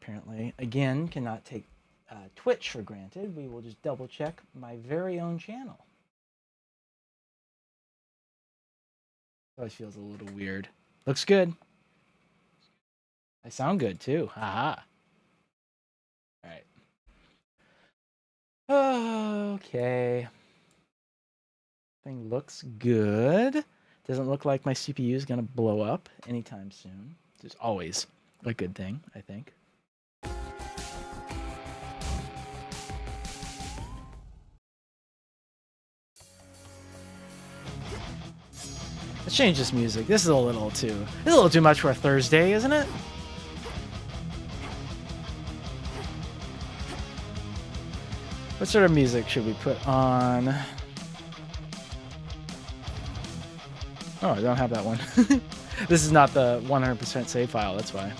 apparently, again, cannot take Twitch for granted. We will just double check my very own channel. Always feels a little weird. Looks good. I sound good too. Haha. All right. Okay. Thing looks good. Doesn't look like my CPU is going to blow up anytime soon. Which is always a good thing, I think. Let's change this music. This is a little too much for a Thursday, isn't it? What sort of music should we put on? Oh, I don't have that one. This is not the 100% save file, that's why.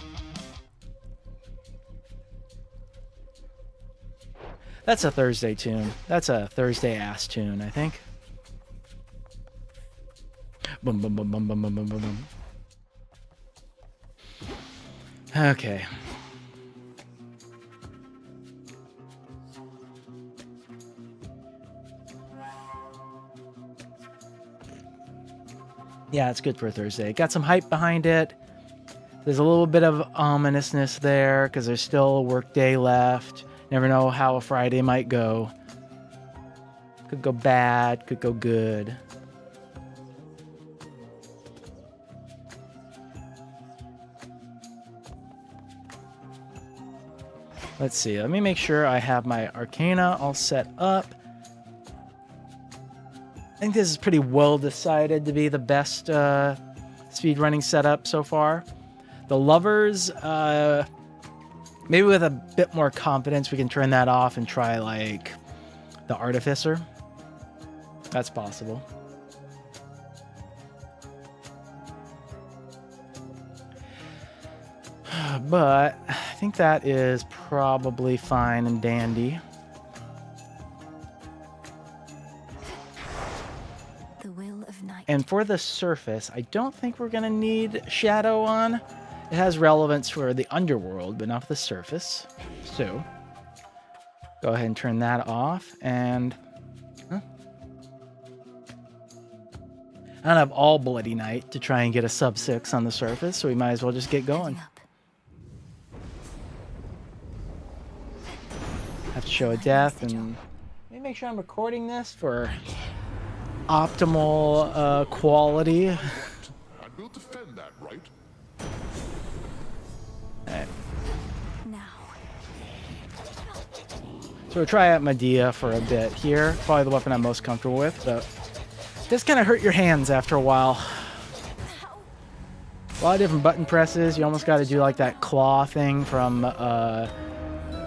That's a Thursday tune. That's a Thursday ass tune, I think. Boom, boom, boom, boom, boom, boom, boom, boom. Okay. Yeah, it's good for a Thursday. Got some hype behind it. There's a little bit of ominousness there because there's still a work day left. Never know how a Friday might go. Could go bad, could go good. Let's see. Let me make sure I have my Arcana all set up. I think this is pretty well decided to be the best speedrunning setup so far. The Lovers, maybe with a bit more confidence, we can turn that off and try, like, the Artificer. That's possible. But I think that is probably fine and dandy. The will of night. And for the surface, I don't think we're going to need shadow on. It has relevance for the underworld, but not for the surface. So, go ahead and turn that off. And I don't have all Bloody Night to try and get a sub 6 on the surface, so we might as well just get going. Have to show a death, and let me make sure I'm recording this for optimal quality. And we'll defend that, right? Right. Now. So we'll try out Medea for a bit here. Probably the weapon I'm most comfortable with, but it does kind of hurt your hands after a while. A lot of different button presses. You almost got to do like that claw thing from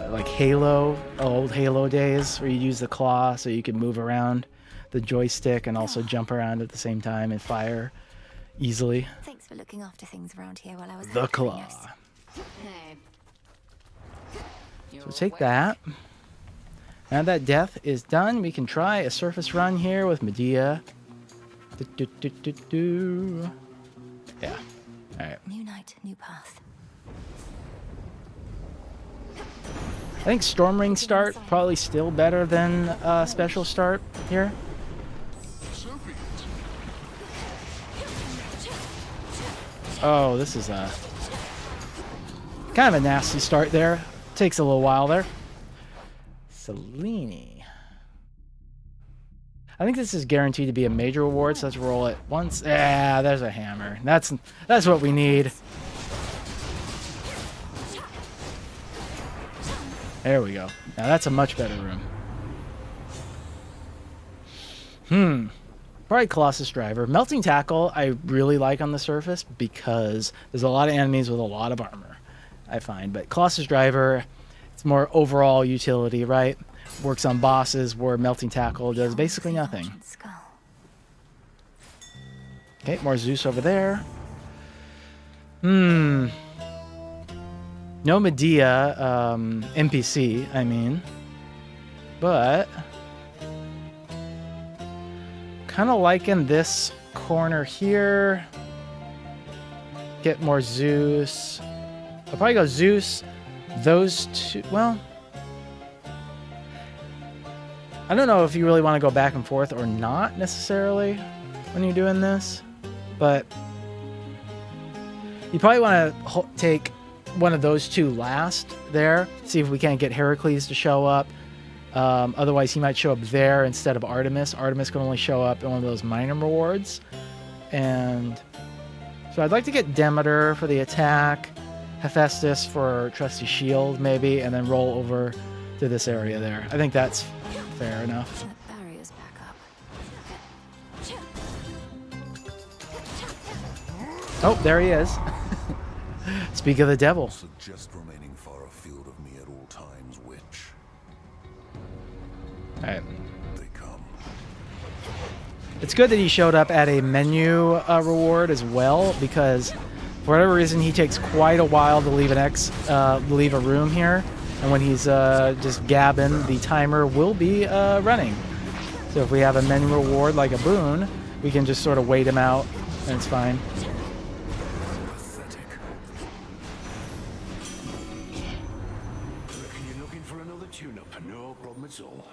like Halo, old Halo days, where you use the claw so you can move around the joystick and also jump around at the same time and fire easily. Thanks for looking after things around here while I was The claw. Hey. So take that. Now that death is done, we can try a surface run here with Medea. Yeah. All right. New night, new path. I think Storm Ring start probably still better than special start here. Oh, this is a kind of a nasty start there. Takes a little while there. Selene. I think this is guaranteed to be a major reward, so let's roll it once. Yeah, there's a hammer. That's what we need. There we go. Now that's a much better room. Probably Colossus Driver. Melting Tackle I really like on the surface because there's a lot of enemies with a lot of armor, I find. But Colossus Driver, it's more overall utility, right? Works on bosses where Melting Tackle does basically nothing. Okay, more Zeus over there. No Medea, NPC, I mean. But kind of liking this corner here. Get more Zeus. I'll probably go Zeus, those two, well, I don't know if you really want to go back and forth or not necessarily when you're doing this, but you probably want to take one of those two last there, see if we can't get Heracles to show up. Otherwise, he might show up there instead of Artemis. Artemis can only show up in one of those minor rewards. And so I'd like to get Demeter for the attack, Hephaestus for Trusty Shield, maybe, and then roll over to this area there. I think that's fair enough. That barrier's back up. Oh, there he is. Speak of the devil. Suggest remaining far afield of me at all times, Witch. All right. They come. It's good that he showed up at a menu reward as well, because for whatever reason he takes quite a while to leave leave a room here, and when he's just gabbing, the timer will be running. So if we have a menu reward like a boon, we can just sort of wait him out, and it's fine. Pathetic. Reckon you're looking for another tune-up? No problem at all.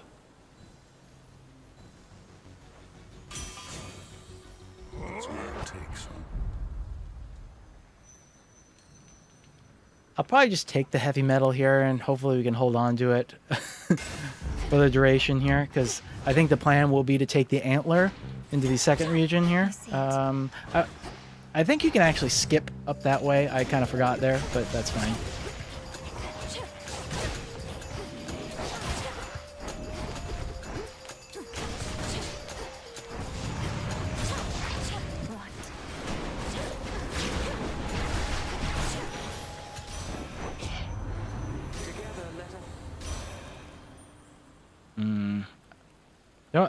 That's what it takes, huh? I'll probably just take the heavy metal here, and hopefully we can hold on to it for the duration here, because I think the plan will be to take the antler into the second region here. I think you can actually skip up that way. I kind of forgot there, but that's fine.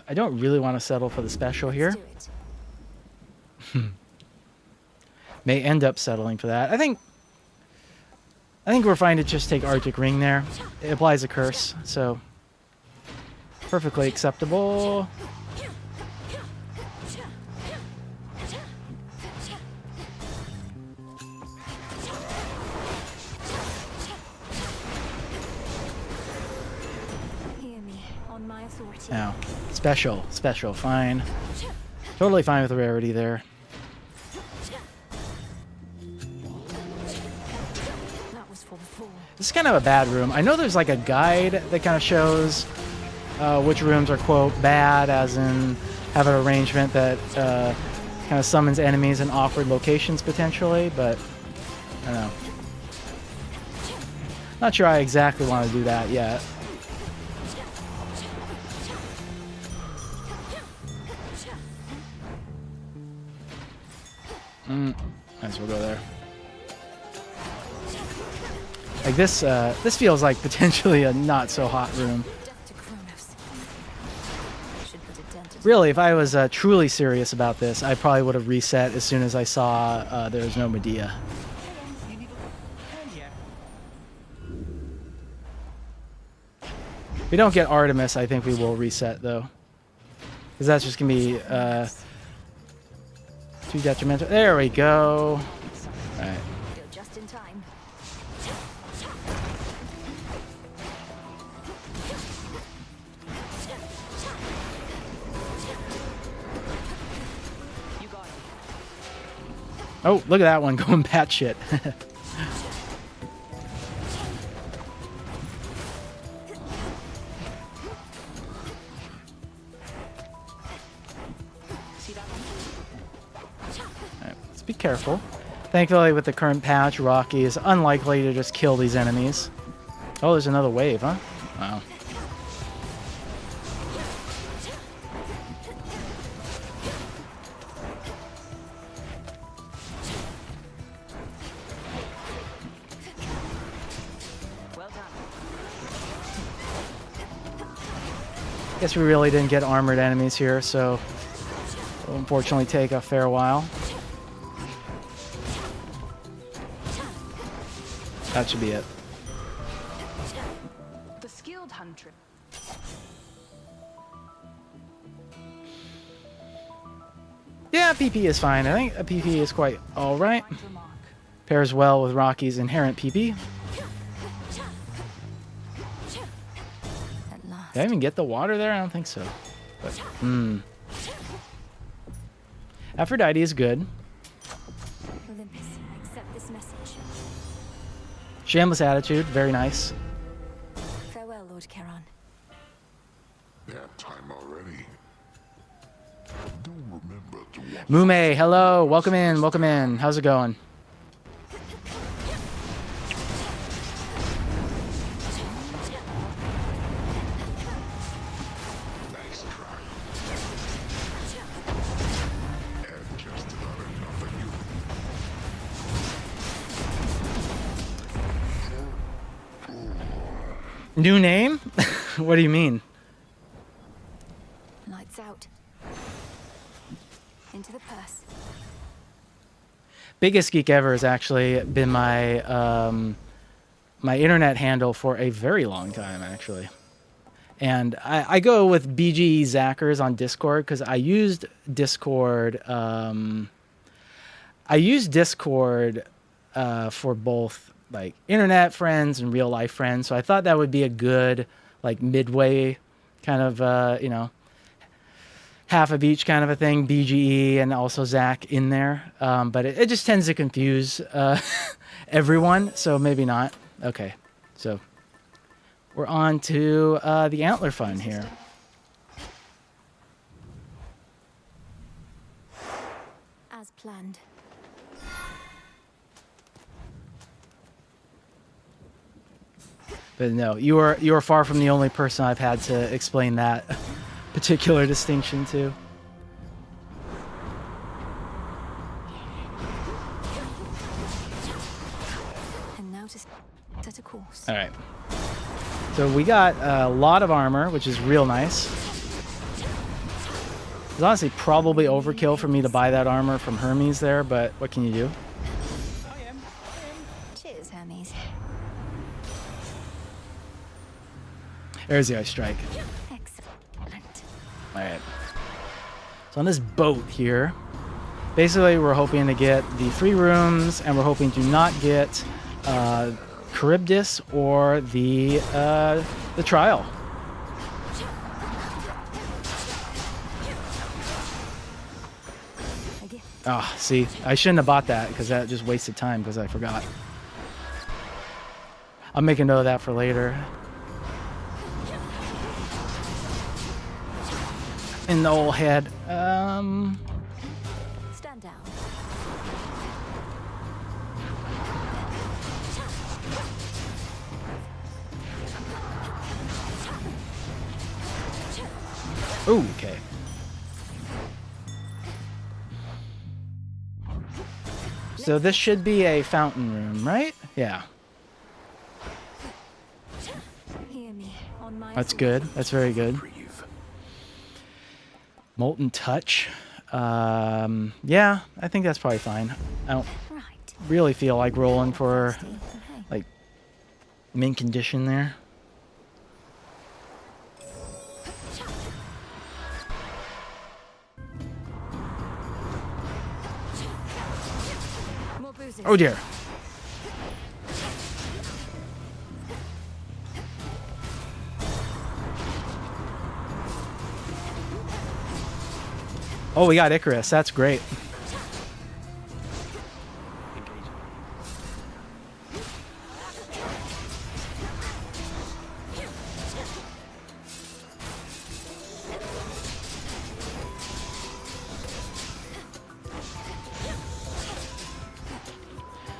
I don't really want to settle for the special here. Let's do it. May end up settling for that. I think we're fine to just take Arctic Ring there. It applies a curse, so perfectly acceptable. Hear me on my authority. Now, special, fine. Totally fine with the rarity there. That was for the fool. This is kind of a bad room. I know there's like a guide that kind of shows which rooms are, quote, bad, as in have an arrangement that kind of summons enemies in awkward locations potentially, but I don't know. Not sure I exactly want to do that yet. Might as well go there. Like this, this feels like potentially a not so hot room. Death to Kronos. Should put a dent in Really, if I was truly serious about this, I probably would have reset as soon as I saw there was no Medea. If we don't get Artemis, I think we will reset though, because that's just gonna be too detrimental. There we go. All right. Go just in time. You got it. Oh, look at that one going batshit. See that one? Alright, let's be careful. Thankfully, with the current patch, Rocky is unlikely to just kill these enemies. Oh, there's another wave, huh? Wow. Well done. Guess we really didn't get armored enemies here, so it'll unfortunately take a fair while. That should be it. The skilled hunter. Yeah, PP is fine. I think a PP is quite alright. Right remark. Pairs well with Rocky's inherent PP. Did I even get the water there? I don't think so. But, Aphrodite is good. Olympus, accept this message. Shameless attitude, very nice. Farewell, Lord Charon. That time already. Do remember to watch. Mume, hello, welcome in, welcome in. How's it going? Nice try. And just about enough of you. New name? What do you mean? Lights out. Into the purse. Biggest Geek Ever has actually been my my internet handle for a very long time, actually. And I go with BGE Zackers on Discord because I used Discord. I use Discord for both like internet friends and real life friends. So I thought that would be a good like midway kind of you know, half of each kind of a thing, BGE and also Zach in there. But it just tends to confuse everyone, so maybe not. Okay, so we're on to the antler fun here. As planned. But no, you are far from the only person I've had to explain that particular distinction to. And now to set a course. All right. So we got a lot of armor, which is real nice. It's honestly probably overkill for me to buy that armor from Hermes there, but what can you do? Cheers, Hermes. There's the ice strike. Excellent. All right. So on this boat here, basically we're hoping to get the free rooms, and we're hoping to not get Charybdis or the trial. Ah, see, I shouldn't have bought that because that just wasted time because I forgot. I'll make a note of that for later. In the old head. Stand down. Ooh, okay. So this should be a fountain room, right? Yeah. Hear me on my That's good. That's very good. Breathe. Molten touch. Yeah, I think that's probably fine. I don't right. really feel like rolling for like mint condition there. More boozes. Oh dear. Oh, we got Icarus. That's great.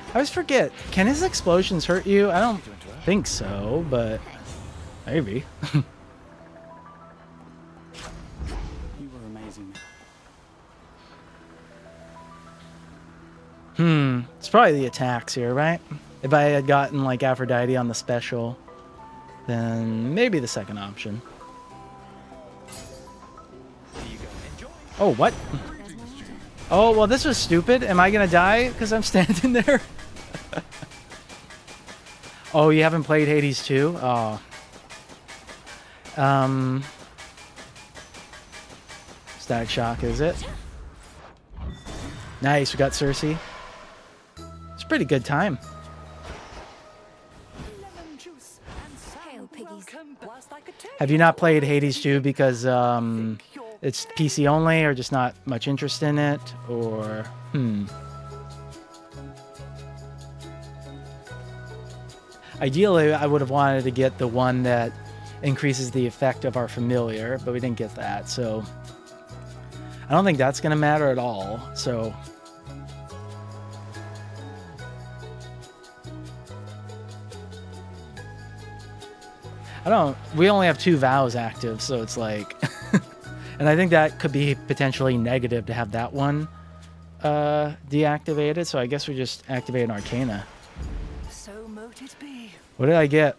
I always forget. Can his explosions hurt you? I don't think so, but maybe. You were amazing. It's probably the attacks here, right? If I had gotten like Aphrodite on the special, then maybe the second option. Oh, what? Oh, well, this was stupid. Am I gonna die because I'm standing there? Oh, you haven't played Hades 2? Oh. Static Shock, is it? Nice, we got Cersei. It's a pretty good time. Hail, piggies. Have you not played Hades 2 because it's PC only, or just not much interest in it, or Ideally, I would have wanted to get the one that increases the effect of our familiar, but we didn't get that, so I don't think that's going to matter at all. So we only have 2 vows active, so it's like and I think that could be potentially negative to have that one deactivated, so I guess we just activate an Arcana. So mote it be. What did I get?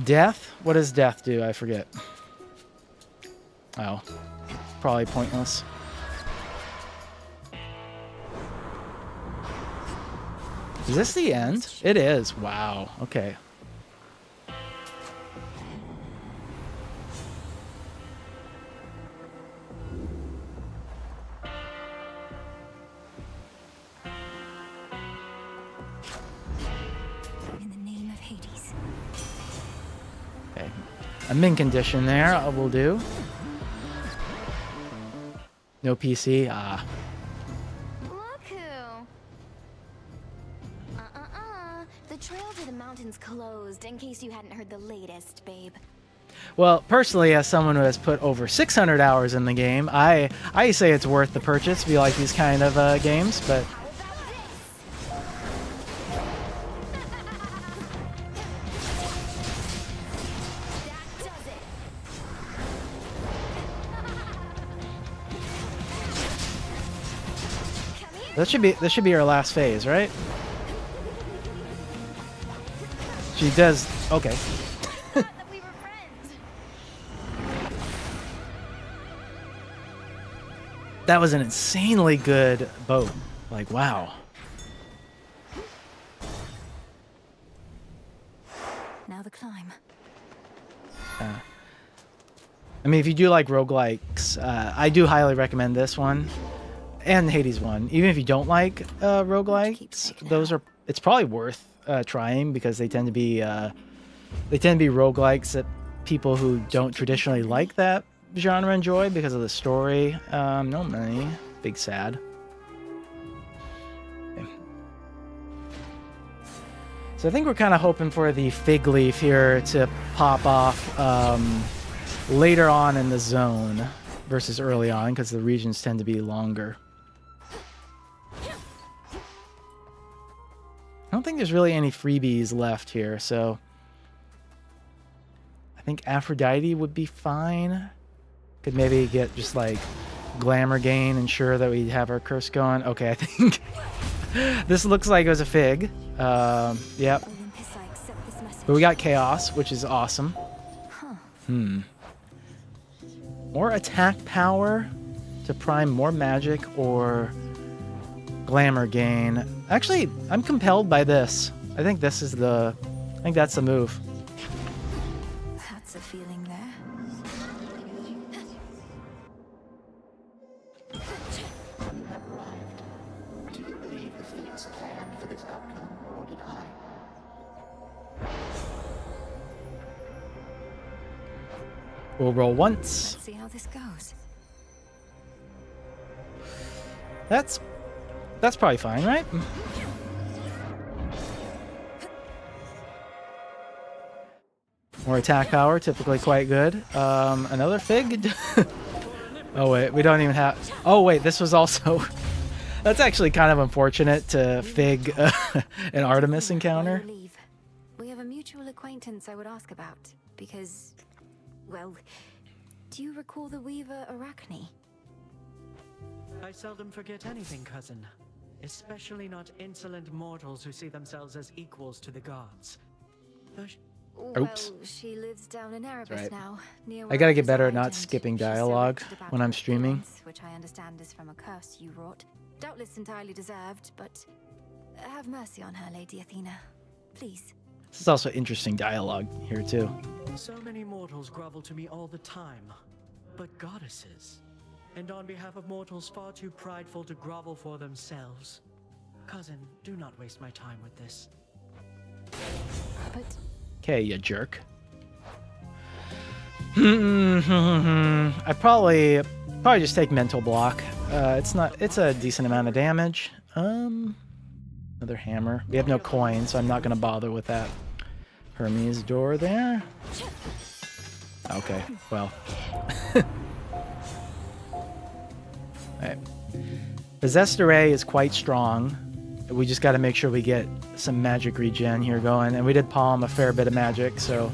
Death? What does death do? I forget. Oh. Probably pointless. Is this the end? It is. Wow. Okay. In the name of Hades. Okay. A min condition there. I will do. No PC. Ah. Look who. The trail to the mountain's closed, in case you hadn't heard the latest, babe. Well, personally, as someone who has put over 600 hours in the game, I say it's worth the purchase if you like these kind of games, but How about this? That does it. Come here. this should be our last phase, right? She does. Okay. Thought that we were friends. That was an insanely good boat. Like, wow. Now the climb. I mean, if you do like roguelikes, I do highly recommend this one and Hades one. Even if you don't like roguelikes, it's probably worth trying, because they tend to be roguelikes that people who don't traditionally like that genre enjoy because of the story. No money. Big sad. Okay. So I think we're kind of hoping for the fig leaf here to pop off later on in the zone versus early on, because the regions tend to be longer. I don't think there's really any freebies left here, so I think Aphrodite would be fine. Could maybe get just like glamour gain, ensure that we have our curse going. Okay, I think this looks like it was a fig. Yep. Olympus, I accept this message. But we got chaos, which is awesome. More attack power to prime more magic, or glamour gain. Actually, I'm compelled by this. I think that's the move. That's a feeling there. Do you believe the Fates planned for this outcome, or did I? We'll roll once. Let's see how this goes. That's probably fine, right? More attack power, typically quite good. Another fig? Oh wait, we don't even have... Oh wait, this was also... That's actually kind of unfortunate to fig an Artemis encounter. Before you leave, we have a mutual acquaintance I would ask about, because, well, do you recall the weaver Arachne? I seldom forget anything, cousin. Especially not insolent mortals who see themselves as equals to the gods. Though Oops. Well, she lives down in Erebus right. now. Near I where gotta get better at reside, not and skipping she's so dialogue rigid about when I'm her streaming. appearance, which I understand is from a curse you wrought. Doubtless entirely deserved, but have mercy on her, Lady Athena. Please. This is also interesting dialogue here too. so many mortals grovel to me all the time, but goddesses. And on behalf of mortals far too prideful to grovel for themselves. Cousin, do not waste my time with this. But Okay, you jerk. I probably just take mental block. It's a decent amount of damage. Another hammer. We have no coin, so I'm not gonna bother with that. Hermes door there. Okay, well. Alright. Possessed Array is quite strong. We just got to make sure we get some magic regen here going. And we did palm a fair bit of magic, so...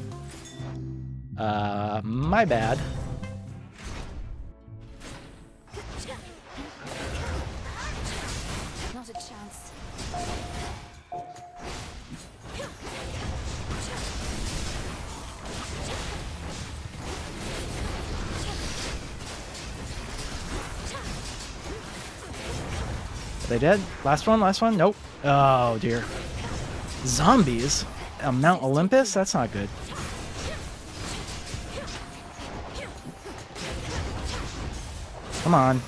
my bad. Not a chance. Are they dead? Last one? Last one? Nope. Oh, dear. Zombies? Mount Olympus? That's not good. Come on.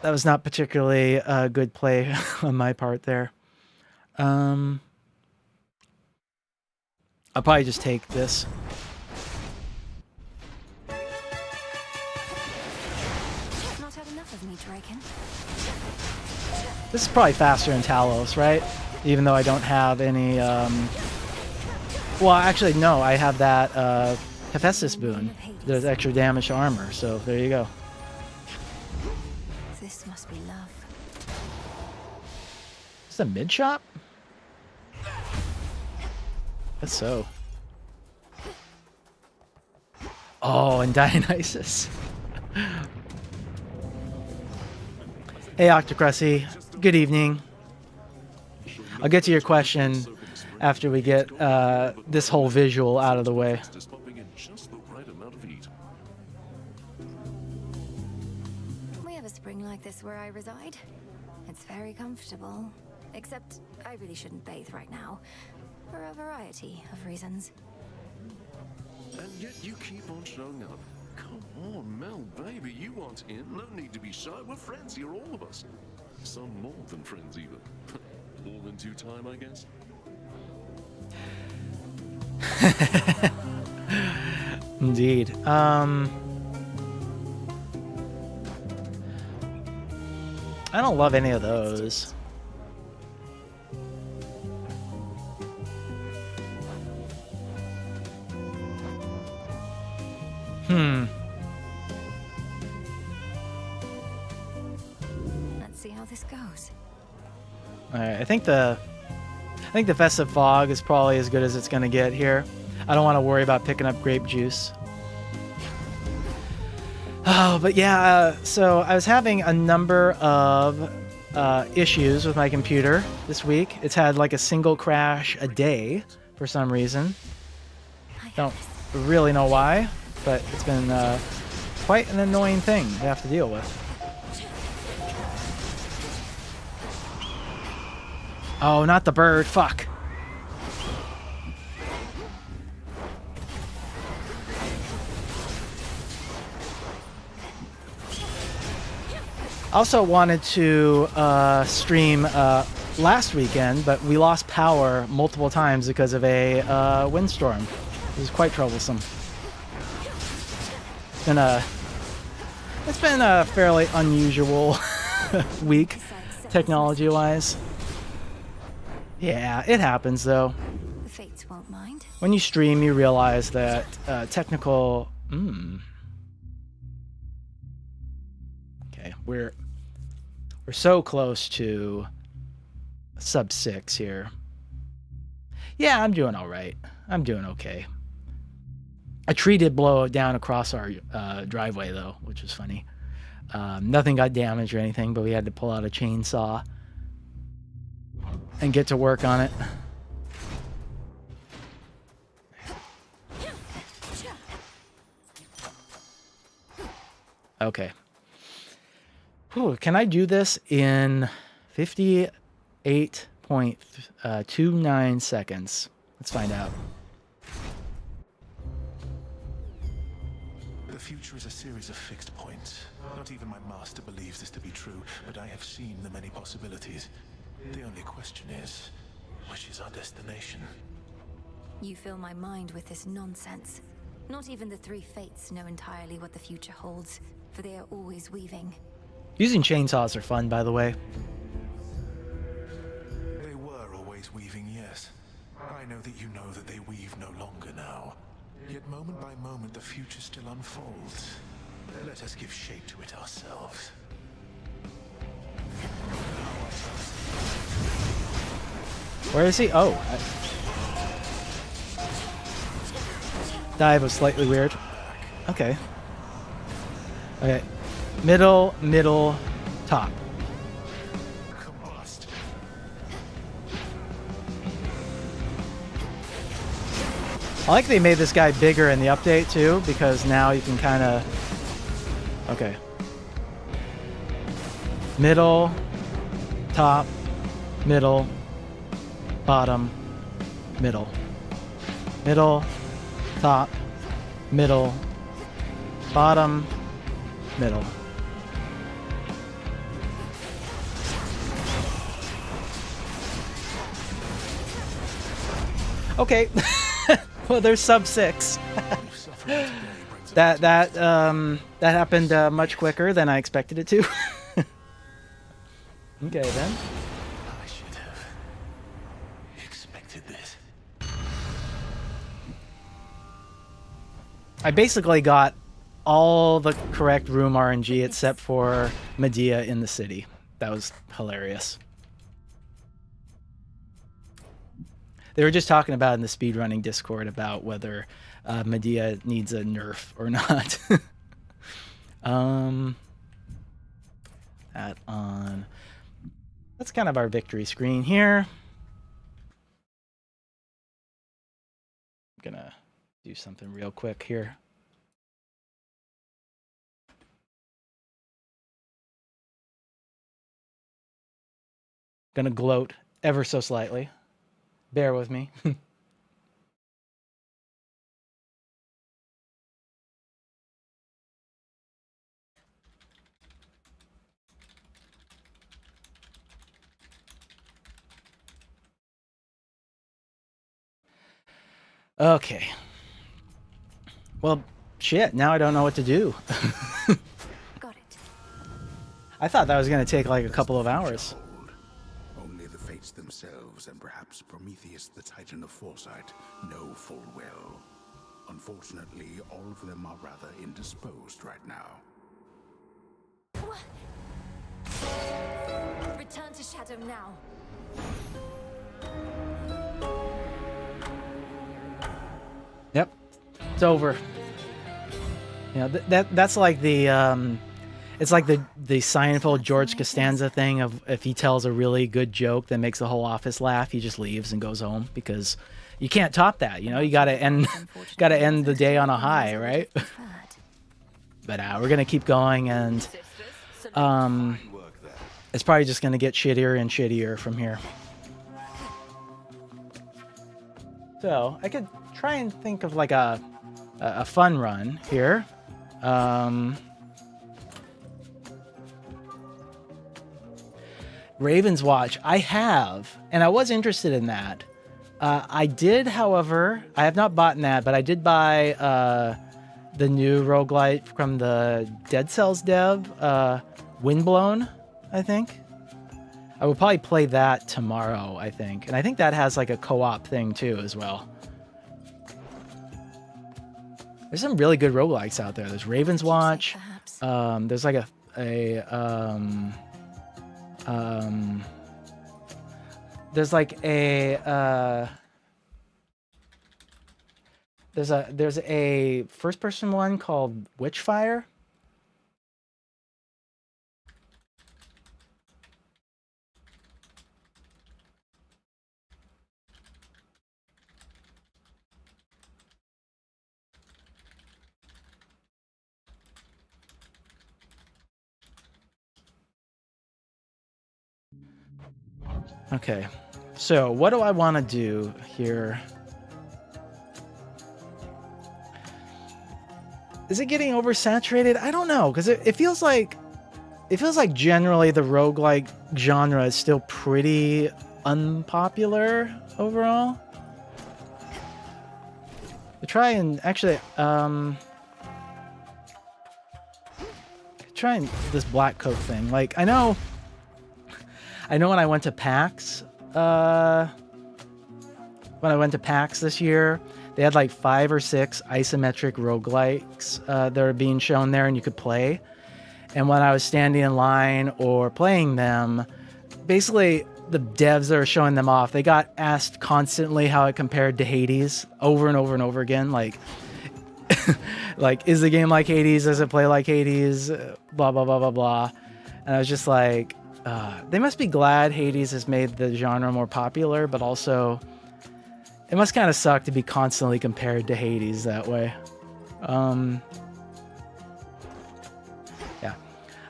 That was not particularly a good play on my part there. I'll probably just take this. Not had enough of me, Draken. This is probably faster than Talos, right? Even though I don't have any, well, actually, no, I have that, Hephaestus boon. There's extra damage to armor, so there you go. This must be love. Is this a mid shop? That's so. Oh, and Dionysus. Hey, Octocracy. Good evening. I'll get to your question after we get this whole visual out of the way. We have a spring like this where I reside. It's very comfortable. Except I really shouldn't bathe right now. For a variety of reasons. And yet you keep on showing up. Come on, Mel, baby, you want in. No need to be shy. We're friends here, all of us. Some more than friends, even. All in due time, I guess. Indeed. I don't love any of those. Let's see how this goes. Alright, I think the Festive Fog is probably as good as it's gonna get here. I don't want to worry about picking up grape juice. Oh, but yeah, so I was having a number of issues with my computer this week. It's had like a single crash a day for some reason. Don't really know why, but it's been quite an annoying thing to have to deal with. Oh, not the bird. Fuck. Also wanted to stream last weekend, but we lost power multiple times because of a windstorm. It was quite troublesome. It's been a fairly unusual week, technology-wise. Yeah, it happens though. The fates won't mind. When you stream, you realize that technical. Okay, we're so close to sub 6 here. Yeah, I'm doing all right. I'm doing okay. A tree did blow down across our driveway though, which was funny. Nothing got damaged or anything, but we had to pull out a chainsaw and get to work on it. Okay. Whew, can I do this in 58.29 seconds? Let's find out. The future is a series of fixed points. Not even my master believes this to be true, but I have seen the many possibilities. The only question is, which is our destination? You fill my mind with this nonsense. Not even the three fates know entirely what the future holds, for they are always weaving. Using chainsaws are fun, by the way. They were always weaving, yes. I know that you know that they weave no longer now. Yet moment by moment the future still unfolds. Let us give shape to it ourselves. Where is he? Oh. Dive was slightly weird. Okay. Okay. Middle, middle, top. Combust. I like they made this guy bigger in the update too, because now you can kind of... Okay. Middle, top, middle, bottom, middle. Middle, top, middle, bottom, middle. Okay. Well, there's sub 6. that happened much quicker than I expected it to. Okay then. I should have expected this. I basically got all the correct room RNG except for Medea in the city. That was hilarious. They were just talking about in the speedrunning Discord about whether Medea needs a nerf or not. That on. That's kind of our victory screen here. I'm gonna do something real quick here. Gonna gloat ever so slightly. Bear with me. Okay. Well, shit, now I don't know what to do. Got it. I thought that was going to take like a couple of hours. Only the fates themselves and perhaps Prometheus, the Titan of Foresight, know full well. Unfortunately, all of them are rather indisposed right now. Return to Shadow now. Yep. It's over. You know, that's like the it's like the Seinfeld George Costanza thing of if he tells a really good joke that makes the whole office laugh, he just leaves and goes home because you can't top that, you know? You got to end the day on a high, right? But we're going to keep going, and it's probably just going to get shittier and shittier from here. So, I could try and think of like a fun run here. Raven's Watch, I have, and I was interested in that. I did, however, I have not bought that, but I did buy the new roguelite from the Dead Cells dev, Windblown, I think. I will probably play that tomorrow, I think. And I think that has like a co-op thing too as well. There's some really good roguelikes out there. There's Raven's Watch. There's like there's a first-person one called Witchfire. Okay, so what do I want to do here? Is it getting oversaturated? I don't know, because it feels like generally the roguelike genre is still pretty unpopular overall. try and actually trying this black coat thing. Like I know when I went to PAX this year, they had like 5 or 6 isometric roguelikes that are being shown there and you could play. And when I was standing in line or playing them, basically the devs that are showing them off, they got asked constantly how it compared to Hades over and over and over again. Like, like, is the game like Hades? Does it play like Hades? Blah, blah, blah, blah, blah. And I was just like, they must be glad Hades has made the genre more popular, but also it must kind of suck to be constantly compared to Hades that way. Yeah.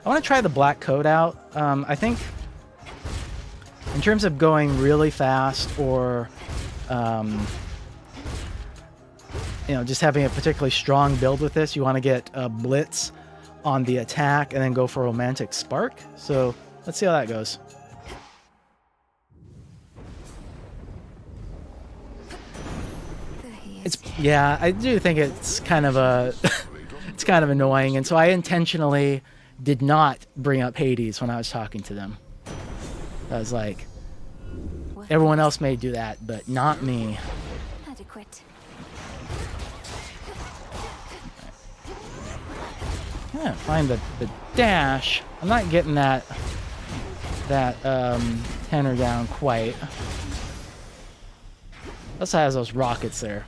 I want to try the black coat out. I think in terms of going really fast or, you know, just having a particularly strong build with this, you want to get a blitz on the attack and then go for romantic spark. So let's see how that goes. Yeah, I do think it's kind of a it's kind of annoying, and so I intentionally did not bring up Hades when I was talking to them. I was like, everyone else may do that, but not me. Adequate. Yeah, find the dash. I'm not getting that tenor down quite. Also has those rockets there.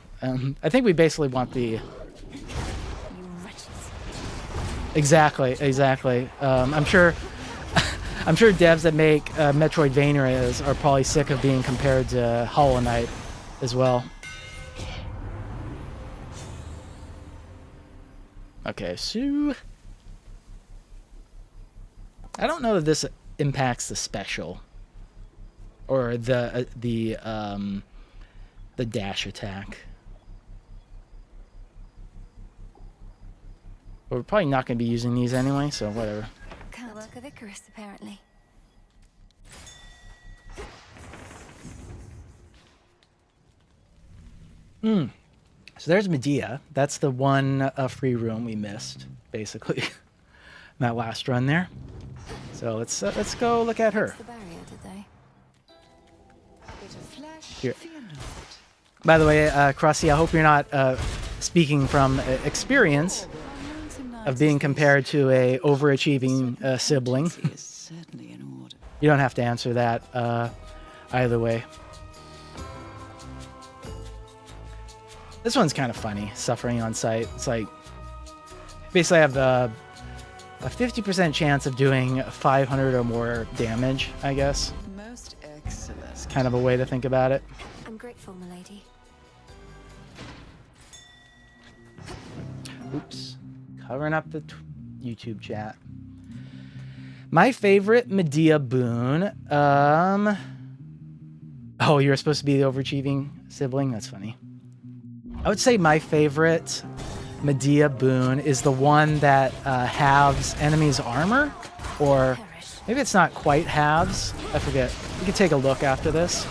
I think we basically want the... Exactly. I'm sure devs that make Metroidvanias are probably sick of being compared to Hollow Knight as well. Okay, so... I don't know that this impacts the special. Or the dash attack. But we're probably not going to be using these anyway, so whatever. Can't work of Icarus, apparently. So there's Medea. That's the one free room we missed, basically, that last run there. So let's go look at her. The barrier, did they? Here. By the way, Crossy, I hope you're not speaking from experience of being compared to a overachieving sibling. You don't have to answer that either way. This one's kind of funny, suffering on sight. It's like, basically I have a 50% chance of doing 500 or more damage, I guess. Most excellent. It's kind of a way to think about it. I'm grateful, milady. Oops. Covering up the YouTube chat. My favorite Medea boon. Oh, you're supposed to be the overachieving sibling? That's funny. I would say my favorite Medea boon is the one that halves enemies' armor. Or maybe it's not quite halves. I forget. You can take a look after this.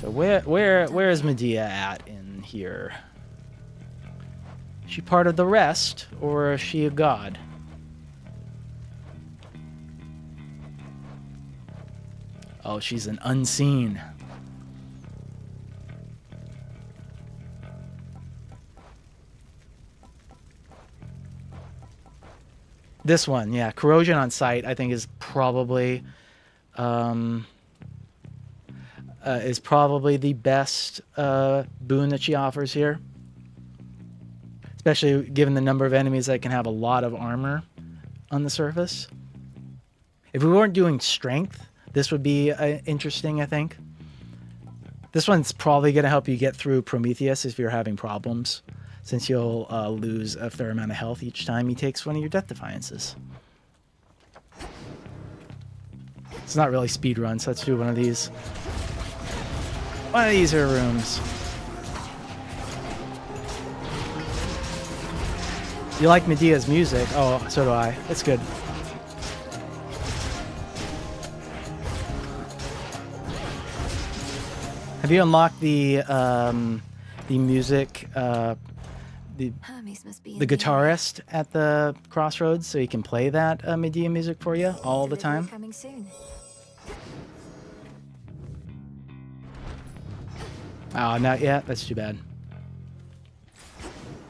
So where is Medea at in here? Is she part of the rest, or is she a god? Oh, she's an unseen. This one, yeah, corrosion on sight, I think is probably the best boon that she offers here. Especially given the number of enemies that can have a lot of armor on the surface. If we weren't doing strength, this would be interesting, I think. This one's probably going to help you get through Prometheus if you're having problems, since you'll lose a fair amount of health each time he takes one of your Death Defiances. It's not really speedrun, so let's do one of these. One of these are rooms. You like Medea's music? Oh, so do I. It's good. Have you unlocked the music, Hermes must be in the the guitarist at the crossroads, so he can play that Medea music for you all the Delivery time? Coming soon. Oh, not yet. That's too bad.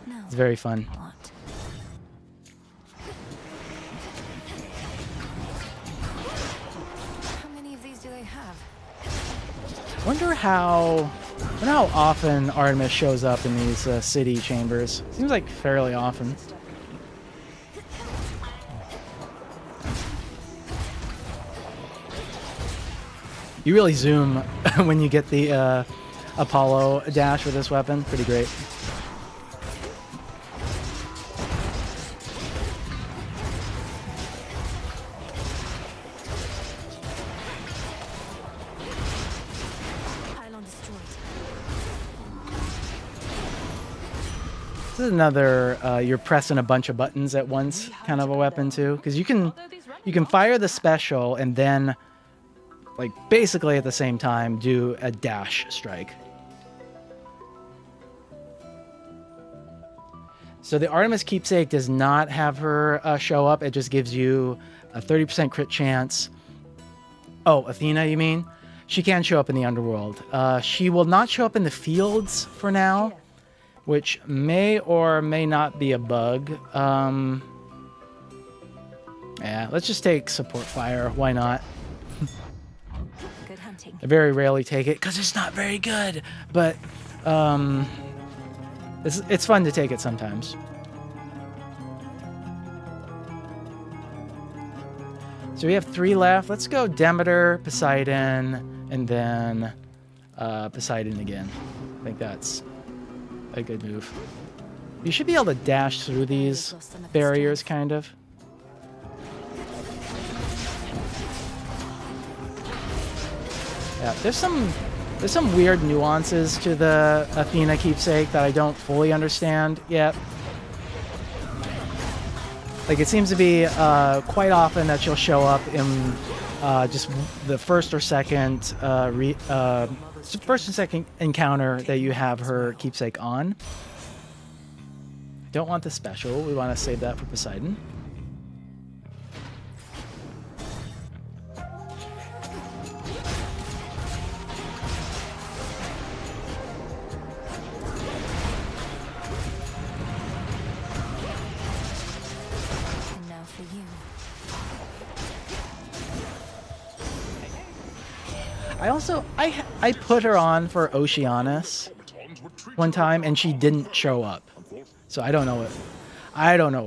No. It's very fun. What? How many of these do they have? Wonder how often Artemis shows up in these city chambers. Seems like fairly often. You really zoom when you get the Apollo dash with this weapon. Pretty great. Pylon destroyed. This is another you're pressing a bunch of buttons at once kind of a weapon too, because you can fire the special and then like basically at the same time do a dash strike. So the Artemis Keepsake does not have her show up. It just gives you a 30% crit chance. Oh, Athena, you mean? She can show up in the Underworld. She will not show up in the fields for now, which may or may not be a bug. Yeah, let's just take support fire. Why not? Good hunting. I very rarely take it because it's not very good, but it's fun to take it sometimes. So we have 3 left. Let's go Demeter, Poseidon, and then Poseidon again. I think that's a good move. You should be able to dash through these barriers, kind of. Yeah, there's some weird nuances to the Athena Keepsake that I don't fully understand yet. Like, it seems to be quite often that she'll show up in just the first or second encounter that you have her Keepsake on. Don't want the special. We want to save that for Poseidon. And now for you. I also I put her on for Oceanus one time and she didn't show up. So I don't know what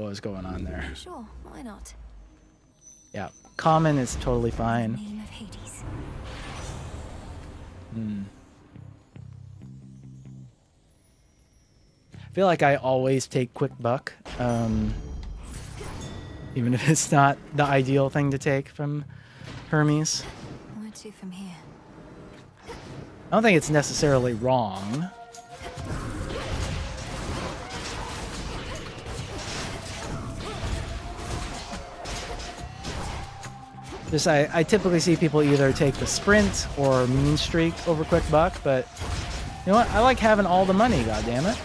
was going on there. Sure, why not? Yeah, common is totally fine. Name of Hades. I feel like I always take quick buck, even if it's not the ideal thing to take from Hermes. Where to from here? I don't think it's necessarily wrong. Just I typically see people either take the sprint or mean streak over quick buck, but you know what? I like having all the money, goddammit.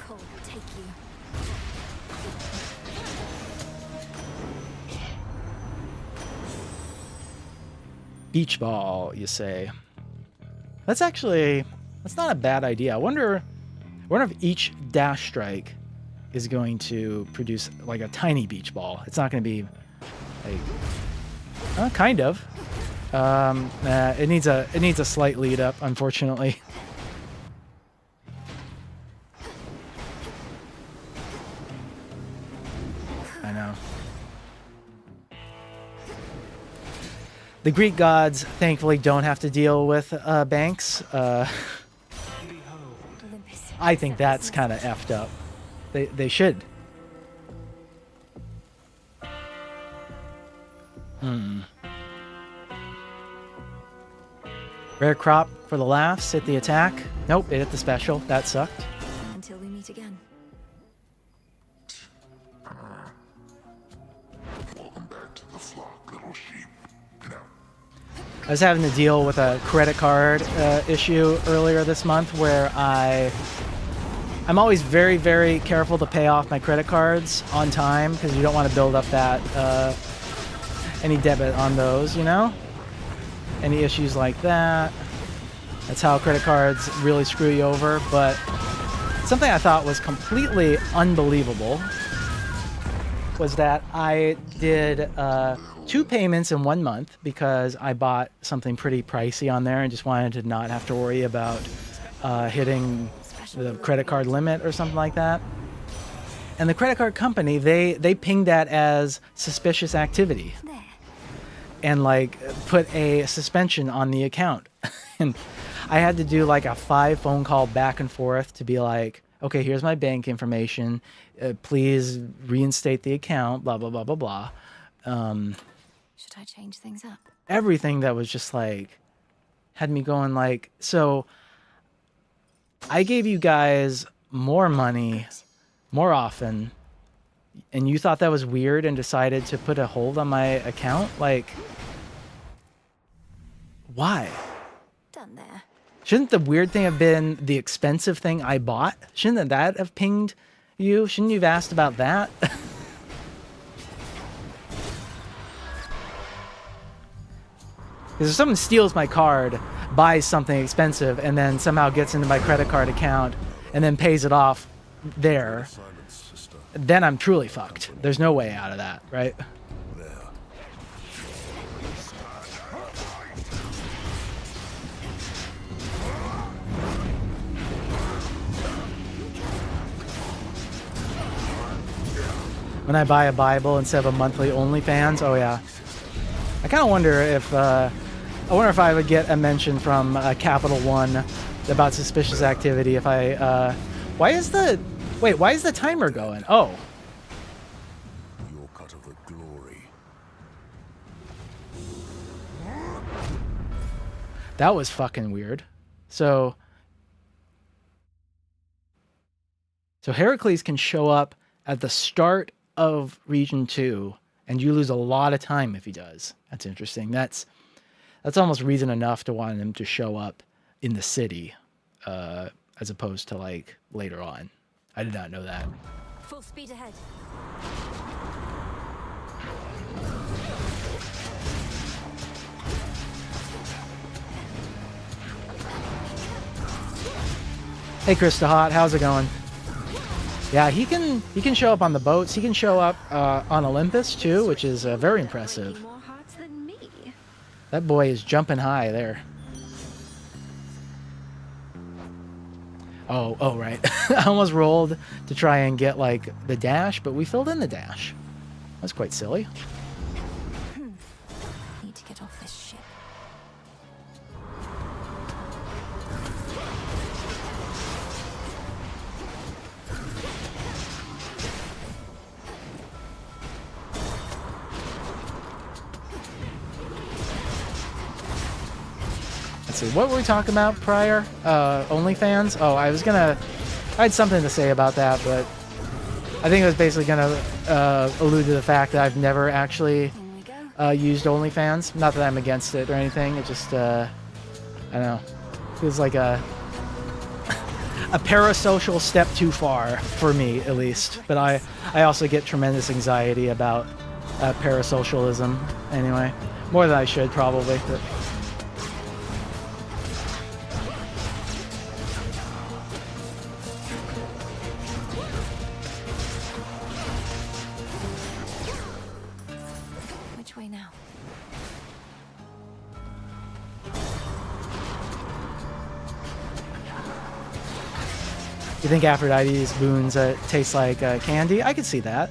Cole will take you. Beach ball, you say? That's not a bad idea. I wonder if each dash strike is going to produce like a tiny beach ball. It's not going to be like, kind of. It needs a slight lead up, unfortunately. I know. The Greek gods, thankfully, don't have to deal with banks. Olympus. I think that's kind of effed up. They should. Rare crop for the laughs. Hit the attack. Nope, it hit the special. That sucked. Until we meet again. Welcome back to the flock, little sheep. Now, I was having to deal with a credit card issue earlier this month where I'm always very, very careful to pay off my credit cards on time because you don't want to build up that any debit on those, you know? Any issues like that. That's how credit cards really screw you over. But something I thought was completely unbelievable was that I did 2 payments in 1 month because I bought something pretty pricey on there and just wanted to not have to worry about hitting the credit card limit or something like that. And the credit card company, they pinged that as suspicious activity. There. And like put a suspension on the account. And I had to do like a 5 phone call back and forth to be like, okay, here's my bank information. Please reinstate the account, blah, blah, blah, blah, blah. Should I change things up? Everything that was just like, had me going like, so I gave you guys more money more often, and you thought that was weird and decided to put a hold on my account? Like, why? Done there. Shouldn't the weird thing have been the expensive thing I bought? Shouldn't that have pinged you? Shouldn't you have asked about that? Because if someone steals my card, buys something expensive, and then somehow gets into my credit card account and then pays it off there, then I'm truly fucked. There's no way out of that, right? When I buy a Bible instead of a monthly OnlyFans, oh yeah. I kind of wonder if I would get a mention from Capital One about suspicious activity if I why is the timer going? Oh. your cut of the glory. That was fucking weird. So Heracles can show up at the start of Region 2, and you lose a lot of time if he does. That's interesting. That's almost reason enough to want him to show up in the city, as opposed to like later on. I did not know that. Full speed ahead. Hey, Krista Hot, how's it going? Yeah, he can show up on the boats. He can show up on Olympus too, which is very impressive. More hearts than me. That boy is jumping high there. Oh, right. I almost rolled to try and get like the dash, but we filled in the dash. That's quite silly. Need to get off this ship. Let's see, what were we talking about prior? OnlyFans? Oh, I had something to say about that, but I think I was basically gonna allude to the fact that I've never actually used OnlyFans. Not that I'm against it or anything. It just, I don't know, feels like a parasocial step too far for me, at least. But I also get tremendous anxiety about parasocialism anyway, more than I should probably. But. Which way now? You think Aphrodite's boons taste like candy? I could see that.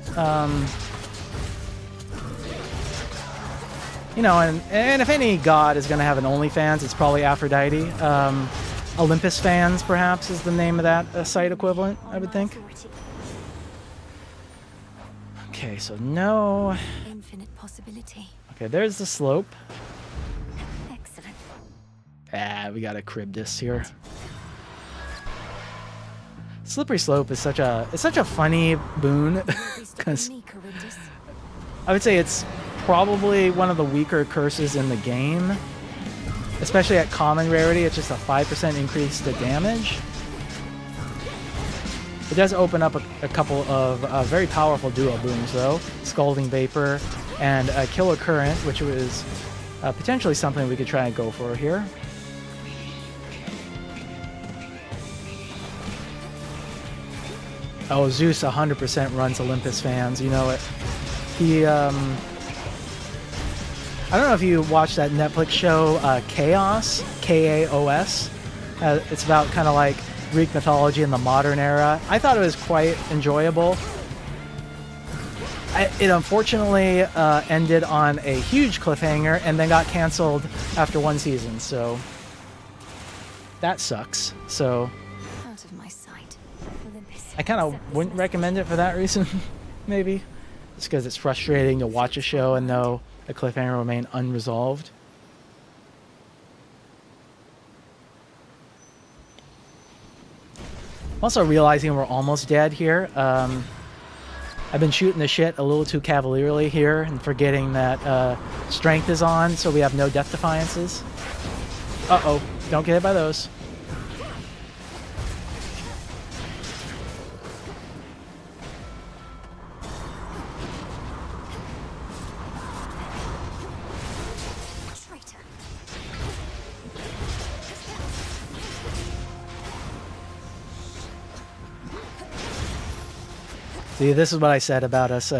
You know, and if any god is going to have an OnlyFans, it's probably Aphrodite. Olympus fans, perhaps, is the name of that site equivalent, I would think. Okay, so no. Infinite possibility. Okay, there's the slope. Excellent. Ah, we gotta crib this here. Slippery Slope is such a funny boon because I would say it's probably one of the weaker curses in the game, especially at common rarity. It's just a 5% increase to damage. It does open up a couple of very powerful duo boons though, Scalding Vapor and Killer Current, which was potentially something we could try and go for here. Oh, Zeus 100% runs Olympus fans. You know it. He, I don't know if you watched that Netflix show, Chaos, K-A-O-S. It's about kind of like Greek mythology in the modern era. I thought it was quite enjoyable. It unfortunately ended on a huge cliffhanger and then got canceled after one season, so that sucks. So Out of my sight. Olympus. I kind of wouldn't recommend it for that reason, maybe. Just because it's frustrating to watch a show and know the cliffhanger will remain unresolved. I'm also realizing we're almost dead here. I've been shooting the shit a little too cavalierly here and forgetting that strength is on, so we have no death defiances. Uh-oh, don't get hit by those. See, this is what I said about us.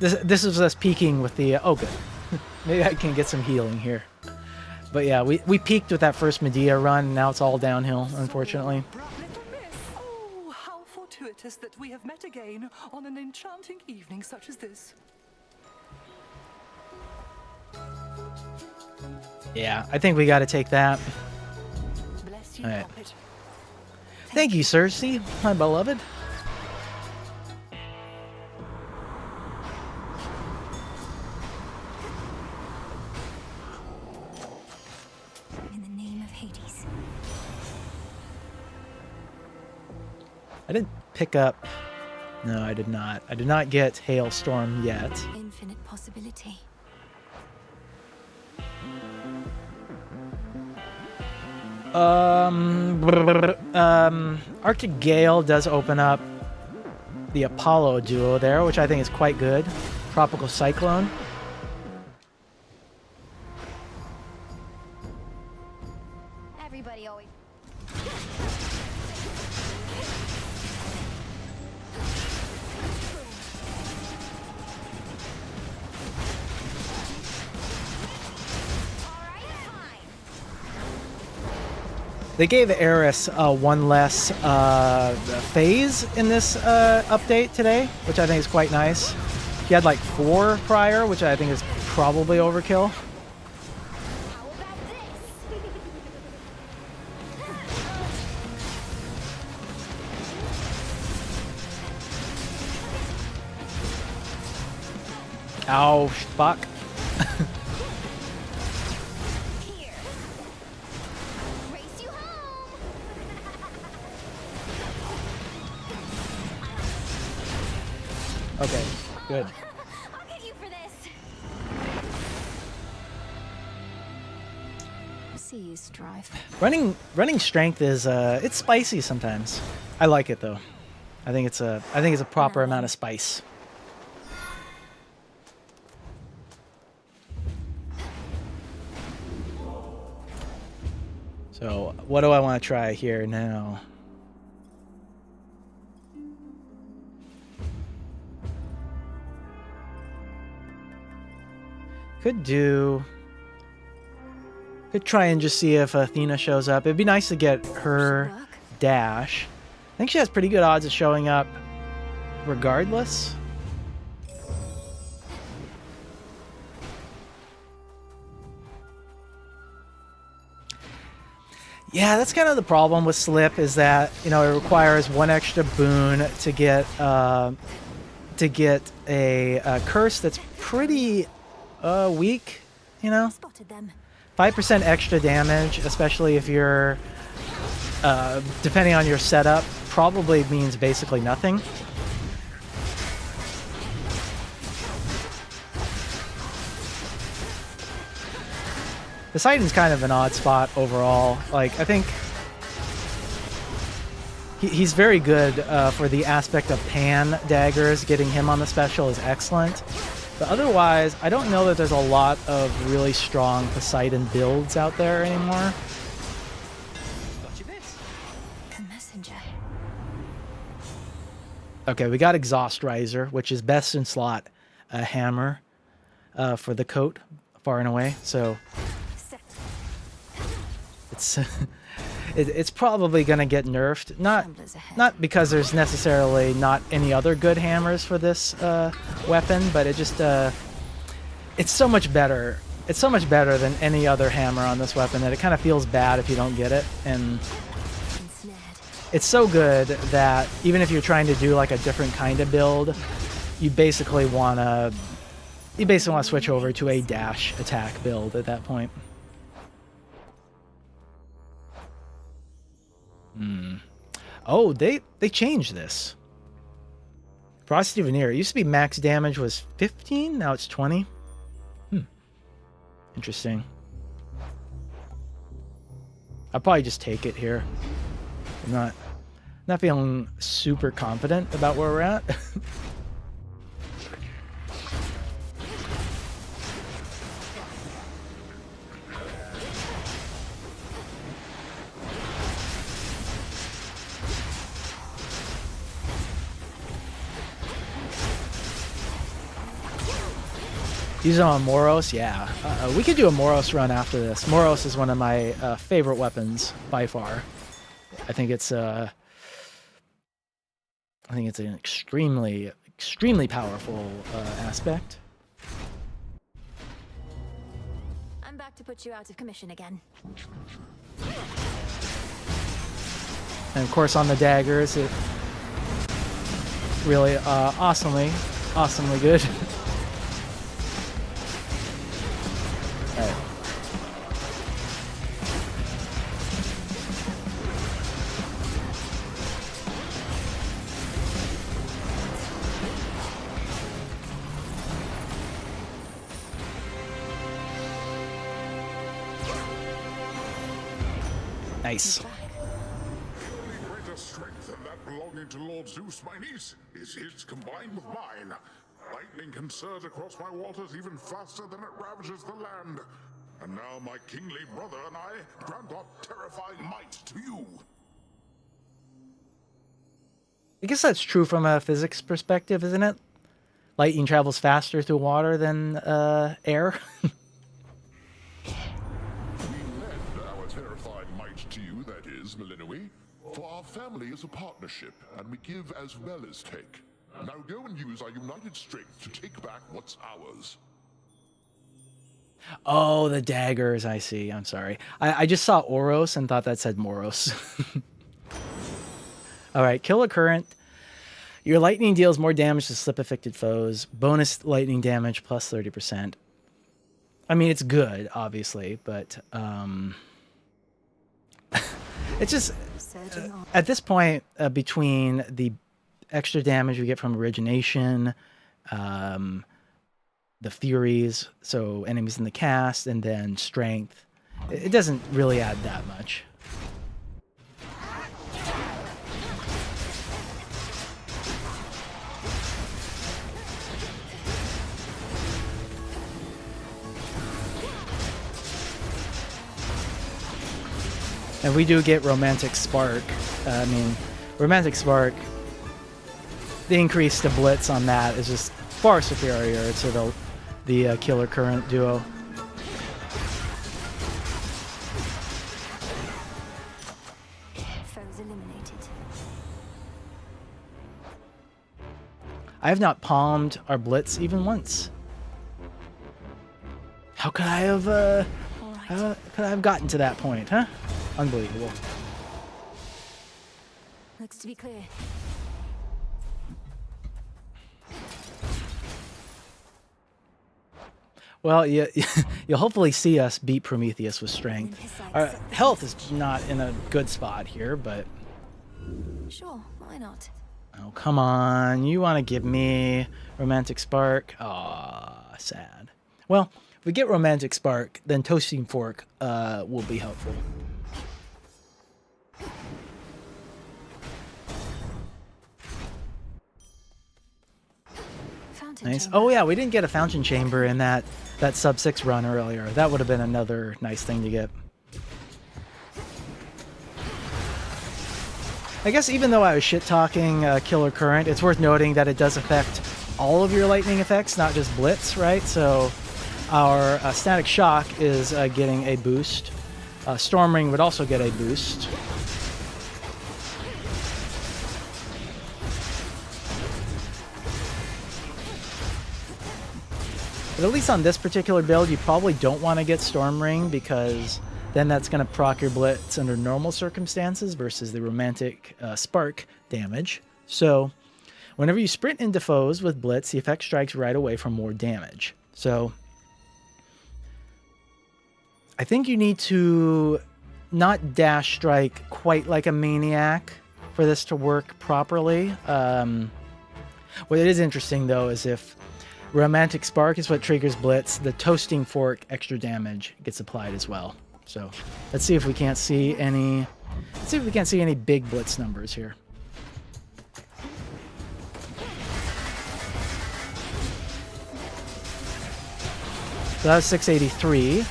This is us peaking with the... oh, good. Maybe I can get some healing here. But yeah, we peaked with that first Medea run, and now it's all downhill, unfortunately. Oh, how fortuitous that we have met again on an enchanting evening such as this. Yeah, I think we got to take that. Bless you, all right. puppet. Thank you, Cersei, my beloved. In the name of Hades. I didn't pick up... no, I did not. I did not get Hailstorm yet. Infinite possibility. Arctic Gale does open up the Apollo duo there, which I think is quite good. Tropical Cyclone. Everybody always. They gave Eris one less phase in this update today, which I think is quite nice. She had like 4 prior, which I think is probably overkill. How about this? Ow, fuck. Here. Race you home. Okay, good. I'll get you for this. See you strive. Running strength is it's spicy sometimes. I like it though. I think it's a proper amount of spice. So, what do I want to try here now? Could try and just see if Athena shows up. It'd be nice to get her dash. I think she has pretty good odds of showing up regardless. Yeah, that's kind of the problem with Slip, is that, you know, it requires 1 extra boon to get a curse that's pretty weak, you know. Spotted them. 5% extra damage, especially if you're, depending on your setup, probably means basically nothing. Poseidon's kind of an odd spot overall. Like, I think he's very good for the aspect of pan daggers. Getting him on the special is excellent. But otherwise, I don't know that there's a lot of really strong Poseidon builds out there anymore. The messenger. Okay, we got Exhaust Riser, which is best in slot hammer for the coat, far and away. So it's probably going to get nerfed. Not because there's necessarily not any other good hammers for this weapon, but it just it's so much better. It's so much better than any other hammer on this weapon that it kind of feels bad if you don't get it. And it's so good that even if you're trying to do like a different kind of build, you basically want to switch over to a dash attack build at that point. Oh, they changed this. Frosty Veneer. It used to be max damage was 15, now it's 20. Interesting. I'll probably just take it here. I'm not feeling super confident about where we're at. Use it on Moros, yeah. We could do a Moros run after this. Moros is one of my favorite weapons by far. I think it's an extremely powerful aspect. I'm back to put you out of commission again. And of course on the daggers, it really awesomely good. Alright. Nice. Greater strength than that belonging to Lord Zeus, my niece, is his combined with mine. Lightning can surge across my waters even faster than it ravages the land. And now my kingly brother and I grant our terrifying might to you. I guess that's true from a physics perspective, isn't it? Lightning travels faster through water than air. We lend our terrifying might to you, that is, Melinoe, for our family is a partnership, and we give as well as take. Now go and use our united strength to take back what's ours. Oh, the daggers, I see. I'm sorry. I just saw Oros and thought that said Moros. Alright, Killer Current. Your lightning deals more damage to slip-affected foes. Bonus lightning damage plus 30%. I mean, it's good, obviously, but it's just... at this point, between the extra damage we get from Origination, the Furies, so enemies in the cast, and then Strength, it doesn't really add that much. And we do get Romantic Spark. I mean, Romantic Spark, the increase to Blitz on that is just far superior to the Killer Current duo. Foes eliminated. I have not palmed our Blitz even once. How could I have, how could I have gotten to that point, huh? Unbelievable. Looks to be clear. Well, you'll hopefully see us beat Prometheus with strength. Our health is not in a good spot here, but... Sure, why not? Oh, come on. You want to give me Romantic Spark? Aw, sad. Well, if we get Romantic Spark, then Toasting Fork will be helpful. Nice. Oh yeah, we didn't get a Fountain Chamber in that sub 6 run earlier. That would have been another nice thing to get. I guess even though I was shit-talking Killer Current, it's worth noting that it does affect all of your lightning effects, not just Blitz, right? So our Static Shock is getting a boost. Storm Ring would also get a boost. But at least on this particular build, you probably don't want to get Storm Ring because then that's going to proc your Blitz under normal circumstances versus the Romantic Spark damage. So whenever you sprint into foes with Blitz, the effect strikes right away for more damage. So I think you need to not dash strike quite like a maniac for this to work properly. What is interesting though is if Romantic Spark is what triggers Blitz, the Toasting Fork extra damage gets applied as well. So let's see if we can't see any. Let's see if we can't see any big Blitz numbers here. So that was 683.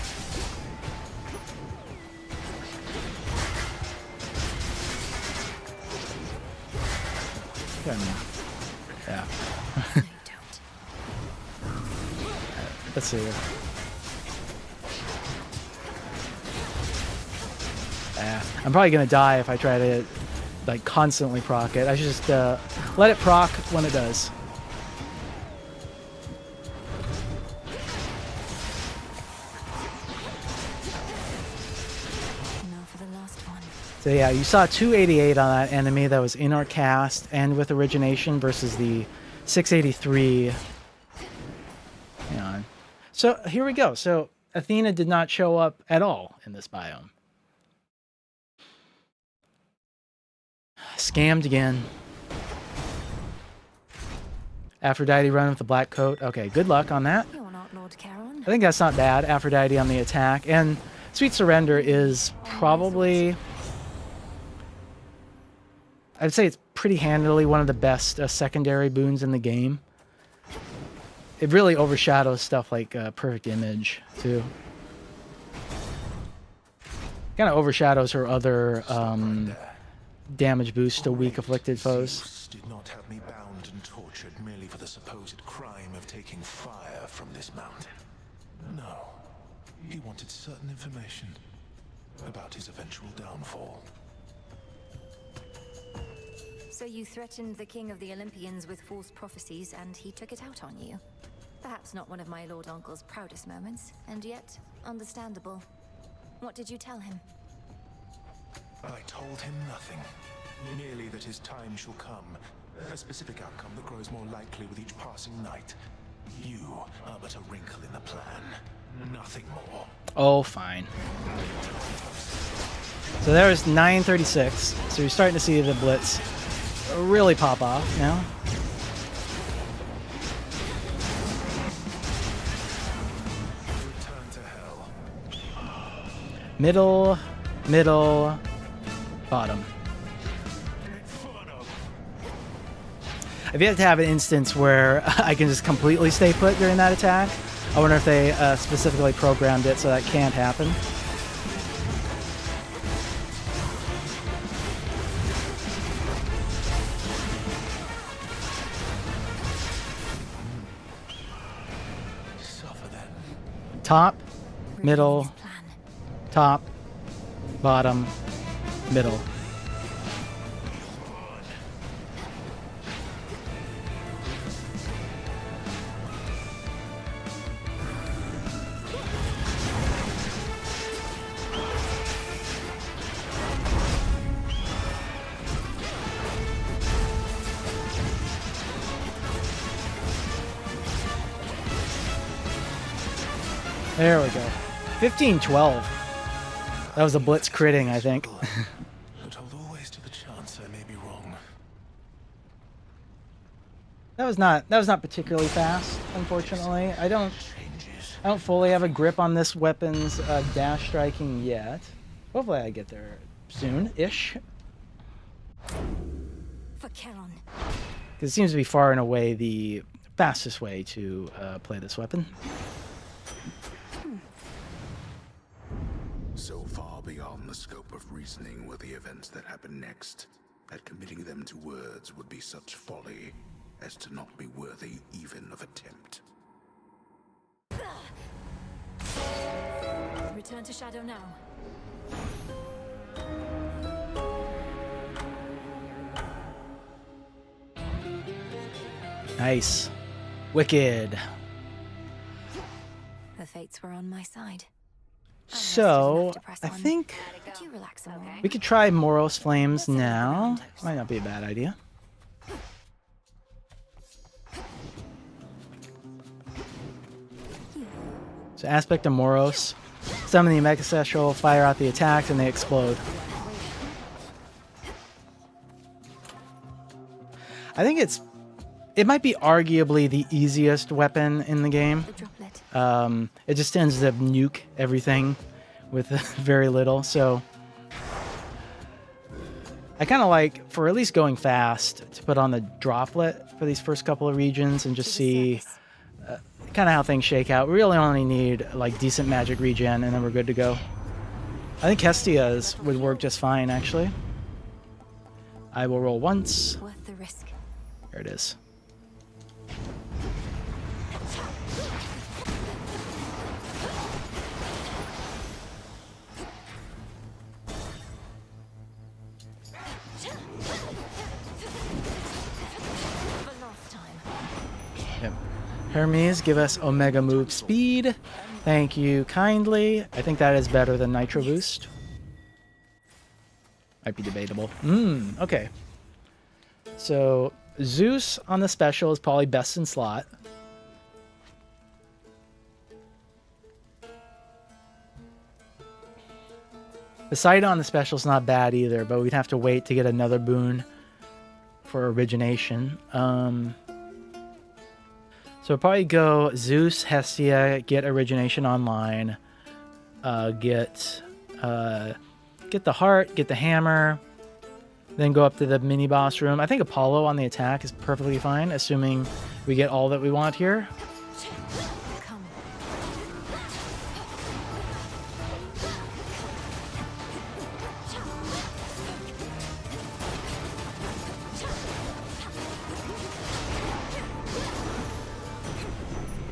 Yeah. Let's see here. I'm probably gonna die if I try to like constantly proc it. I should just let it proc when it does. Now for the last one. So yeah, you saw 288 on that enemy that was in our cast and with origination versus the 683. Hang on. So here we go. So Athena did not show up at all in this biome. Scammed again. Aphrodite run with the black coat. Okay, good luck on that. You're not Lord Charon. I think that's not bad. Aphrodite on the attack. And Sweet Surrender is probably... I'd say it's pretty handily one of the best secondary boons in the game. It really overshadows stuff like Perfect Image, too. Kind of overshadows her other damage boost to weak afflicted foes. Zeus did not have me bound and tortured merely for the supposed crime of taking fire from this mountain. No. He wanted certain information about his eventual downfall. So you threatened the king of the Olympians with false prophecies, and he took it out on you. Perhaps not one of my Lord Uncle's proudest moments, and yet understandable. What did you tell him? I told him nothing. Merely that his time shall come. A specific outcome that grows more likely with each passing night. You are but a wrinkle in the plan. Nothing more. Oh, fine. So there's 936. So you're starting to see the Blitz really pop off now. Return to hell. Middle, middle, bottom. I've yet to have an instance where I can just completely stay put during that attack. I wonder if they specifically programmed it so that can't happen. Top, middle, top, bottom, middle. There we go. 15-12. That was a blitz critting, I think. But hold always to the chance I may be wrong. That was not particularly fast, unfortunately. I don't fully have a grip on this weapon's dash striking yet. Hopefully I get there soon-ish. For Charon. Because it seems to be far and away the fastest way to play this weapon. So far beyond the scope of reasoning were the events that happened next, that committing them to words would be such folly as to not be worthy even of attempt. Return to shadow now. Nice. Wicked. The fates were on my side. So, I think Could you relax some more? we could try Moros Flames now. Might not be a bad idea. So Aspect of Moros. Summon the Mega Sexual, fire out the attacks, and they explode. I think it might be arguably the easiest weapon in the game. It just tends to nuke everything with very little, so I kind of like, for at least going fast, to put on the droplet for these first couple of regions and just see kind of how things shake out. We really only need like decent magic regen and then we're good to go. I think Hestia's would work just fine, actually. I will roll once. Worth the risk. There it is. Yep. Hermes, give us Omega Move Speed. Thank you kindly. I think that is better than Nitro Boost. Might be debatable. Okay. So Zeus on the special is probably best in slot. Poseidon on the special is not bad either, but we'd have to wait to get another boon for origination. So we'll probably go Zeus, Hestia, get origination online, get the heart, get the hammer, then go up to the mini boss room. I think Apollo on the attack is perfectly fine, assuming we get all that we want here.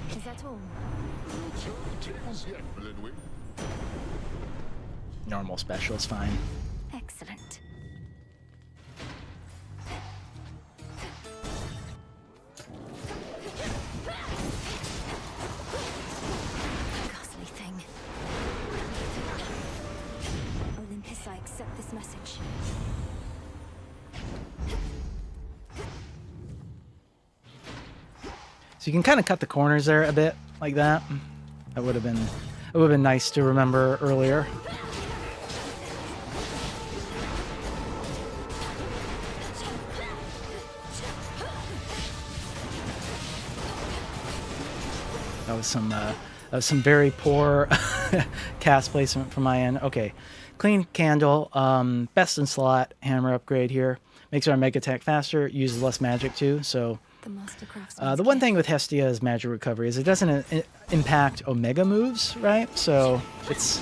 Is that all? Normal special is fine. Excellent. Ghastly thing. Olympus, I accept this message. So you can kind of cut the corners there a bit, like that. That would have been nice to remember earlier. That was some very poor cast placement from my end. Okay, clean candle, best in slot, hammer upgrade here. Makes our mega attack faster, uses less magic too. So the one thing with Hestia is magic recovery is it doesn't impact Omega moves, right? So that's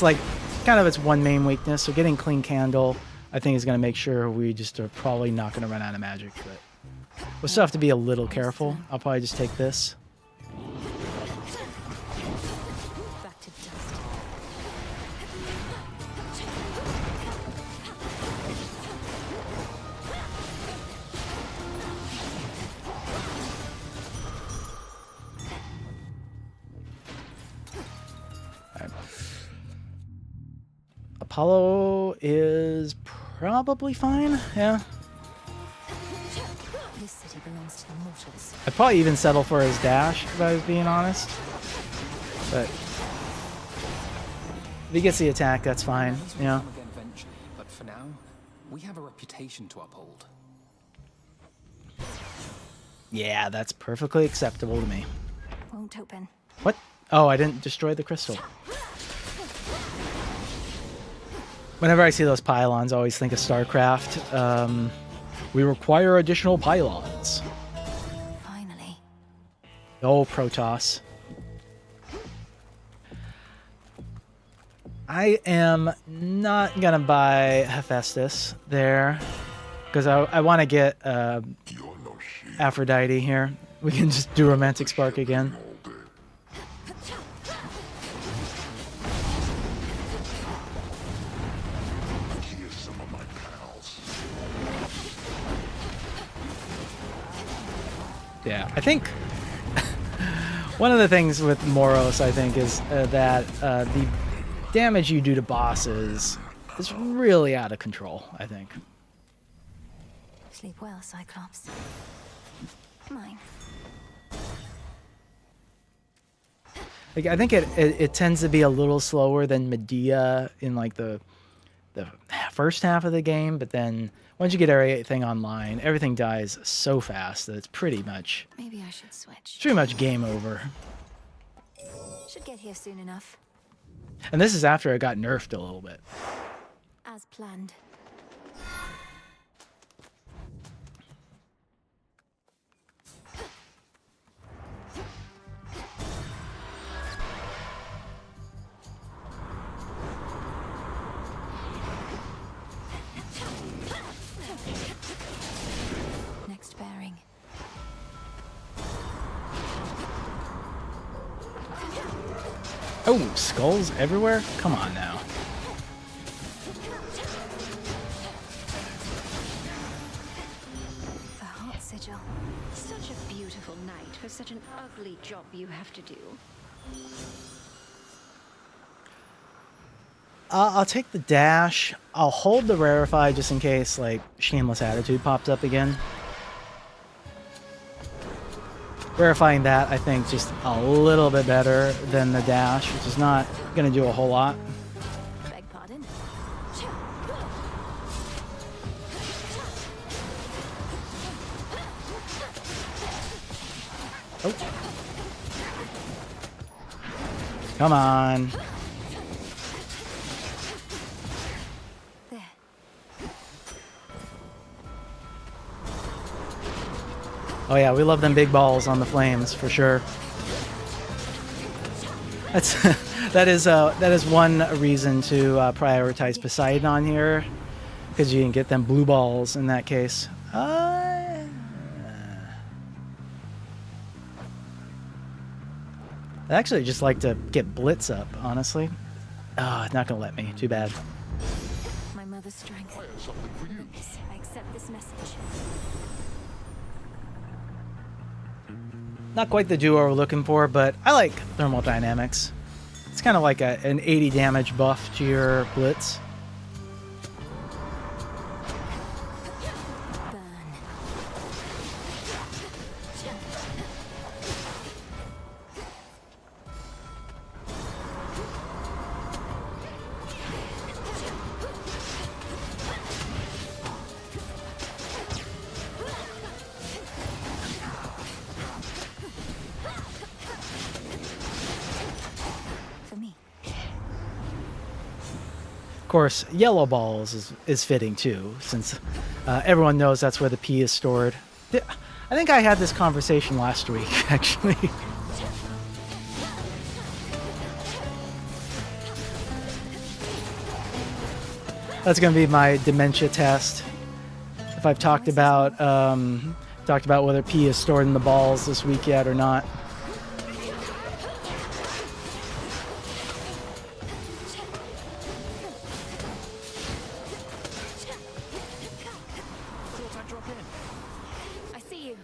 like kind of its one main weakness. So getting clean candle, I think, is going to make sure we just are probably not going to run out of magic, but we'll still have to be a little careful. I'll probably just take this. Back to dust. Right. Apollo is probably fine. Yeah. This city belongs to the mortals. I'd probably even settle for his dash if I was being honest. But if he gets the attack, that's fine. You know. Again eventually, but for now, we have a reputation to uphold. Yeah, that's perfectly acceptable to me. Won't open. What? Oh, I didn't destroy the crystal. Whenever I see those pylons, I always think of StarCraft. We require additional pylons. Finally. Oh, Protoss. I am not gonna buy Hephaestus there because I want to get Aphrodite here. We can just do Romantic Spark again. Yeah, I think one of the things with Moros, I think, is that the damage you do to bosses is really out of control, I think. Sleep well, Cyclops. Mine. Like, I think it tends to be a little slower than Medea in like the first half of the game, but then once you get everything online, everything dies so fast that it's pretty much Maybe I should switch. pretty much game over. Should get here soon enough. And this is after it got nerfed a little bit. As planned. Next bearing. Oh, skulls everywhere? Come on now. The heart sigil. Such a beautiful night for such an ugly job you have to do. I'll take the dash. I'll hold the rarify just in case, like, Shameless Attitude pops up again. Verifying that, I think, just a little bit better than the dash, which is not going to do a whole lot. Beg pardon? Oh. Come on. There. Oh yeah, we love them big balls on the flames for sure. That's that is one reason to prioritize Poseidon on here, because you can get them blue balls in that case. I'd actually just like to get Blitz up, honestly. Oh, it's not gonna let me. Too bad. My mother's strength. I have something for you. I accept this message. Not quite the duo we're looking for, but I like thermodynamics. It's kind of like an 80 damage buff to your Blitz. Burn. For me. Of course, yellow balls is fitting too, since everyone knows that's where the P is stored. I think I had this conversation last week, actually. That's gonna be my dementia test. If I've talked about whether P is stored in the balls this week yet or not. I see you.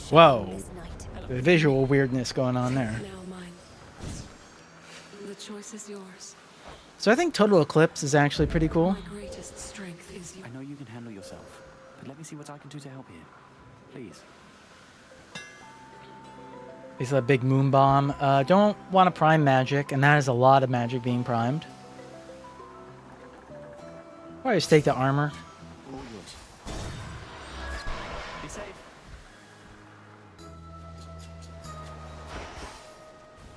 Whoa. This night. The visual weirdness going on there. Now mine. The choice is yours. So I think Total Eclipse is actually pretty cool. My greatest strength is you. I know you can handle yourself, but let me see what I can do to help here. Please. He's a big moon bomb. Don't want to prime magic, and that is a lot of magic being primed. Probably just take the armor. All yours. Be safe.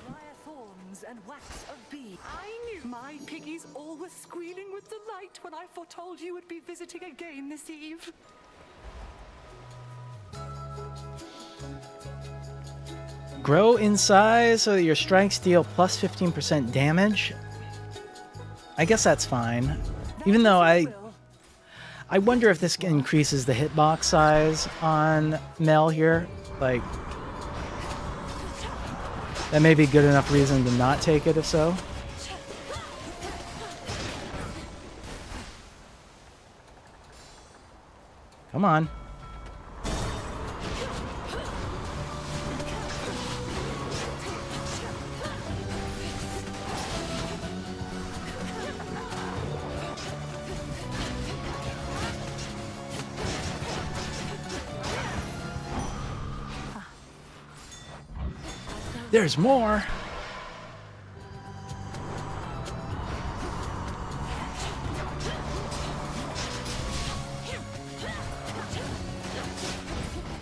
Briar thorns and wax of bee. I knew my piggies all were squealing with delight when I foretold you would be visiting again this eve. Grow in size so that your strikes deal plus 15% damage. I guess that's fine. Even though I wonder if this increases the hitbox size on Mel here. Like, that may be good enough reason to not take it if so. Come on. There's more.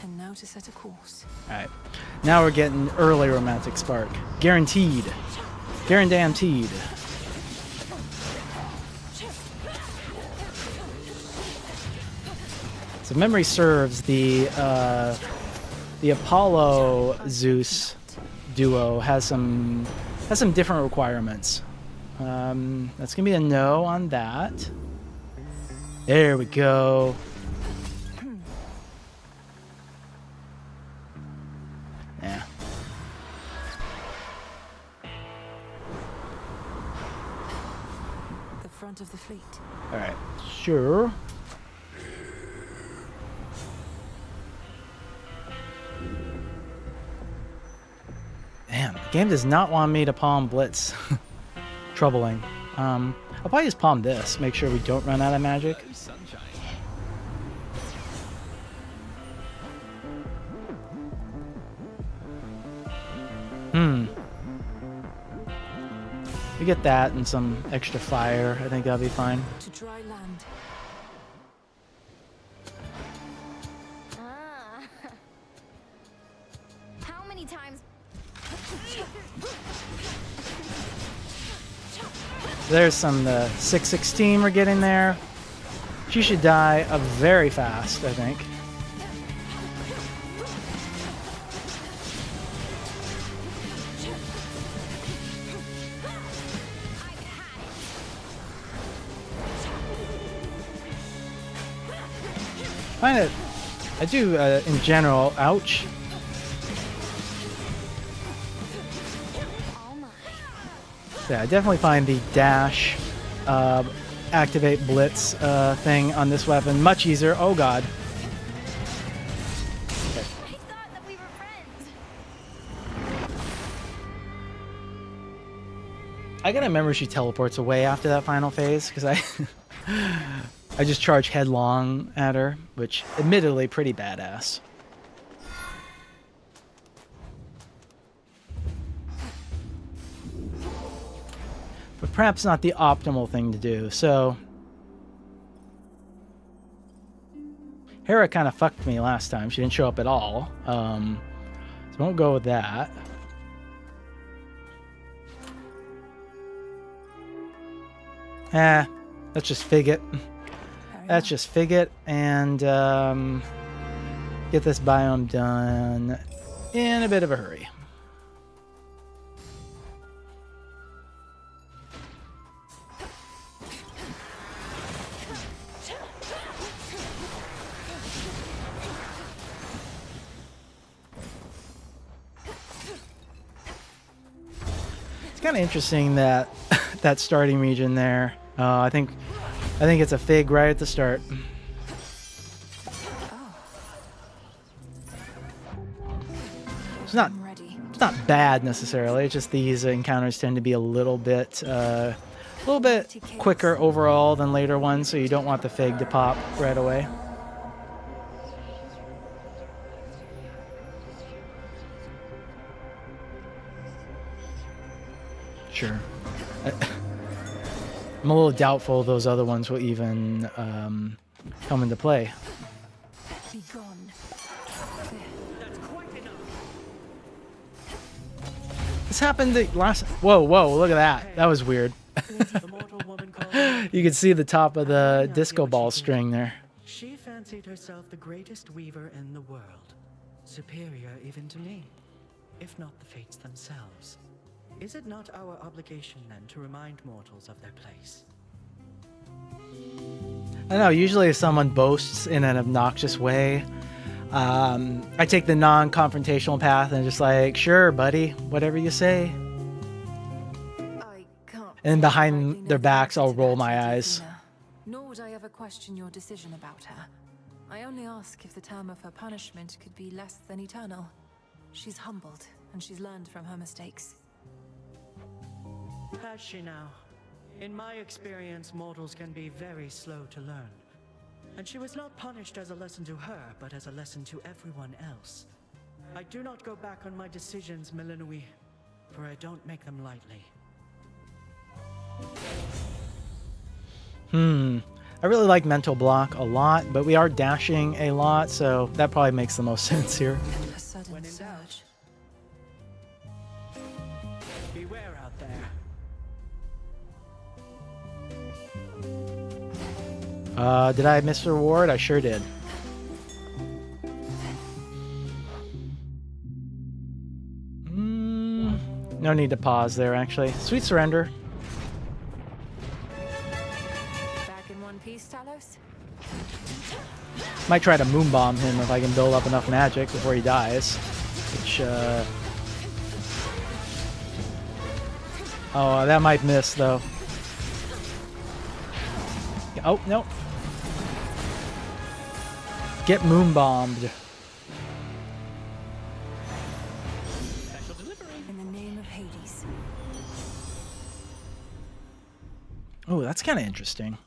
And now to set a course. Alright. Now we're getting early romantic spark. Guaranteed. Guaranteed. So if memory serves, the Apollo Zeus duo has some different requirements. That's gonna be a no on that. There we go. Yeah. The front of the fleet. All right. Sure. Damn, the game does not want me to palm blitz. Troubling. I'll probably just palm this. Make sure we don't run out of magic. We get that and some extra fire. I think that'll be fine. To dry land. How many times? There's some 616 we're getting there. She should die very fast, I think. Find it. I do in general. Ouch. Yeah, I definitely find the dash, activate blitz thing on this weapon much easier. Oh god. Okay. I thought that we were friends. I gotta remember she teleports away after that final phase because I just charge headlong at her, which admittedly pretty badass. But perhaps not the optimal thing to do, so... Hera kind of fucked me last time. She didn't show up at all. So I won't go with that. Let's just fig it. Let's just fig it and get this biome done in a bit of a hurry. It's kind of interesting that that starting region there. I think it's a fig right at the start. It's not bad necessarily. It's just these encounters tend to be a little bit quicker overall than later ones, so you don't want the fig to pop right away. Sure. I'm a little doubtful those other ones will even come into play. Be gone. This happened the last... Whoa, look at that. That was weird. You can see the top of the disco ball string there. She fancied herself the greatest weaver in the world, superior even to me, if not the fates themselves. Is it not our obligation then to remind mortals of their place? I know, usually if someone boasts in an obnoxious way, I take the non-confrontational path and just like, sure, buddy, whatever you say. And behind their backs, I'll roll my eyes. Nor would I ever question your decision about her. I only ask if the term of her punishment could be less than eternal. She's humbled, and she's learned from her mistakes. Has she now? In my experience, mortals can be very slow to learn. And she was not punished as a lesson to her, but as a lesson to everyone else. I do not go back on my decisions, Milinui, for I don't make them lightly. I really like mental block a lot, but we are dashing a lot, so that probably makes the most sense here. A sudden surge. Beware out there. Did I miss a reward? I sure did. No need to pause there, actually. Sweet surrender. Back in one piece, Talos? Might try to moonbomb him if I can build up enough magic before he dies. Which, oh, that might miss, though. Oh, no. Get moonbombed. In the name of Hades. Oh, that's kind of interesting.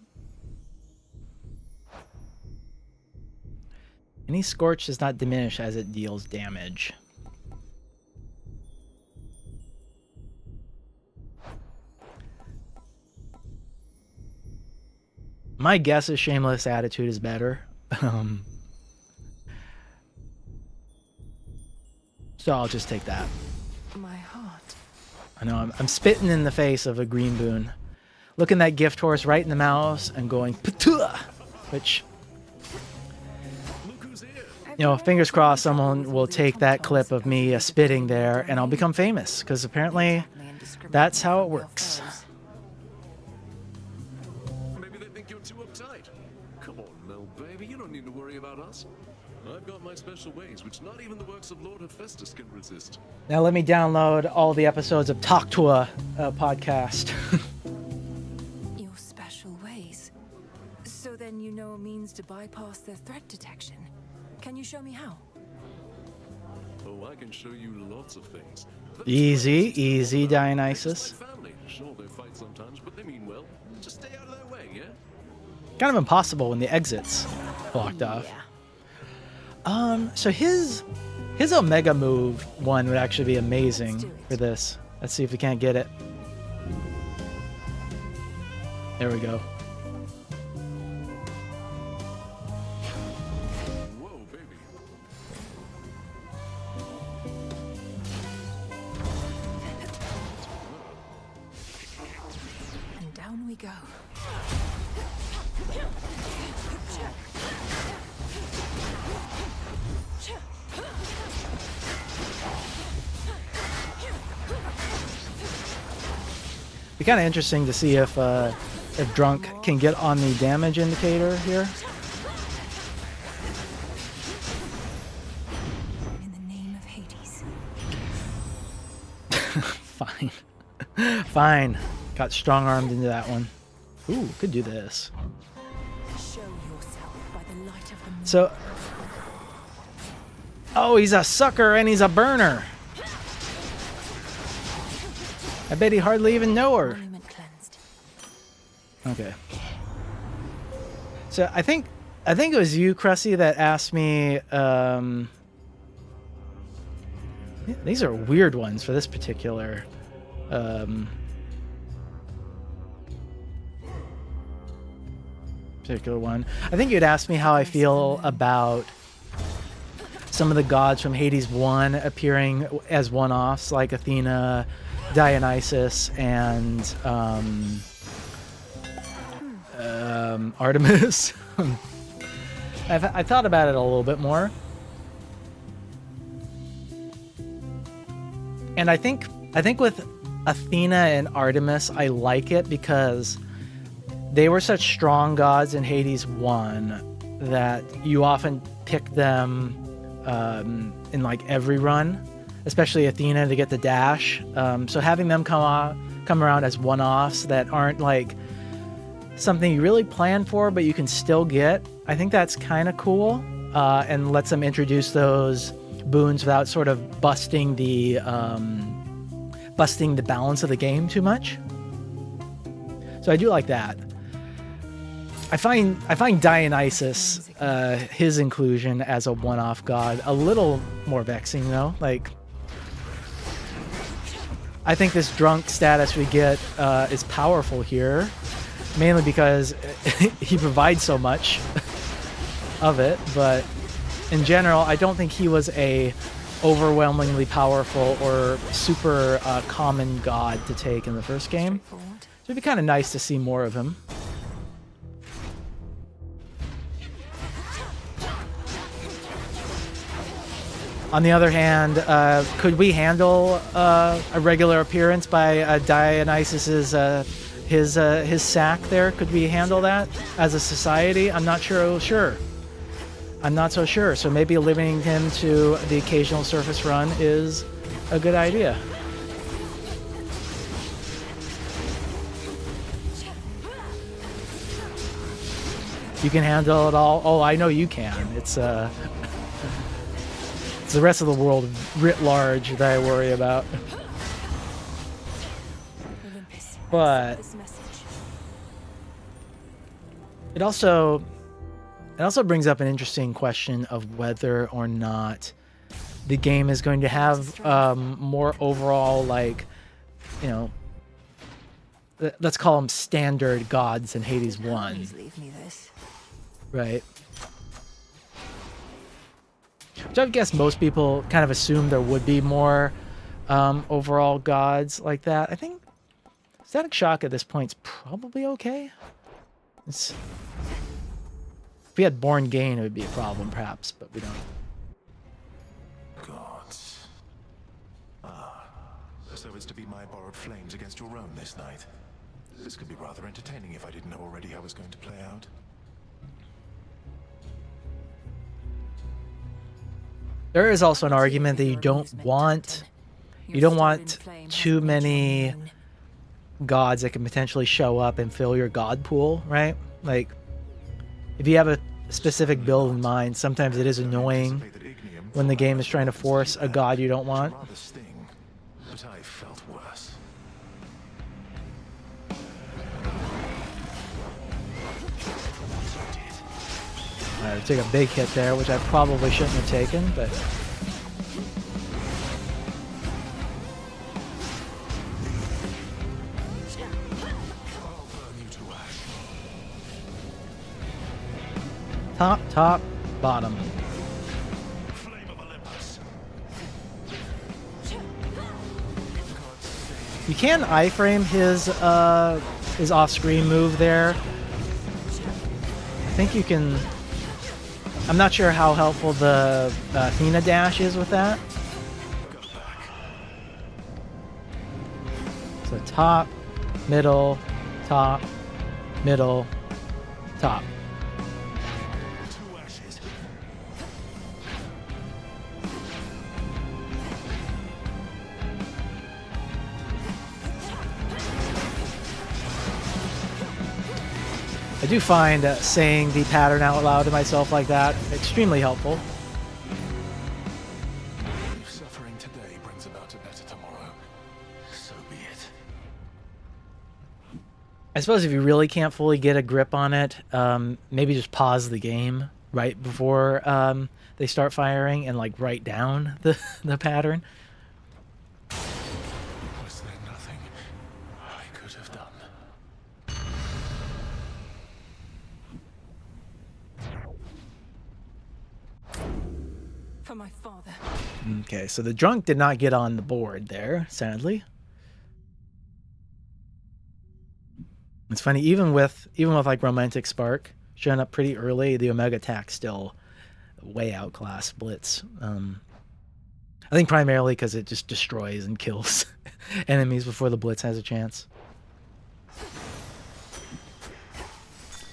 Any scorch does not diminish as it deals damage. My guess is Shameless Attitude is better. So I'll just take that. My heart. I know, I'm spitting in the face of a green boon. Looking that gift horse right in the mouth and going, Patuah! Which, you know, fingers crossed someone will take that clip of me spitting there and I'll become famous, because apparently that's how it works. Maybe they think you're too uptight. Come on, Mel, baby, you don't need to worry about us. I've got my special ways, which not even the works of Lord Hephaestus can resist. Now let me download all the episodes of Talk to a podcast. Your special ways. So then you know a means to bypass their threat detection. Can you show me how? Oh, I can show you lots of things. Easy, easy, Dionysus. Family. Sure, they fight sometimes, but they mean well. Just stay out of their way, yeah? Kind of impossible when the exit's blocked off. So his Omega move one would actually be amazing for this. Let's see if we can't get it. There we go. Whoa, baby. And down we go. Be kind of interesting to see if Drunk can get on the damage indicator here. In the name of Hades. Fine. Fine. Got strong-armed into that one. Ooh, could do this. Show yourself by the light of the moon. So, Oh, he's a sucker and he's a burner. I bet he hardly even know her. Okay. So I think it was you, Cressy, that asked me. These are weird ones for this particular. Particular one. I think you'd asked me how I feel about some of the gods from Hades 1 appearing as one-offs, like Athena, Dionysus, and Artemis. I thought about it a little bit more, and I think with Athena and Artemis, I like it because they were such strong gods in Hades 1 that you often pick them in like every run, especially Athena to get the dash. So having them come around as one-offs that aren't like something you really plan for, but you can still get, I think that's kind of cool, and lets them introduce those boons without sort of busting the balance of the game too much. So I do like that. I find Dionysus, his inclusion as a one-off god, a little more vexing though. Like, I think this drunk status we get is powerful here, mainly because he provides so much of it. But in general, I don't think he was a overwhelmingly powerful or super common god to take in the first game. So it'd be kind of nice to see more of him. On the other hand, could we handle a regular appearance by Dionysus's his sack there? Could we handle that as a society? I'm not sure. I'm not so sure. So maybe limiting him to the occasional surface run is a good idea. You can handle it all. Oh, I know you can. It's the rest of the world writ large that I worry about. But it also brings up an interesting question of whether or not the game is going to have more overall, like, you know, let's call them standard gods in Hades 1. Right. Which I guess most people kind of assume there would be more overall gods like that. I think Static Shock at this point is probably okay. If we had Born Gain, it would be a problem, perhaps, but we don't. Gods. So it's to be my borrowed flames against your own this night. This could be rather entertaining if I didn't know already how it was going to play out. There is also an argument that you don't want too many gods that can potentially show up and fill your god pool, right? Like, if you have a specific build in mind, sometimes it is annoying when the game is trying to force a god you don't want. But I felt worse. I took a big hit there, which I probably shouldn't have taken, but top, bottom. Flame of Olympus. You can iframe his off-screen move there. I think you can. I'm not sure how helpful the Athena dash is with that. So top, middle, top, middle, top. I do find saying the pattern out loud to myself like that extremely helpful. I suppose if you really can't fully get a grip on it, maybe just pause the game right before they start firing and like write down the pattern. Was there nothing I could have done? For my father. Okay, so the drunk did not get on the board there, sadly. It's funny, even with like Romantic Spark showing up pretty early, the Omega attack still way outclass Blitz. I think primarily because it just destroys and kills enemies before the Blitz has a chance.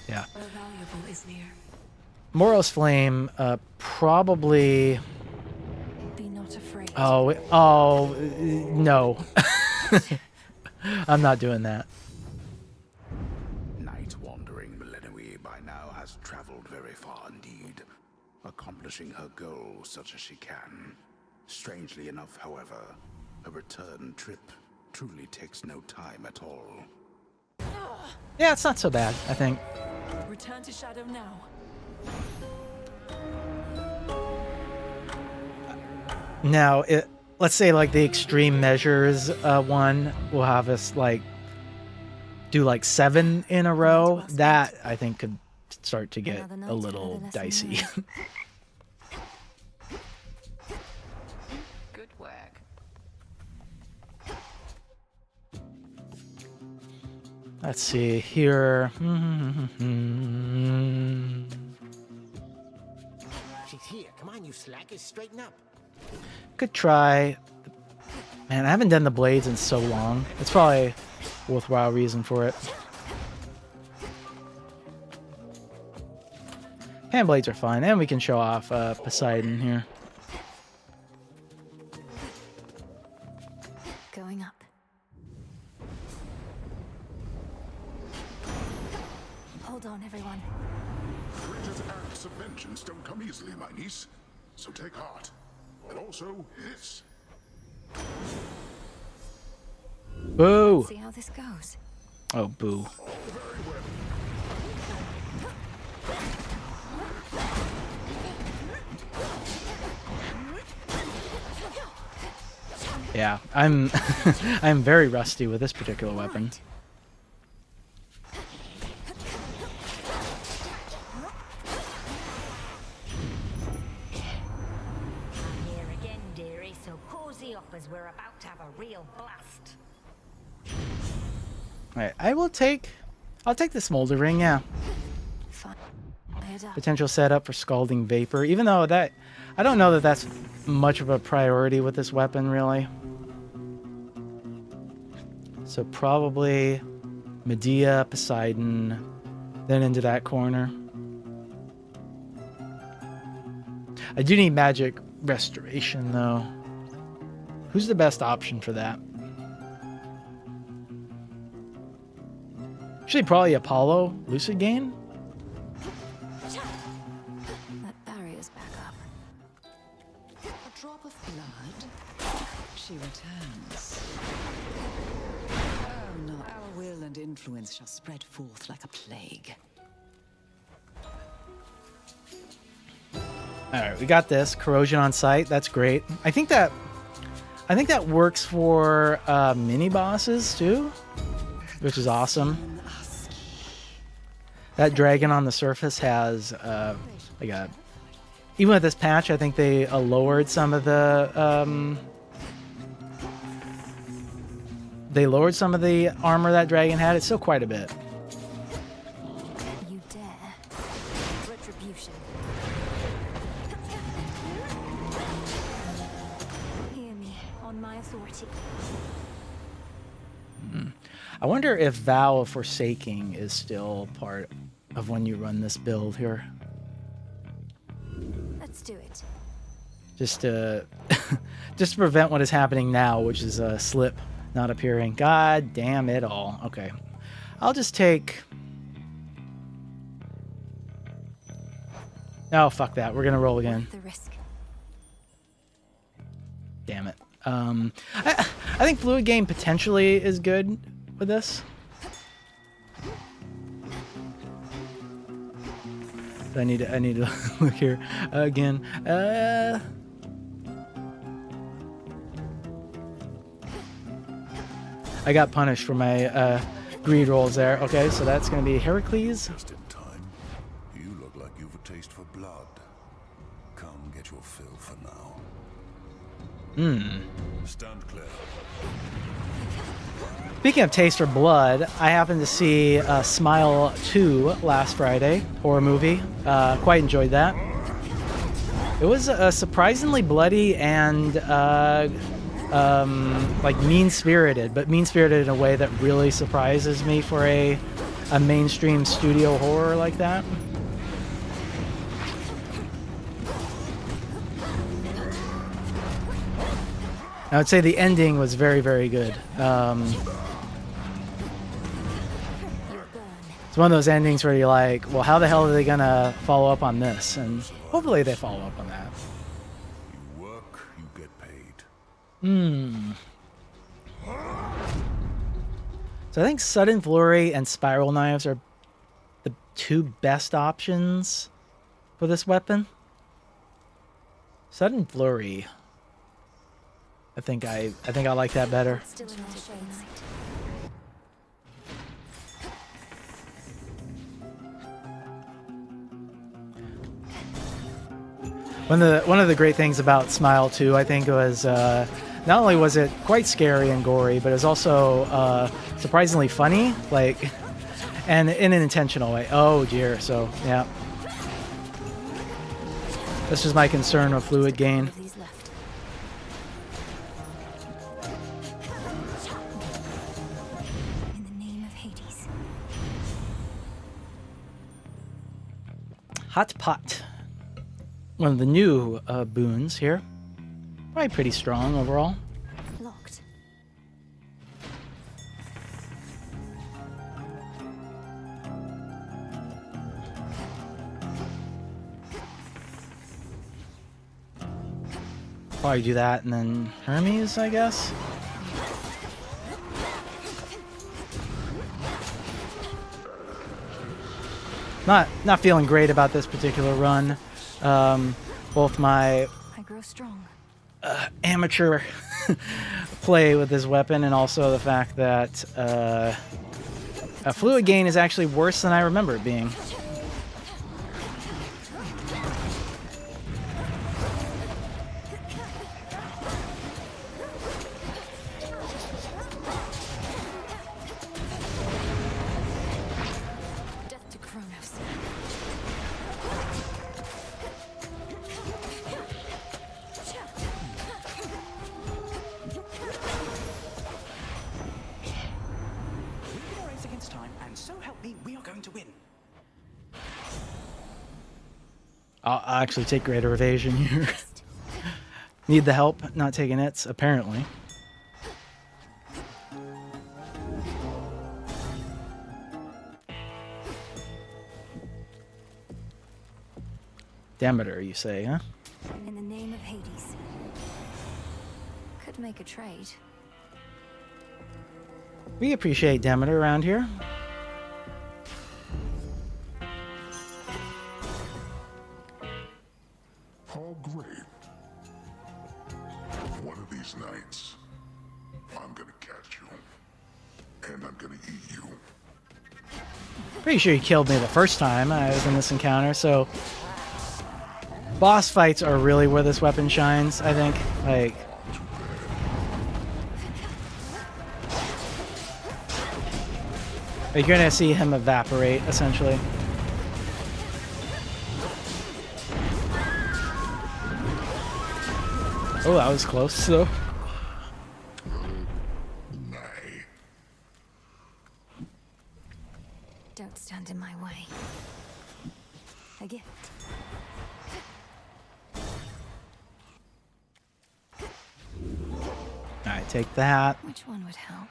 Yeah. Valuable is near. Moros Flame probably. Be not afraid. Oh no. I'm not doing that. Night-wandering Millennium by now has traveled very far indeed, accomplishing her goal such as she can. Strangely enough, however, a return trip truly takes no time at all. Yeah, it's not so bad, I think. Return to Shadow now. Now, let's say like the extreme measures one will have us like do like 7 in a row. That I think could start to get a little dicey. Good work. Let's see here. She's here. Come on, you slackers, straighten up. Could try. Man, I haven't done the blades in so long. It's probably a worthwhile reason for it. Hand blades are fine, and we can show off Poseidon here. Going up. Hold on, everyone. Greatest acts of vengeance don't come easily, my niece. So take heart. And also this. Boo! See how this goes. Oh, boo. Yeah, I'm I'm very rusty with this particular weapon. As we're about to have a real blast. Alright, I'll take the smoldering, yeah. Fine. Potential setup for scalding vapor, even though that I don't know that that's much of a priority with this weapon really. So probably Medea, Poseidon, then into that corner. I do need magic restoration though. Who's the best option for that? Actually, probably Apollo, Lucid Gain. That barrier's back up. A drop of blood. She returns. Oh no, our will and influence shall spread forth like a plague. Alright, we got this. Corrosion on sight. That's great. I think that works for mini bosses too, which is awesome. That dragon on the surface has like a. Even with this patch, I think they lowered some of the. They lowered some of the armor that dragon had. It's still quite a bit. You dare. Retribution. Hear me on my authority. I wonder if Vow of Forsaking is still part of when you run this build here. Let's do it. Just to just to prevent what is happening now, which is a slip not appearing. God damn it all. Okay. I'll just take... Oh, fuck that. We're gonna roll again. The risk. Damn it. I think Fluid Game potentially is good with this. I need to look here again. I got punished for my greed rolls there. Okay, so that's going to be Heracles. Just in time. You look like you've a taste for blood. Come get your fill for now. Stand clear. Speaking of taste for blood, I happened to see Smile 2 last Friday, horror movie. Quite enjoyed that. It was surprisingly bloody and like mean-spirited, but mean-spirited in a way that really surprises me for a mainstream studio horror like that. I would say the ending was very, very good. It's one of those endings where you're like, well, how the hell are they gonna follow up on this? And hopefully they follow up on that. You work, you get paid. So I think Sudden Flurry and Spiral Knives are the two best options for this weapon. Sudden Flurry. I think I like that better. One of the great things about Smile 2, I think, was not only was it quite scary and gory, but it was also surprisingly funny, like, and in an intentional way. Oh dear. So yeah, this was my concern with fluid gain. Hot Pot. One of the new boons here. Probably pretty strong overall. Locked. Probably do that and then Hermes, I guess. Not feeling great about this particular run. Both my I grow strong. Amateur play with this weapon and also the fact that fluid gain is actually worse than I remember it being. I'll actually take greater evasion here. Need the help, not taking hits, apparently. Demeter, you say, huh? In the name of Hades. Could make a trade. We appreciate Demeter around here. Oh, great. One of these nights, I'm gonna catch you, and I'm gonna eat you. Pretty sure he killed me the first time I was in this encounter, so boss fights are really where this weapon shines, I think. Like, you're gonna see him evaporate, essentially. Oh, that was close, though. Don't stand in my way. A gift. Alright, take that. Which one would help?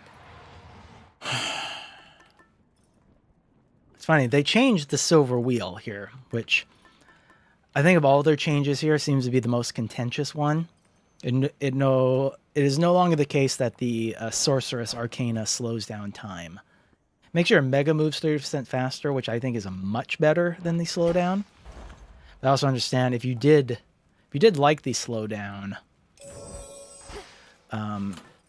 It's funny, they changed the silver wheel here, which I think of all their changes here seems to be the most contentious one. It is no longer the case that the Sorceress Arcana slows down time. Makes your Mega moves 30% faster, which I think is much better than the slowdown. I also understand if you did like the slowdown,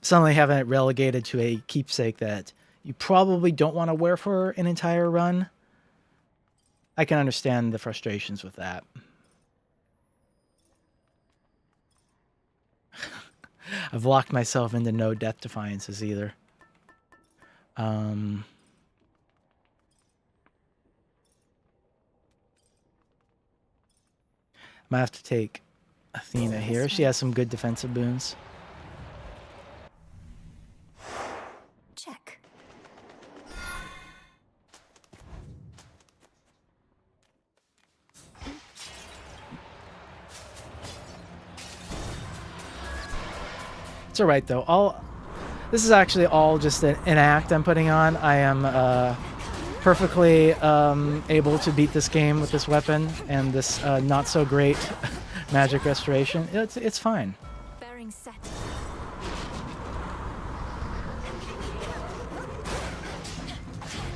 suddenly having it relegated to a keepsake that you probably don't want to wear for an entire run, I can understand the frustrations with that. I've locked myself into no death defiances either. I might have to take Athena here. She has some good defensive boons. Check. It's alright though. This is actually all just an act I'm putting on. I am perfectly able to beat this game with this weapon and this not so great magic restoration. It's fine. Bearing set.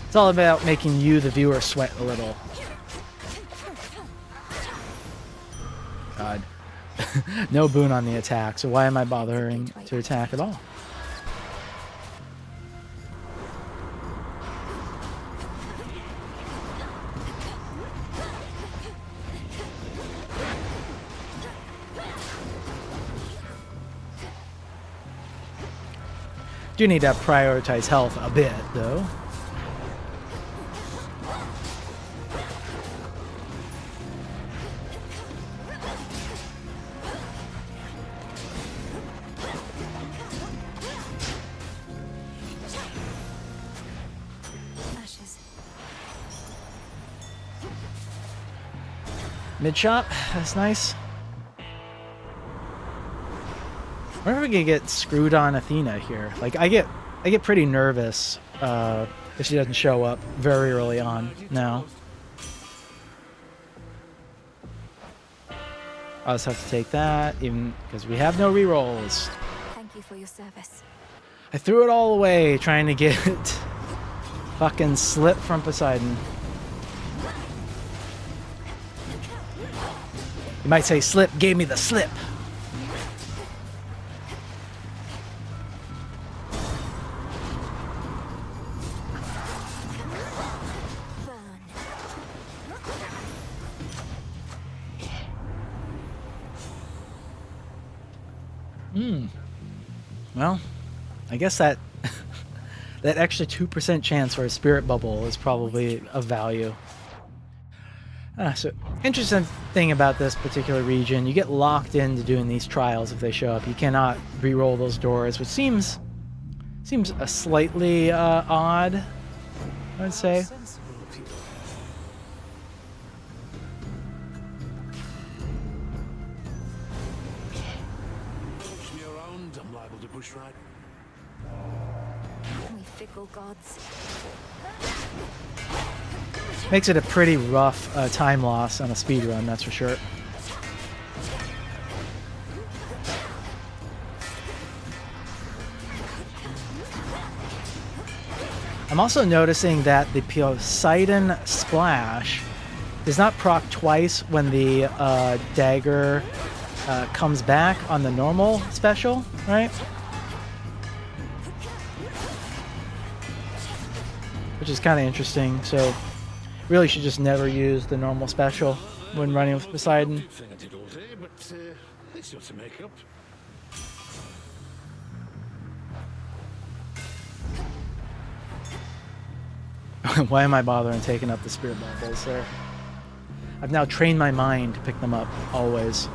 It's all about making you, the viewer, sweat a little. God. No boon on the attack, so why am I bothering to attack at all? Do need to prioritize health a bit, though. Mid shot, that's nice. I wonder if we could get screwed on Athena here. Like I get pretty nervous if she doesn't show up very early on now. I'll just have to take that, even because we have no rerolls. Thank you for your service. I threw it all away trying to get fucking slip from Poseidon. You might say slip gave me the slip. Well, I guess that that extra 2% chance for a spirit bubble is probably of value. So, interesting thing about this particular region, you get locked into doing these trials if they show up. You cannot re-roll those doors, which seems a slightly odd, I would say. We fickle gods. Makes it a pretty rough time loss on a speed run, that's for sure. I'm also noticing that the Poseidon Splash does not proc twice when the dagger comes back on the normal special, right? Which is kind of interesting, so really should just never use the normal special when running with Poseidon. Why am I bothering taking up the spirit bubbles there? I've now trained my mind to pick them up, always.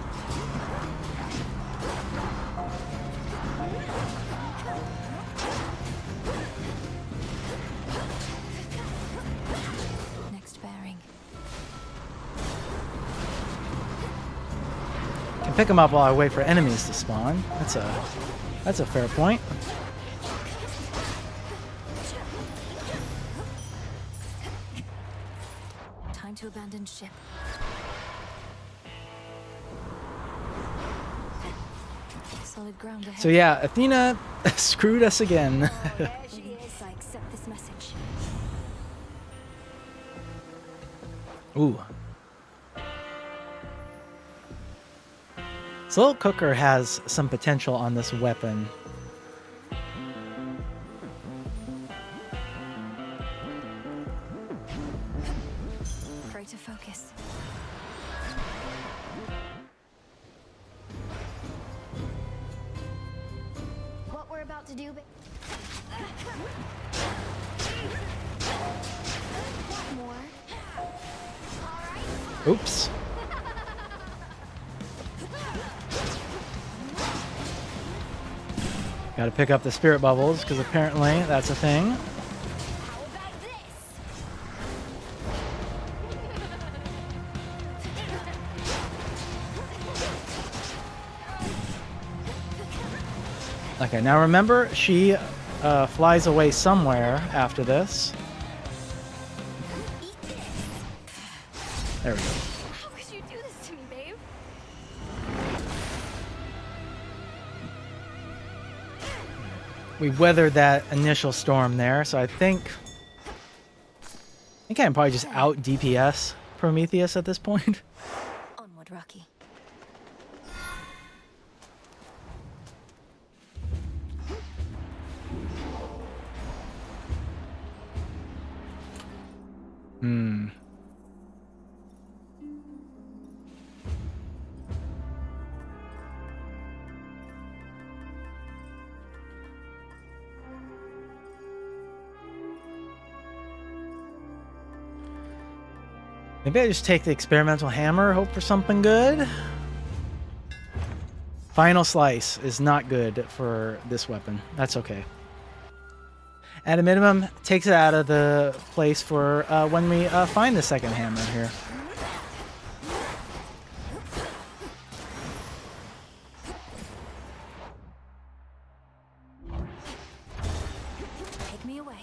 Pick them up while I wait for enemies to spawn. That's a fair point. Time to abandon ship. Solid ground ahead. So yeah, Athena screwed us again. There she is. I accept this message. Slow Cooker has some potential on this weapon. Try to focus. What we're about to do. More. Oops. Gotta pick up the spirit bubbles, because apparently that's a thing. Okay, now remember, she flies away somewhere after this. There we go. How could you do this to me, babe? We weathered that initial storm there, so I think I can probably just out DPS Prometheus at this point. Onward, Rocky. Hmm. Maybe I just take the experimental hammer, hope for something good. Final slice is not good for this weapon. That's okay. At a minimum, takes it out of the place for when we find the second hammer here. Take me away.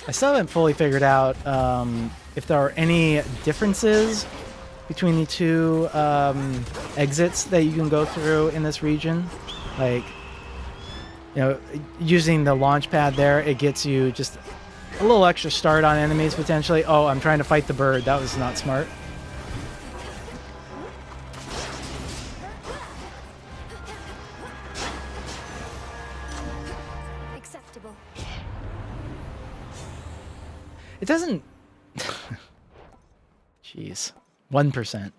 I still haven't fully figured out if there are any differences between the two exits that you can go through in this region. Like, you know, using the launch pad there, it gets you just a little extra start on enemies potentially. Oh, I'm trying to fight the bird. That was not smart. Acceptable. It doesn't... Jeez. 1%.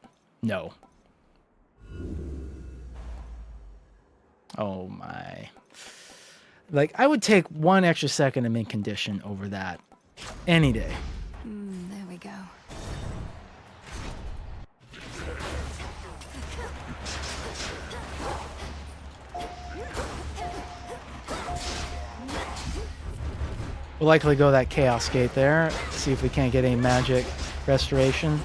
No. Oh my. Like, I would take 1 extra second to mint condition over that. Any day. There we go. We'll likely go that Chaos Gate there. See if we can't get any magic restoration.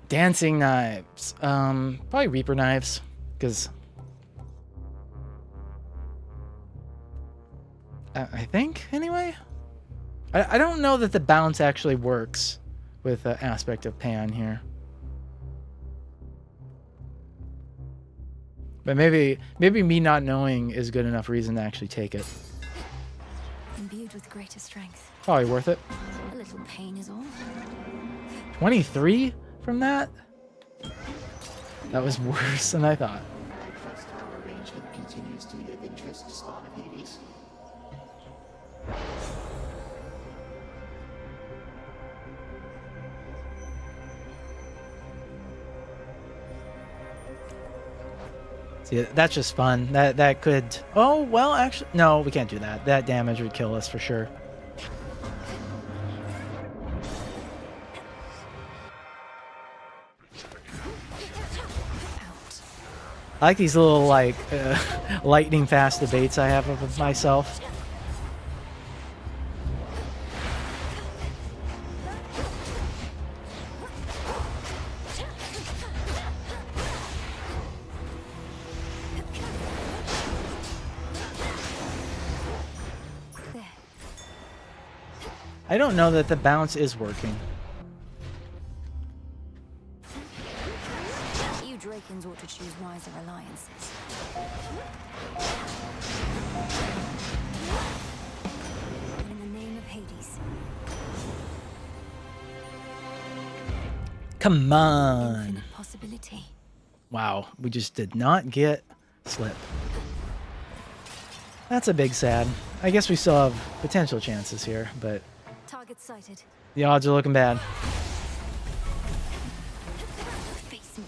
Dancing knives. Probably Reaper knives, because I think anyway. I don't know that the bounce actually works with the aspect of Pan here, but maybe me not knowing is good enough reason to actually take it. Imbued with greater strength. Probably worth it. A little pain is all. 23 from that. That was worse than I thought. Arrangement continues to be of interest to Spawn of Hades. See, that's just fun. That could... Oh, well, actually... No, we can't do that. That damage would kill us for sure. I like these little like lightning fast debates I have with myself. I don't know that the bounce is working. You Drakens ought to choose wiser alliances. In the name of Hades. Come on. Infinite possibility. Wow, we just did not get slip. That's a big sad. I guess we still have potential chances here, but Target sighted. the odds are looking bad. Face me.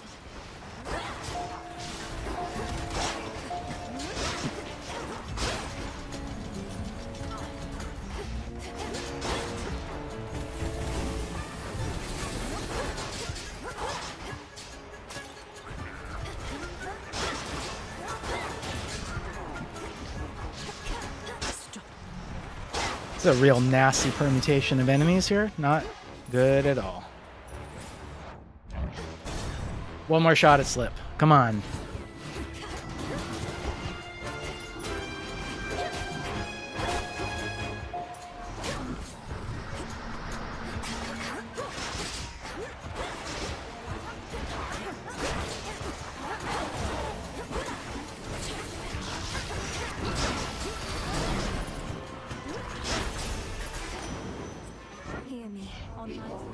It's a real nasty permutation of enemies here. Not good at all. One more shot at slip. Come on.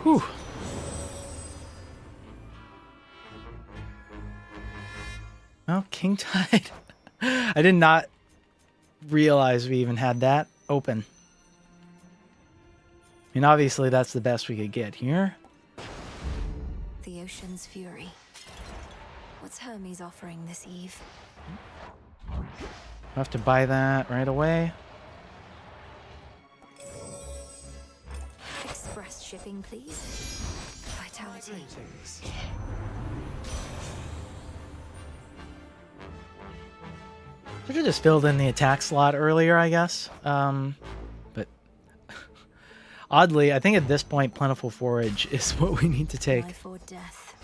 Whew. Well, King Tide. I did not realize we even had that open. I mean, obviously that's the best we could get here. The ocean's fury. What's Hermes offering this eve? I'll have to buy that right away. Express shipping, please. Vitality. Should have just filled in the attack slot earlier, I guess. But oddly, I think at this point, Plentiful Forage is what we need to take. Life or death.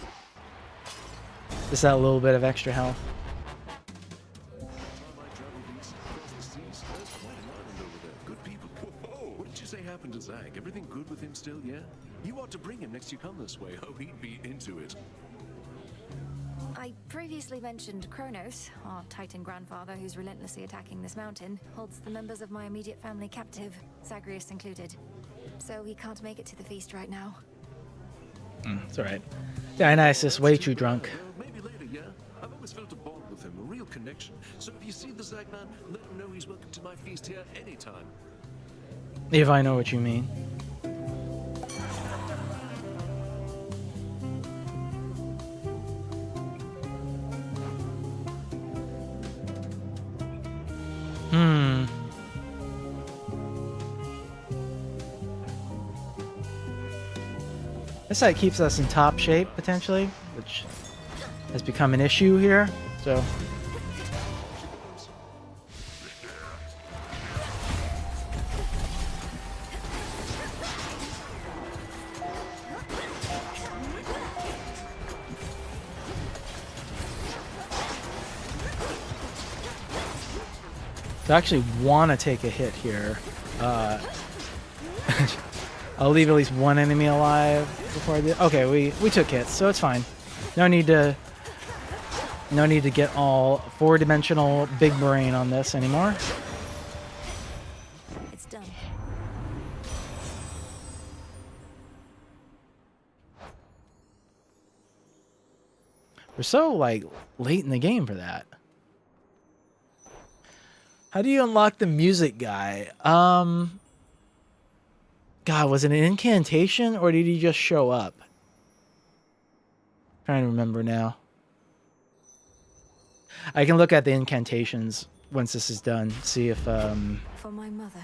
Just that little bit of extra health. What did you say happened to Zach? Everything good with him still, yeah? You ought to bring him next you come this way. Oh, he'd be into it. I previously mentioned Kronos, our Titan grandfather who's relentlessly attacking this mountain, holds the members of my immediate family captive, Zagreus included. So he can't make it to the feast right now. It's alright. Dionysus, way too drunk. Maybe later, yeah? I've always felt a bond with him, a real connection. So if you see the Zagman, let him know he's welcome to my feast here anytime. If I know what you mean. This side keeps us in top shape, potentially, which has become an issue here, so... I actually want to take a hit here. I'll leave at least one enemy alive before I do. Okay, we took hits, so it's fine. No need to get all four-dimensional big brain on this anymore. It's done. We're so like late in the game for that. How do you unlock the music guy? God, was it an incantation or did he just show up? Trying to remember now. I can look at the incantations once this is done. See if For my mother.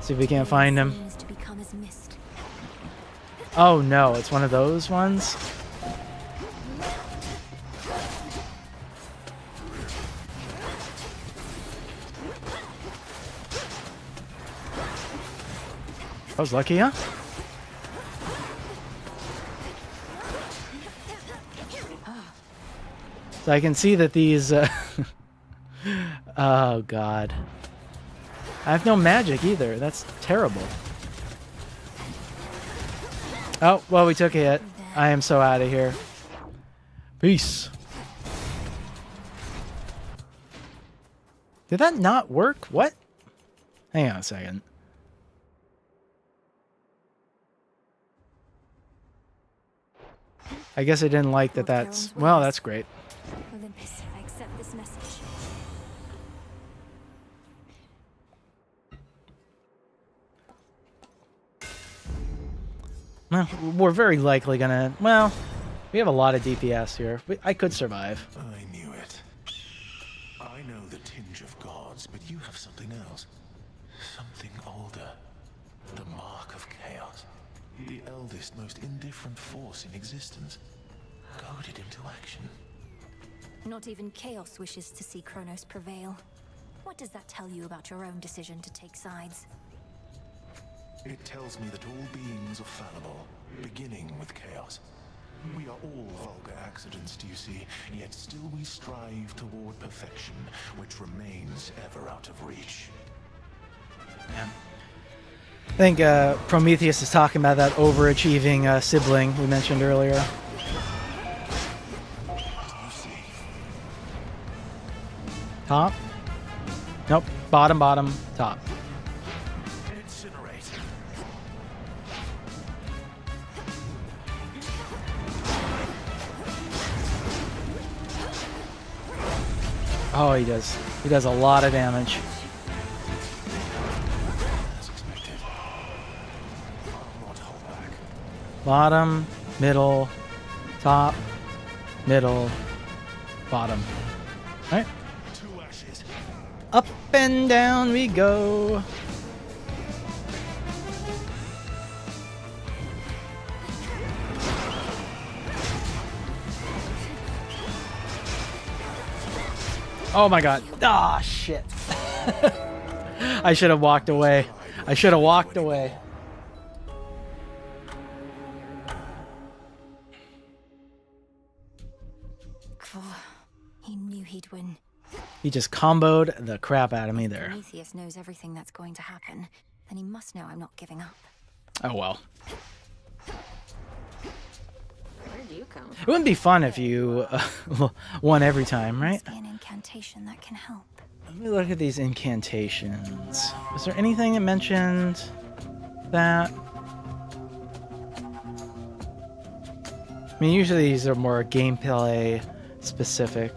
see if we can't find him. Seems to become as mist. Oh no, it's one of those ones. I was lucky, huh? So I can see that these... oh, God. I have no magic either. That's terrible. Oh, well, we took a hit. I am so out of here. Peace. Did that not work? What? Hang on a second. I guess I didn't like that that's... Well, that's great. Olympus, I accept this message. Well, we're very likely gonna... Well, we have a lot of DPS here. I could survive. I knew it. I know the tinge of gods, but you have something else. Something older. The mark of chaos. The eldest, most indifferent force in existence. Goaded into action. Not even chaos wishes to see Kronos prevail. What does that tell you about your own decision to take sides? It tells me that all beings are fallible, beginning with chaos. We are all vulgar accidents, do you see? Yet still we strive toward perfection, which remains ever out of reach. Yeah. I think Prometheus is talking about that overachieving sibling we mentioned earlier. Top? Nope. Bottom, bottom, top. Incinerate. Oh, he does. He does a lot of damage. As expected. I'll not hold back. Bottom, middle, top, middle, bottom. All right. Two ashes. Up and down we go. Oh my god. Ah, shit. I should have walked away. I should have walked away. He knew he'd win. He just comboed the crap out of me there. Prometheus knows everything that's going to happen, then he must know I'm not giving up. Oh well. Where'd you come from? It wouldn't be fun if you won every time, right? Must be an incantation that can help. Let me look at these incantations. Is there anything that mentioned that? I mean, usually these are more gameplay specific.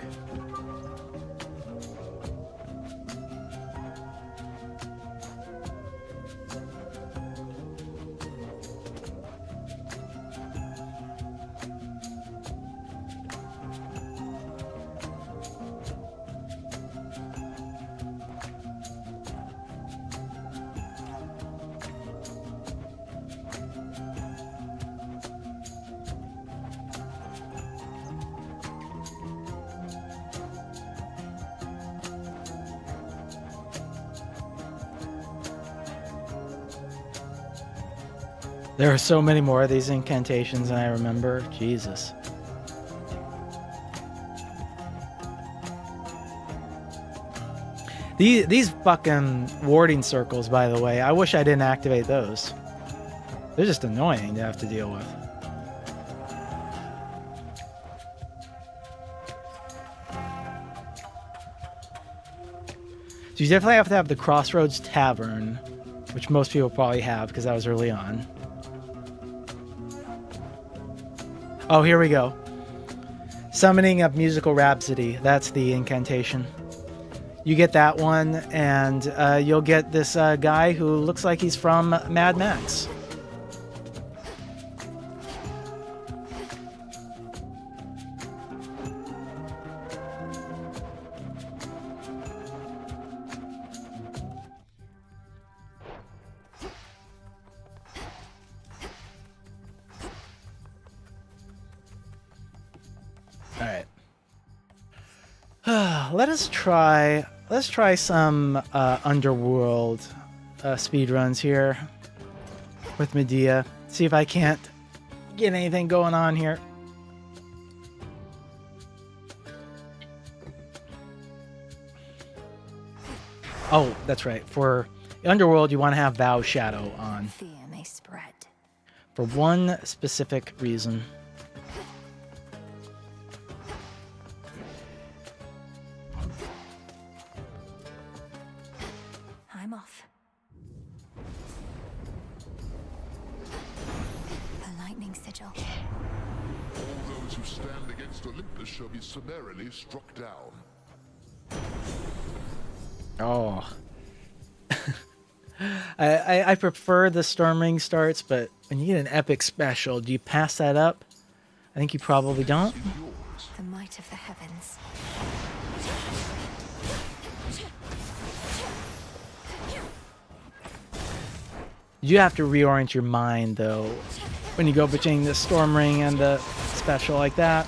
There are so many more of these incantations than I remember. Jesus. These fucking warding circles, by the way, I wish I didn't activate those. They're just annoying to have to deal with. So you definitely have to have the Crossroads Tavern, which most people probably have because that was early on. Oh, here we go. Summoning of Musical Rhapsody. That's the incantation. You get that one, and you'll get this guy who looks like he's from Mad Max. Let's try some Underworld speedruns here. with Medea. See if I can't get anything going on here. Oh, that's right. For Underworld, you want to have Vow Shadow on. Fear may spread. For one specific reason. I'm off. The lightning sigil. All those who stand against Olympus shall be summarily struck down. Oh. I prefer the Storm Ring starts, but when you get an epic special, do you pass that up? I think you probably don't. The might of the heavens. You have to reorient your mind, though, when you go between the Storm Ring and the special like that.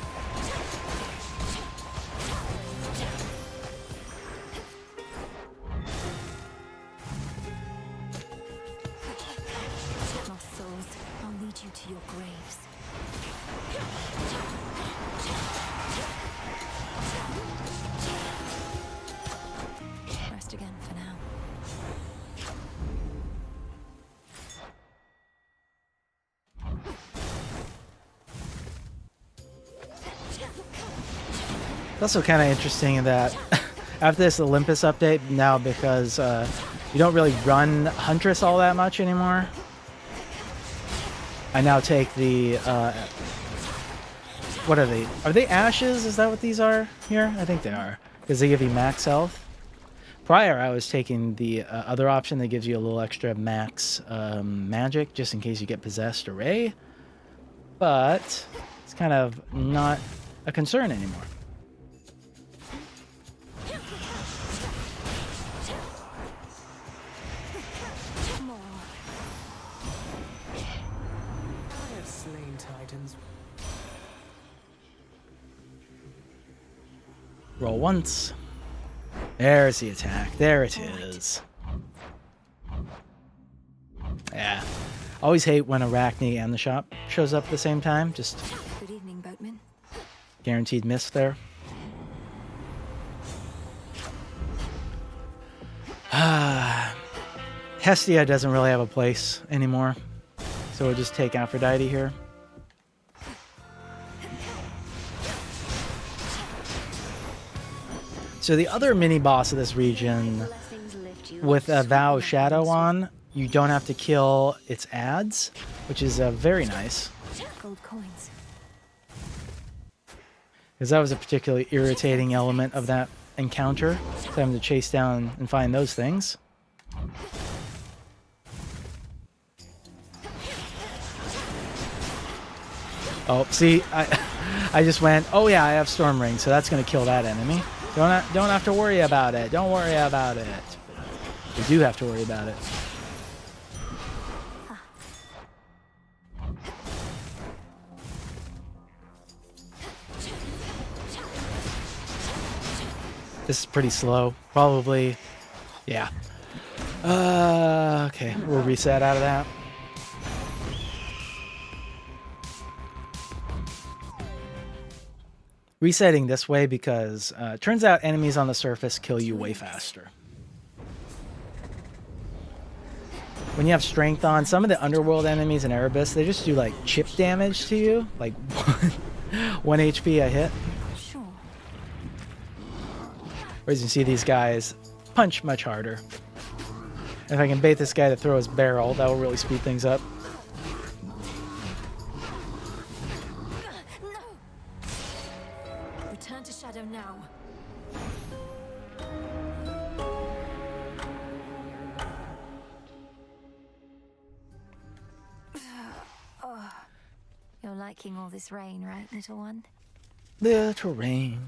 Lost souls, I'll lead you to your graves. Rest again for now. It's also kind of interesting that after this Olympus update now, because you don't really run Huntress all that much anymore, I now take the what are they? Are they ashes? Is that what these are here? I think they are, because they give you max health. Prior, I was taking the other option that gives you a little extra max magic, just in case you get possessed or Ray. But it's kind of not a concern anymore. I have slain titans. Roll once. There's the attack. There it is. Yeah. Always hate when Arachne and the shop shows up at the same time. Just Good evening, boatman. guaranteed miss there. Hestia doesn't really have a place anymore. So we'll just take Aphrodite here. So the other mini-boss of this region, with a Vow Shadow on, you don't have to kill its ads, which is very nice. Gold coins. Because that was a particularly irritating element of that encounter, so having to chase down and find those things. Oh, see, I just went, oh yeah, I have Storm Ring, so that's going to kill that enemy. Don't have to worry about it. Don't worry about it. You do have to worry about it. This is pretty slow. Probably, yeah. Okay, we'll reset out of that. Resetting this way because turns out enemies on the surface kill you way faster. When you have strength on, some of the underworld enemies in Erebus, they just do like chip damage to you, like 1 HP a hit. Sure. Whereas you see these guys punch much harder. If I can bait this guy to throw his barrel, that will really speed things up. Return to shadow now. Oh, you're liking all this rain, right, little one? Little rain.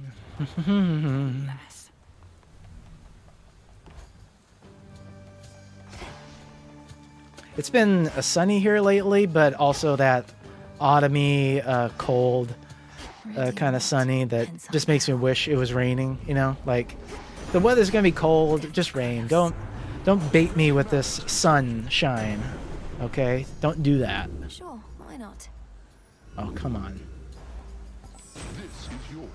It's been sunny here lately, but also that autumny, cold, kind of sunny that just makes me wish it was raining, you know? Like, the weather's gonna be cold, just rain. Don't bait me with this sunshine. Okay, don't do that. Sure, why not? Oh, come on. This is yours.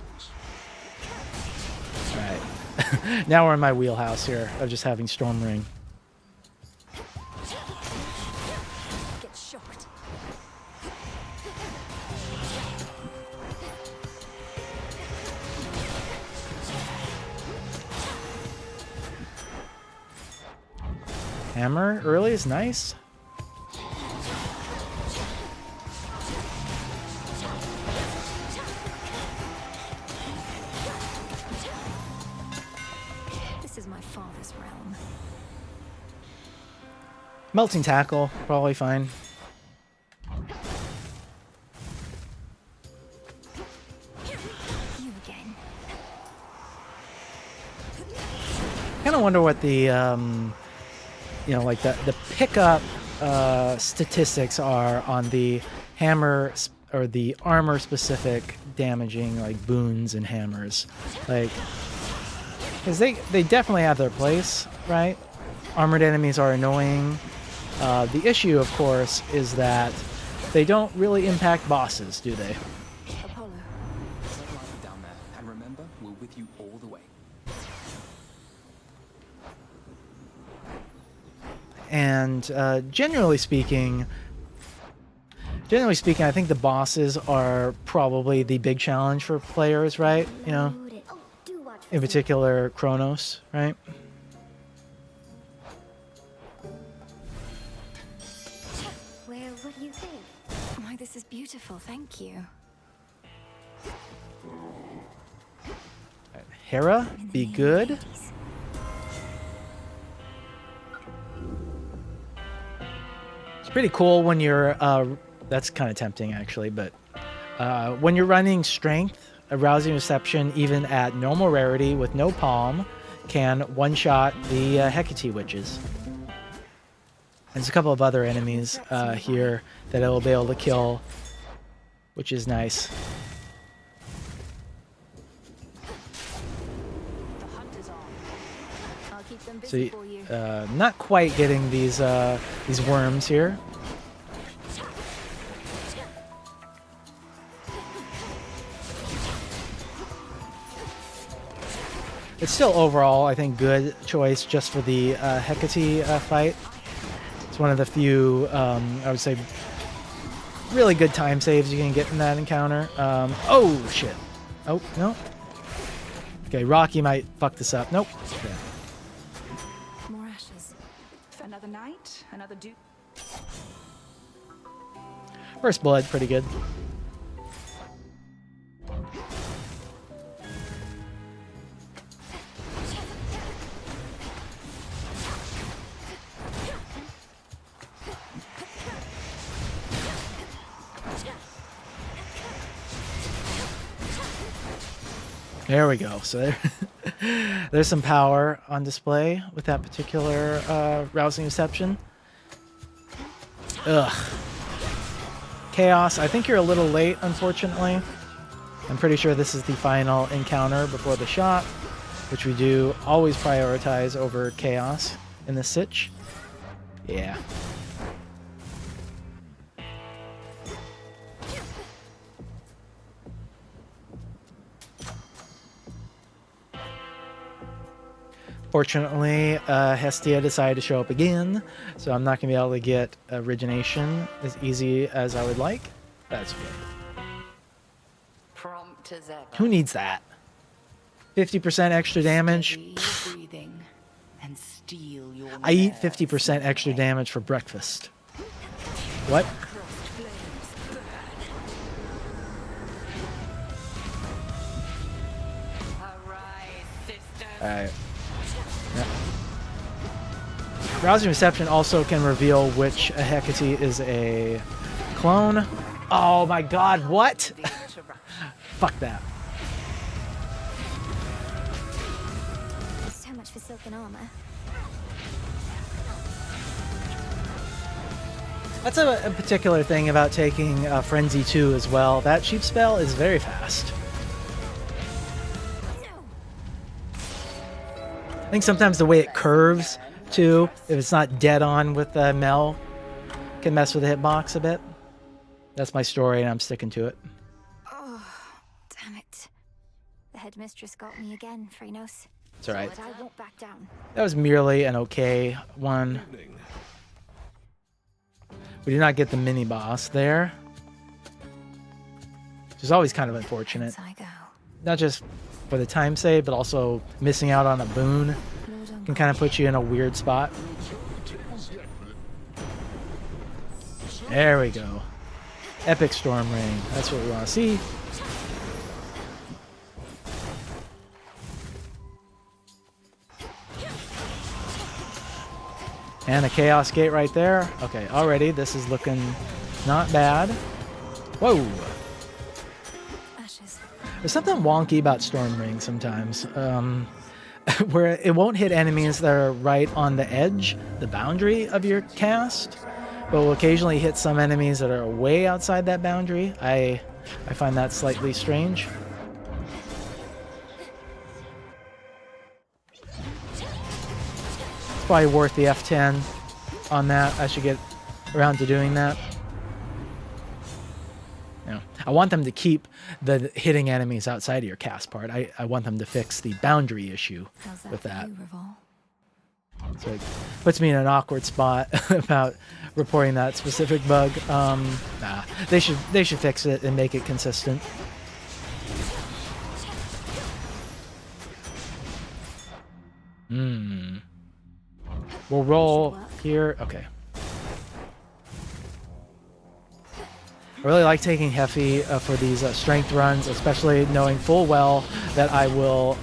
Alright. Now we're in my wheelhouse here of just having Storm Ring. Get shocked. Hammer early is nice. This is my father's realm. Melting Tackle, probably fine. You again. Kind of wonder what the you know, like the pickup statistics are on the hammer or the armor specific damaging, like boons and hammers, like, because they definitely have their place, right? Armored enemies are annoying. The issue, of course, is that they don't really impact bosses, do they? Apollo. Settle down there, and remember, we're with you all the way. And generally speaking, I think the bosses are probably the big challenge for players, right? You know, in particular, Kronos, right? Well, what do you think? Why, this is beautiful, thank you. Hera, be good. It's pretty cool when you're, that's kind of tempting actually, but when you're running Strength, a Rousing Reception, even at normal rarity with no palm, can one-shot the Hecate Witches. There's a couple of other enemies here that it'll be able to kill, which is nice. I'll keep them So, busy for you. not quite getting these worms here. It's still overall, I think, good choice just for the Hecate fight. It's one of the few, I would say, really good time saves you can get in that encounter. Oh, shit. Oh, no. Okay, Rocky might fuck this up. Nope. Okay. More ashes. Another night, another do. First Blood, pretty good. There we go. So there's some power on display with that particular Rousing Reception. Ugh. Chaos, I think you're a little late, unfortunately. I'm pretty sure this is the final encounter before the shot, which we do always prioritize over Chaos in this sitch. Yeah. Fortunately, Hestia decided to show up again, so I'm not going to be able to get Origination as easy as I would like. That's good. Prompt as ever. Who needs that? 50% extra damage? Breathing and steal your I eat 50% extra damage for breakfast. What? Alright. Yep. Rousing Reception also can reveal which Hecate is a clone. Oh my god, what? Fuck that. So much for silken armor. That's a particular thing about taking Frenzy 2 as well. That cheap spell is very fast. I think sometimes the way it curves, too, if it's not dead on with Mel, can mess with the hitbox a bit. That's my story, and I'm sticking to it. Oh, damn it. The headmistress got me again, Phrynos. It's alright. But I won't back down. That was merely an okay one. We did not get the mini boss there, which is always kind of unfortunate. Not just for the time save, but also missing out on a boon can kind of put you in a weird spot. There we go. Epic Storm Ring. That's what we want to see. And a Chaos Gate right there. Okay, already this is looking not bad. Whoa! There's something wonky about Storm Ring sometimes, where it won't hit enemies that are right on the edge, the boundary of your cast, but will occasionally hit some enemies that are way outside that boundary. I find that slightly strange. It's probably worth the F10 on that. I should get around to doing that. You know, I want them to keep the hitting enemies outside of your cast part. I want them to fix the boundary issue with that. So it puts me in an awkward spot about reporting that specific bug. Nah, they should fix it and make it consistent. We'll roll here. Okay. I really like taking Heffy for these strength runs, especially knowing full well that I will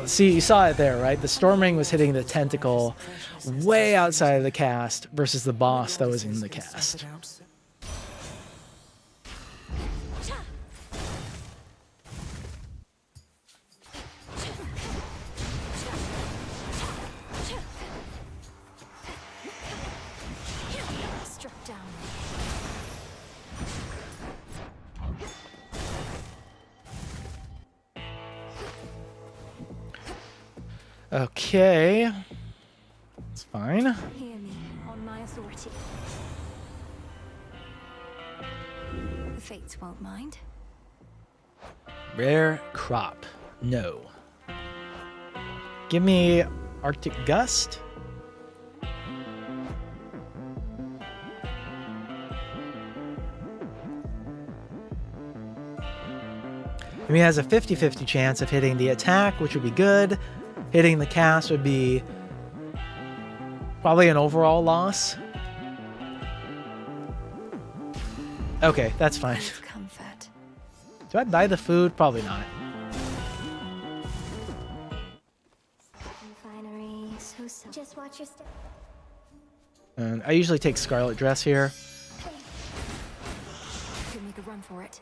see. You saw it there, right? The Storm Ring was hitting the tentacle way outside of the cast versus the boss that was in the cast. Okay, it's fine. Hear me on my authority. The fates won't mind. Rare crop. No. Give me Arctic Gust. I mean, it has a 50-50 chance of hitting the attack, which would be good. Hitting the cast would be probably an overall loss. Okay, that's fine. Do I buy the food? Probably not. Just watch your step. And I usually take Scarlet Dress here. Could make a run for it.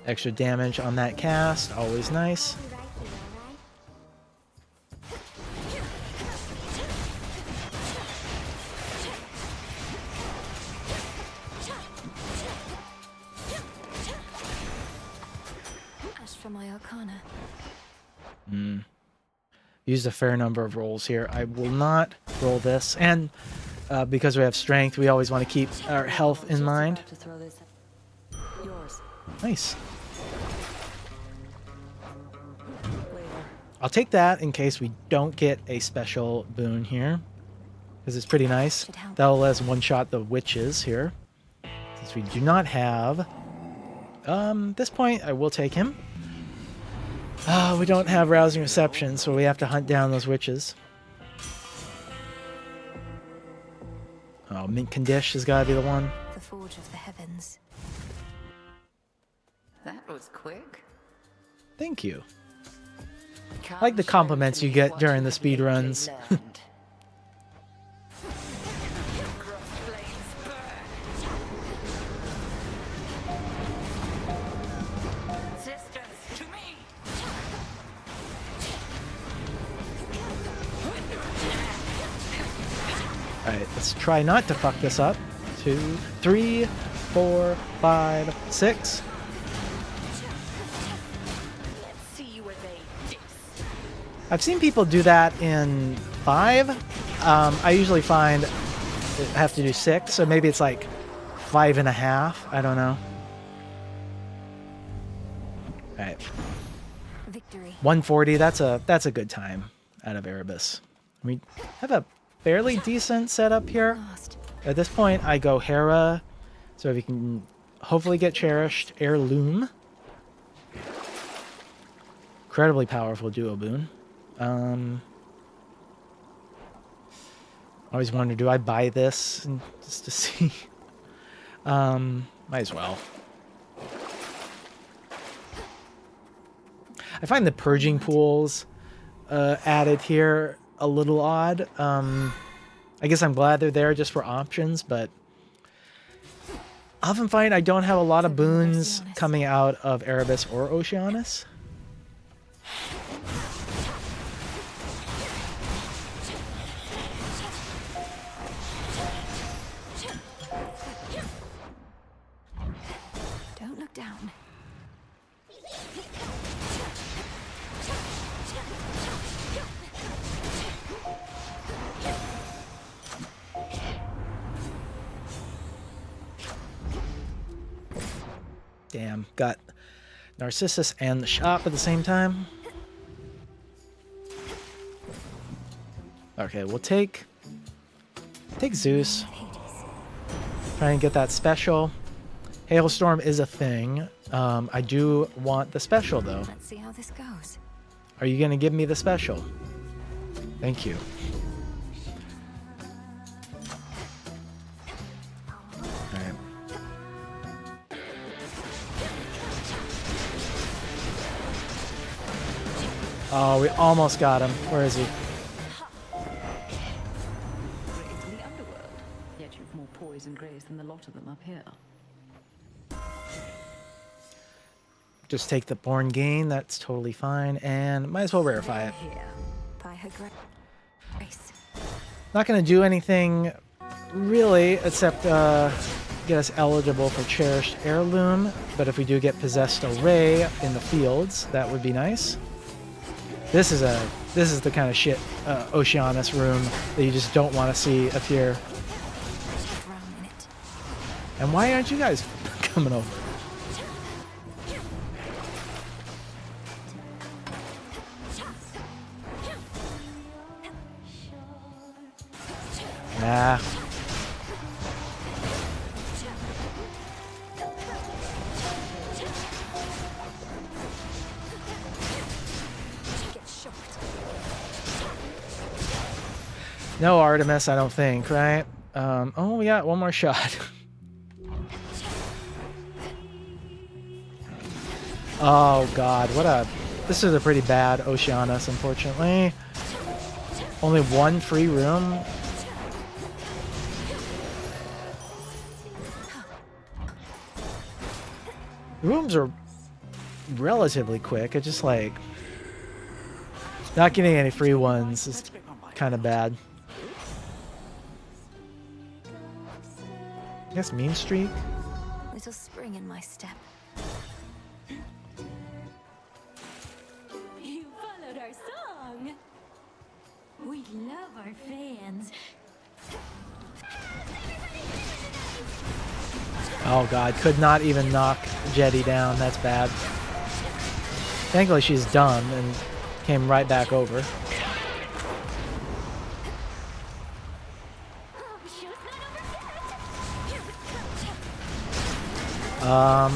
Extra damage on that cast, always nice. Ash for my Arcana. Used a fair number of rolls here. I will not roll this, and because we have strength, we always want to keep our health in mind. Nice. I'll take that in case we don't get a special boon here, because it's pretty nice. That'll let us one-shot the witches here. Since we do not have... this point, I will take him. We don't have Rousing Reception, so we have to hunt down those witches. Oh, Mint Condish has got to be the one. The Forge of the Heavens. That was quick. Thank you. I like the compliments you get during the speedruns. Alright, let's try not to fuck this up. 2, 3, 4, 5, 6. I've seen people do that in 5. I usually find I have to do 6, so maybe it's like 5.5. I don't know. All right. Victory. 140. That's a good time out of Erebus. We have a fairly decent setup here. At this point, I go Hera, so if you can hopefully get cherished. Heirloom. Incredibly powerful duo boon. Always wonder, do I buy this just to see? Might as well. I find the purging pools added here a little odd. I guess I'm glad they're there just for options, but I often find I don't have a lot of boons coming out of Erebus or Oceanus. Don't look down. Damn, got Narcissus and the shop at the same time. Okay, we'll take Zeus. Try and get that special. Hailstorm is a thing. I do want the special though. Let's see how this goes. Are you gonna give me the special? Thank you. Alright. Oh, we almost got him. Where is he? Into the underworld. Yet you've more poise and grace than the lot of them up here. Just take the Born Gain, that's totally fine, and might as well rarefy it. By her grace. Not going to do anything really except get us eligible for Cherished Heirloom, but if we do get Possessed Array in the fields, that would be nice. This is the kind of shit Oceanus room that you just don't want to see appear. And why aren't you guys coming over? Nah. No Artemis, I don't think, right? Oh, we got one more shot. Oh god, this is a pretty bad Oceanus, unfortunately. Only one free room. Rooms are relatively quick. It's just like not getting any free ones is kind of bad. I guess mean streak. Little spring in my step. You followed our song. We love our fans. Oh god, could not even knock Jetty down. That's bad. Thankfully she's done and came right back over.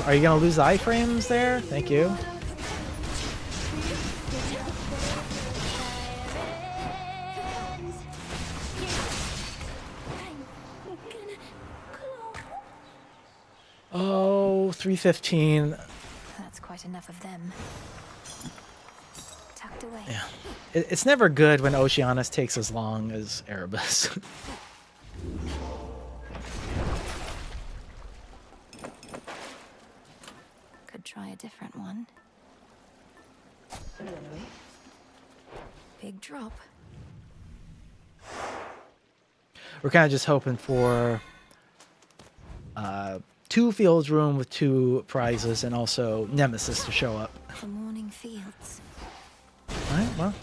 Are you gonna lose the iframes there? Thank you. Oh, 315. That's quite enough of them. Tucked away. Yeah. It's never good when Oceanus takes as long as Erebus. Could try a different one. Big drop. We're kind of just hoping for 2 fields room with 2 prizes and also Nemesis to show up. The morning fields. Alright, well.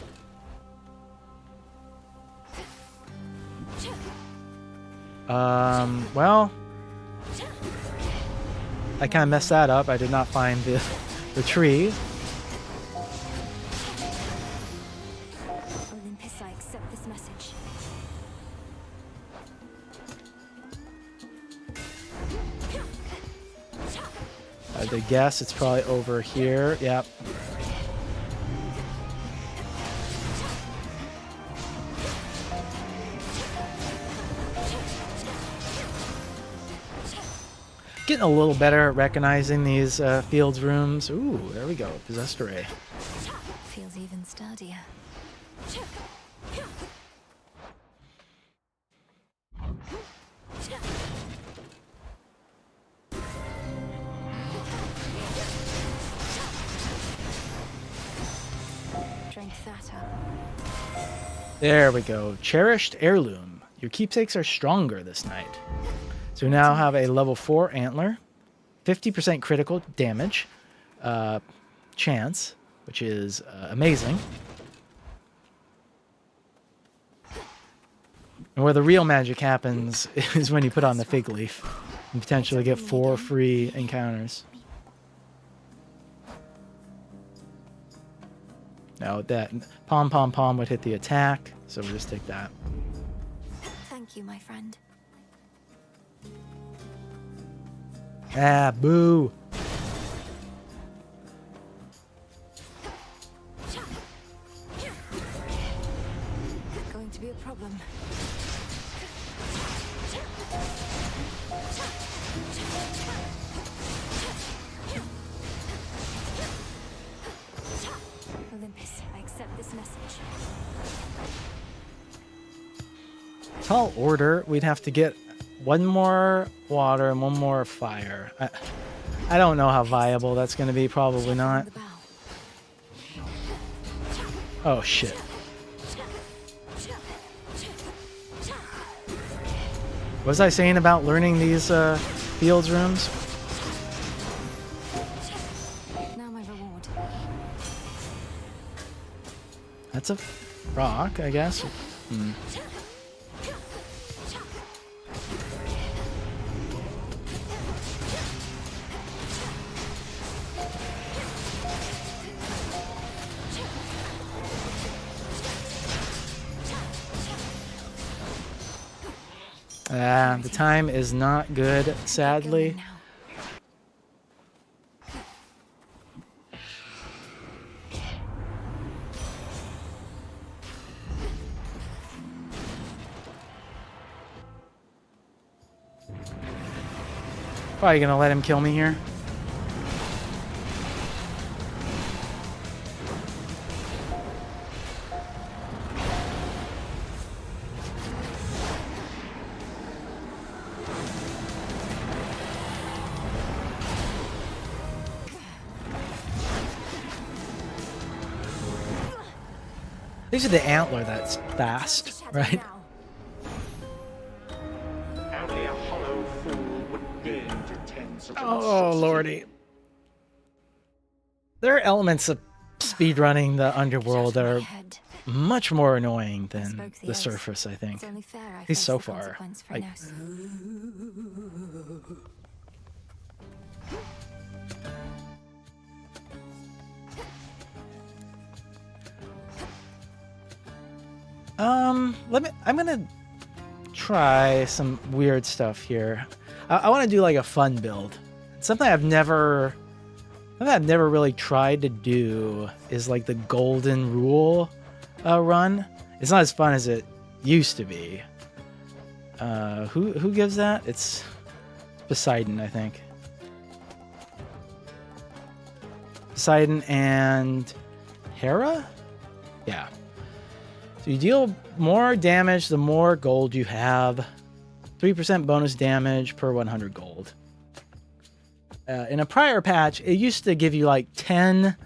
Well, I kind of messed that up. I did not find the tree. Olympus, I accept this message. I guess it's probably over here. Yep. Getting a little better at recognizing these fields rooms. Ooh, there we go. Possessed array. Feels even sturdier. Drink that up. There we go. Cherished heirloom. Your keepsakes are stronger this night. So we now have a level 4 antler, 50% critical damage chance, which is amazing. And where the real magic happens is when you put on the fig leaf and potentially get 4 free encounters. Now that pom would hit the attack, so we'll just take that. Thank you, my friend. Ah, boo. Going to be a problem. Olympus, I accept this message. Tall order, we'd have to get one more water and one more fire. I don't know how viable that's going to be. Probably not. Oh, shit. What was I saying about learning these fields rooms? Now my reward. That's a rock, I guess. The time is not good, sadly. Probably gonna let him kill me here. These are the antler that's fast, right? Only a hollow fool would dare to tend such an Oh, lordy. There are elements of speedrunning the Underworld that are much more annoying than the surface, I think. At least so far. Like, I'm gonna try some weird stuff here. I want to do like a fun build. Something I've never really tried to do is like the golden rule run. It's not as fun as it used to be. Who gives that? It's Poseidon, I think. Poseidon and Hera? Yeah. So you deal more damage the more gold you have. 3% bonus damage per 100 gold. In a prior patch, it used to give you like 10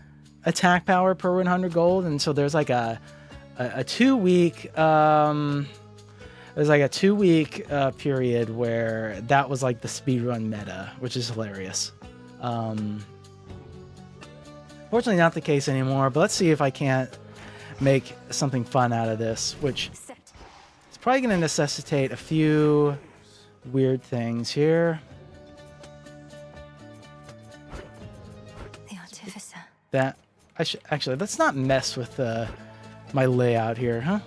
attack power per 100 gold, and so there's like a 2-week period where that was like the speedrun meta, which is hilarious. Fortunately, not the case anymore. But let's see if I can't make something fun out of this, which is probably going to necessitate a few weird things here. The artificer. That I should actually, let's not mess with my layout here, huh?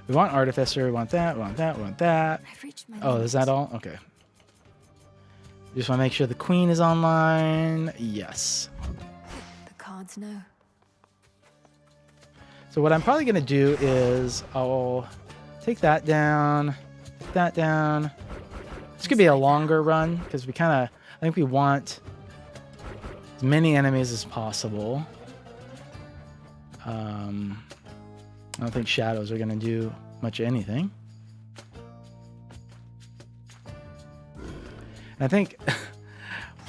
We want artificer, we want that, we want that, we want that. Oh, is that all? Okay. Just want to make sure the queen is online. Yes. The cards know. So what I'm probably going to do is I'll take that down, take that down. This could be a longer run because we kind of, I think we want as many enemies as possible. I don't think shadows are going to do much of anything. And I think,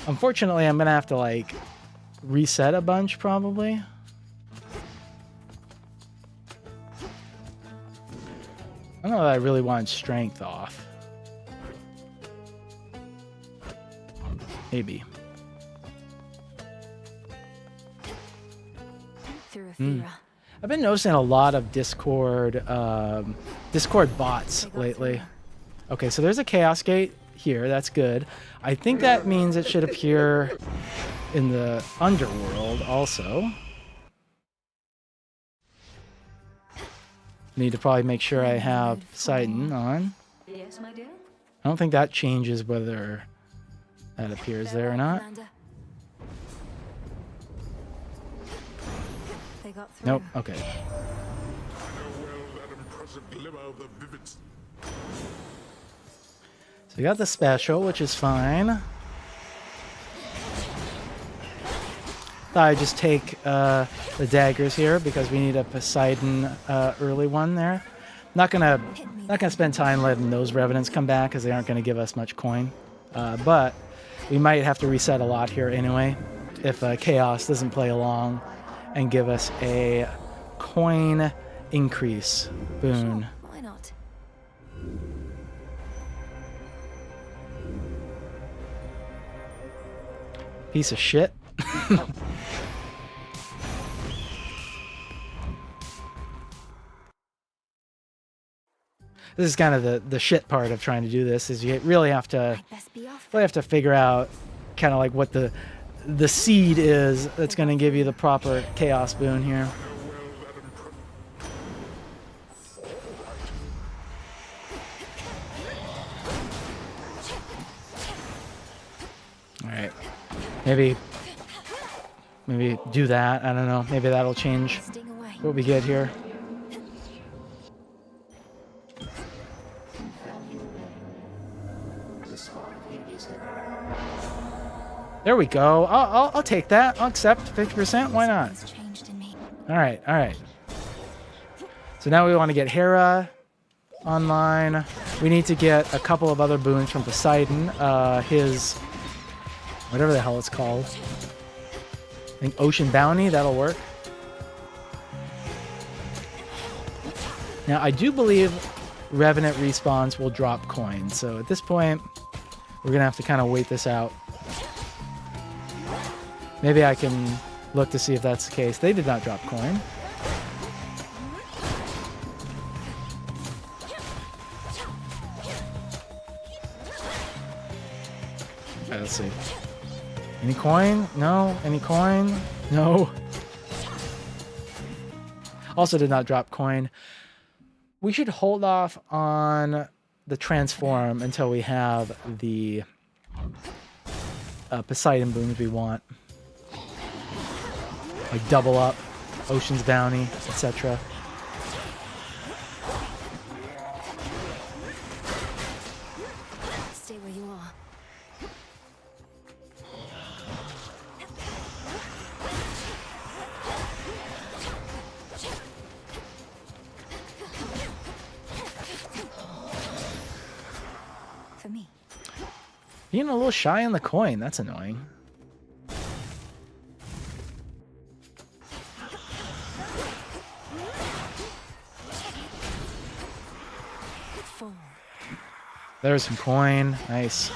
unfortunately, I'm going to have to like reset a bunch probably. I don't know that I really want strength off. Maybe. I've been noticing a lot of Discord bots lately. Okay, so there's a Chaos Gate here. That's good. I think that means it should appear in the Underworld also. Need to probably make sure I have Poseidon on. Yes, my dear? I don't think that changes whether that appears there or not. Nope, okay. So we got the special, which is fine. Thought I'd just take the daggers here because we need a Poseidon early one there. Not gonna spend time letting those revenants come back because they aren't gonna give us much coin. But we might have to reset a lot here anyway if Chaos doesn't play along and give us a coin increase boon. Why not? Piece of shit. This is kind of the shit part of trying to do this, is you really have to figure out kind of like what the seed is that's going to give you the proper chaos boon here. All right, maybe do that. I don't know. Maybe that'll change what we get here. There we go. I'll take that. I'll accept 50%. Why not? All right, all right. So now we want to get Hera online. We need to get a couple of other boons from Poseidon. His, whatever the hell it's called. I think Ocean Bounty, that'll work. Now, I do believe Revenant respawns will drop coins. So at this point, we're going to have to kind of wait this out. Maybe I can look to see if that's the case. They did not drop coin. Okay, let's see. Any coin? No. Any coin? No. Also did not drop coin. We should hold off on the transform until we have the Poseidon boons we want. Like double up, Ocean's Bounty, etc. Stay where you are. For me. Being a little shy on the coin, that's annoying. There's some coin. Nice.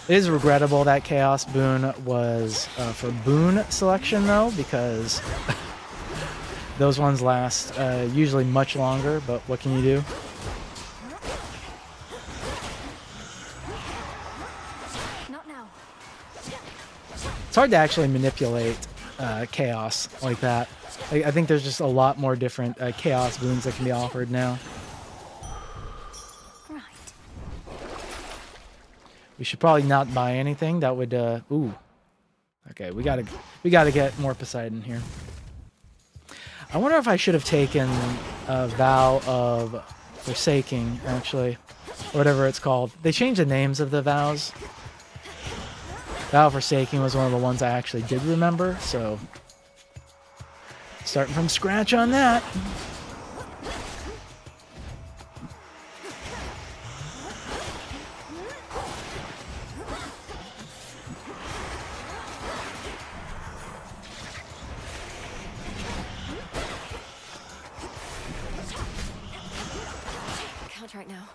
It is regrettable that Chaos boon was for boon selection, though, because Those ones last usually much longer, but what can you do? Not now. It's hard to actually manipulate chaos like that. I think there's just a lot more different chaos boons that can be offered now. Right. We should probably not buy anything that would. Ooh. Okay, we gotta get more Poseidon here. I wonder if I should have taken a vow of forsaking, actually, or whatever it's called. They changed the names of the vows. Vow of forsaking was one of the ones I actually did remember, so starting from scratch on that. Right now.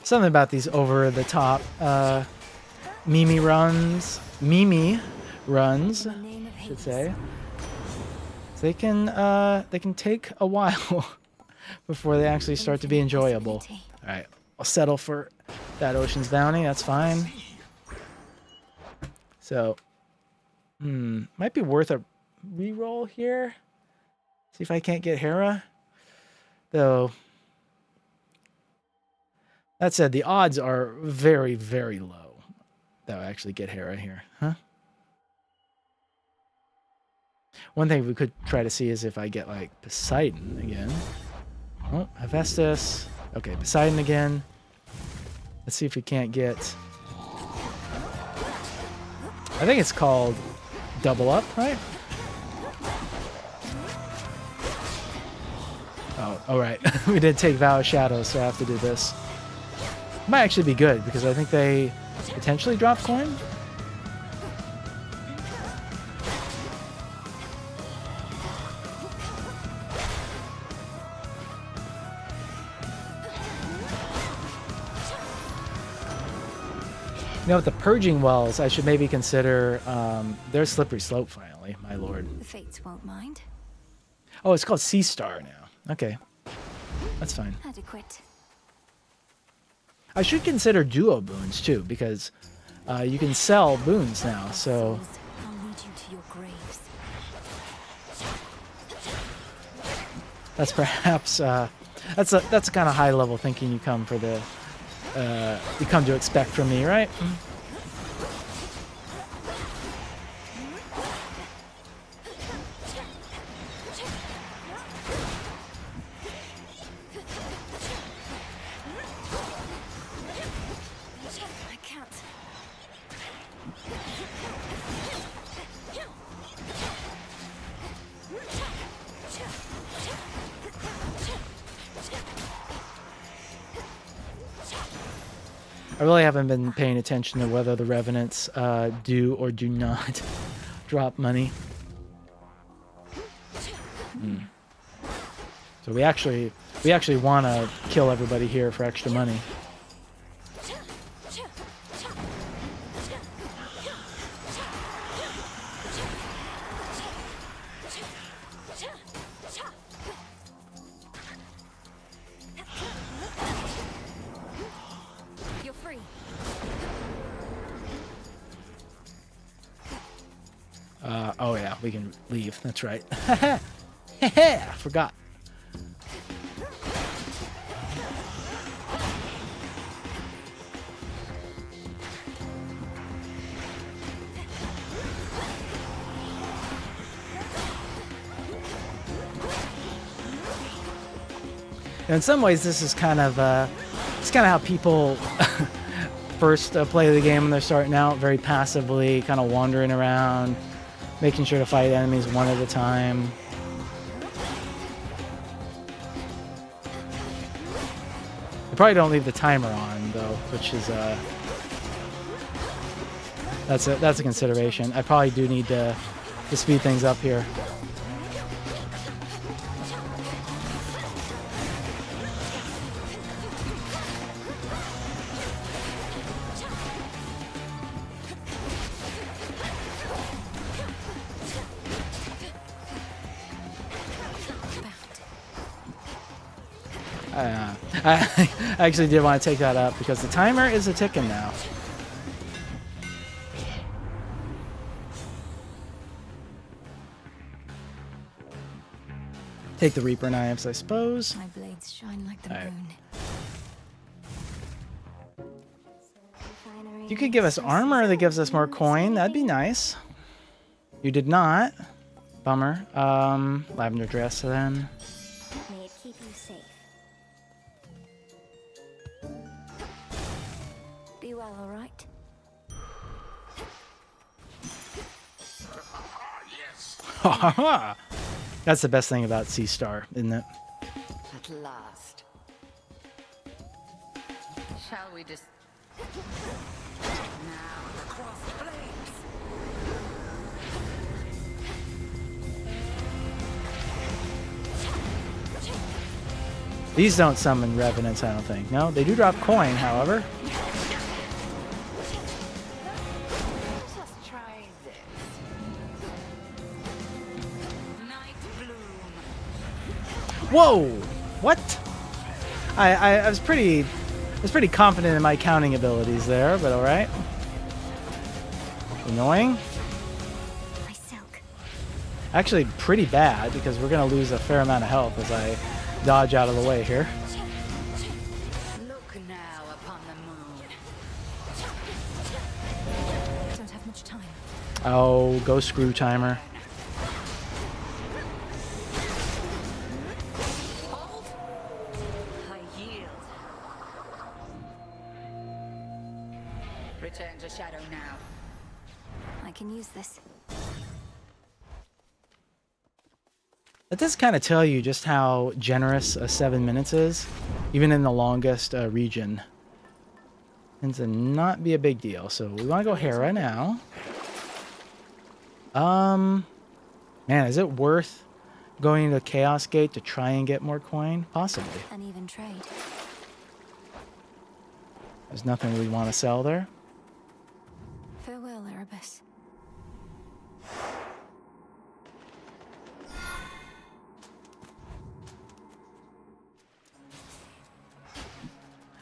Something about these over-the-top Mimi runs, I should say. They can take a while before they actually start to be enjoyable. All right, I'll settle for that Ocean's Bounty. That's fine. So, might be worth a reroll here. See if I can't get Hera. Though, that said, the odds are very, very low that I'll actually get Hera here. Huh? One thing we could try to see is if I get, like, Poseidon again. Oh, Hephaestus. Okay, Poseidon again. Let's see if we can't get... I think it's called Double Up, right? Oh, all right. We did take Vow of Shadows, so I have to do this. Might actually be good, because I think they potentially drop coin. You know, with the Purging Wells, I should maybe consider their Slippery Slope, finally, my lord. The Fates won't mind. Oh, it's called Sea Star now. Okay, that's fine. Adequate. I should consider duo boons too, because you can sell boons now. So I'll lead you to your graves. that's perhaps that's a kind of high level thinking you come for the you come to expect from me, right? I really haven't been paying attention to whether the Revenants do or do not drop money. So we actually want to kill everybody here for extra money. Oh yeah, we can leave. That's right. I forgot. In some ways, this is kind of it's kind of how people first play the game when they're starting out, very passively, kind of wandering around, making sure to fight enemies one at a time. I probably don't leave the timer on though, which is that's a consideration. I probably do need to speed things up here. I actually did want to take that up because the timer is a ticking now. Take the Reaper knives, I suppose. My blades shine like the moon. You could give us armor that gives us more coin. That'd be nice. You did not. Bummer. Lavender dress then. May it keep you safe. Be well, all right? Yes. That's the best thing about Sea Star, isn't it? At last. Shall we just... Now, across flames! These don't summon revenants, I don't think. No, they do drop coin, however. Just try this. Night bloom. Whoa! What? I was pretty confident in my counting abilities there, but all right. Annoying. Actually, pretty bad because we're gonna lose a fair amount of health as I dodge out of the way here. Look now upon the moon. Don't have much time. Oh, go screw timer. I yield. Return to shadow now. I can use this. That does kind of tell you just how generous 7 minutes is, even in the longest region. Tends to not be a big deal. So we want to go Hera now. Man, is it worth going to Chaos Gate to try and get more coin? Possibly. An even trade. There's nothing we want to sell there. Farewell, Erebus.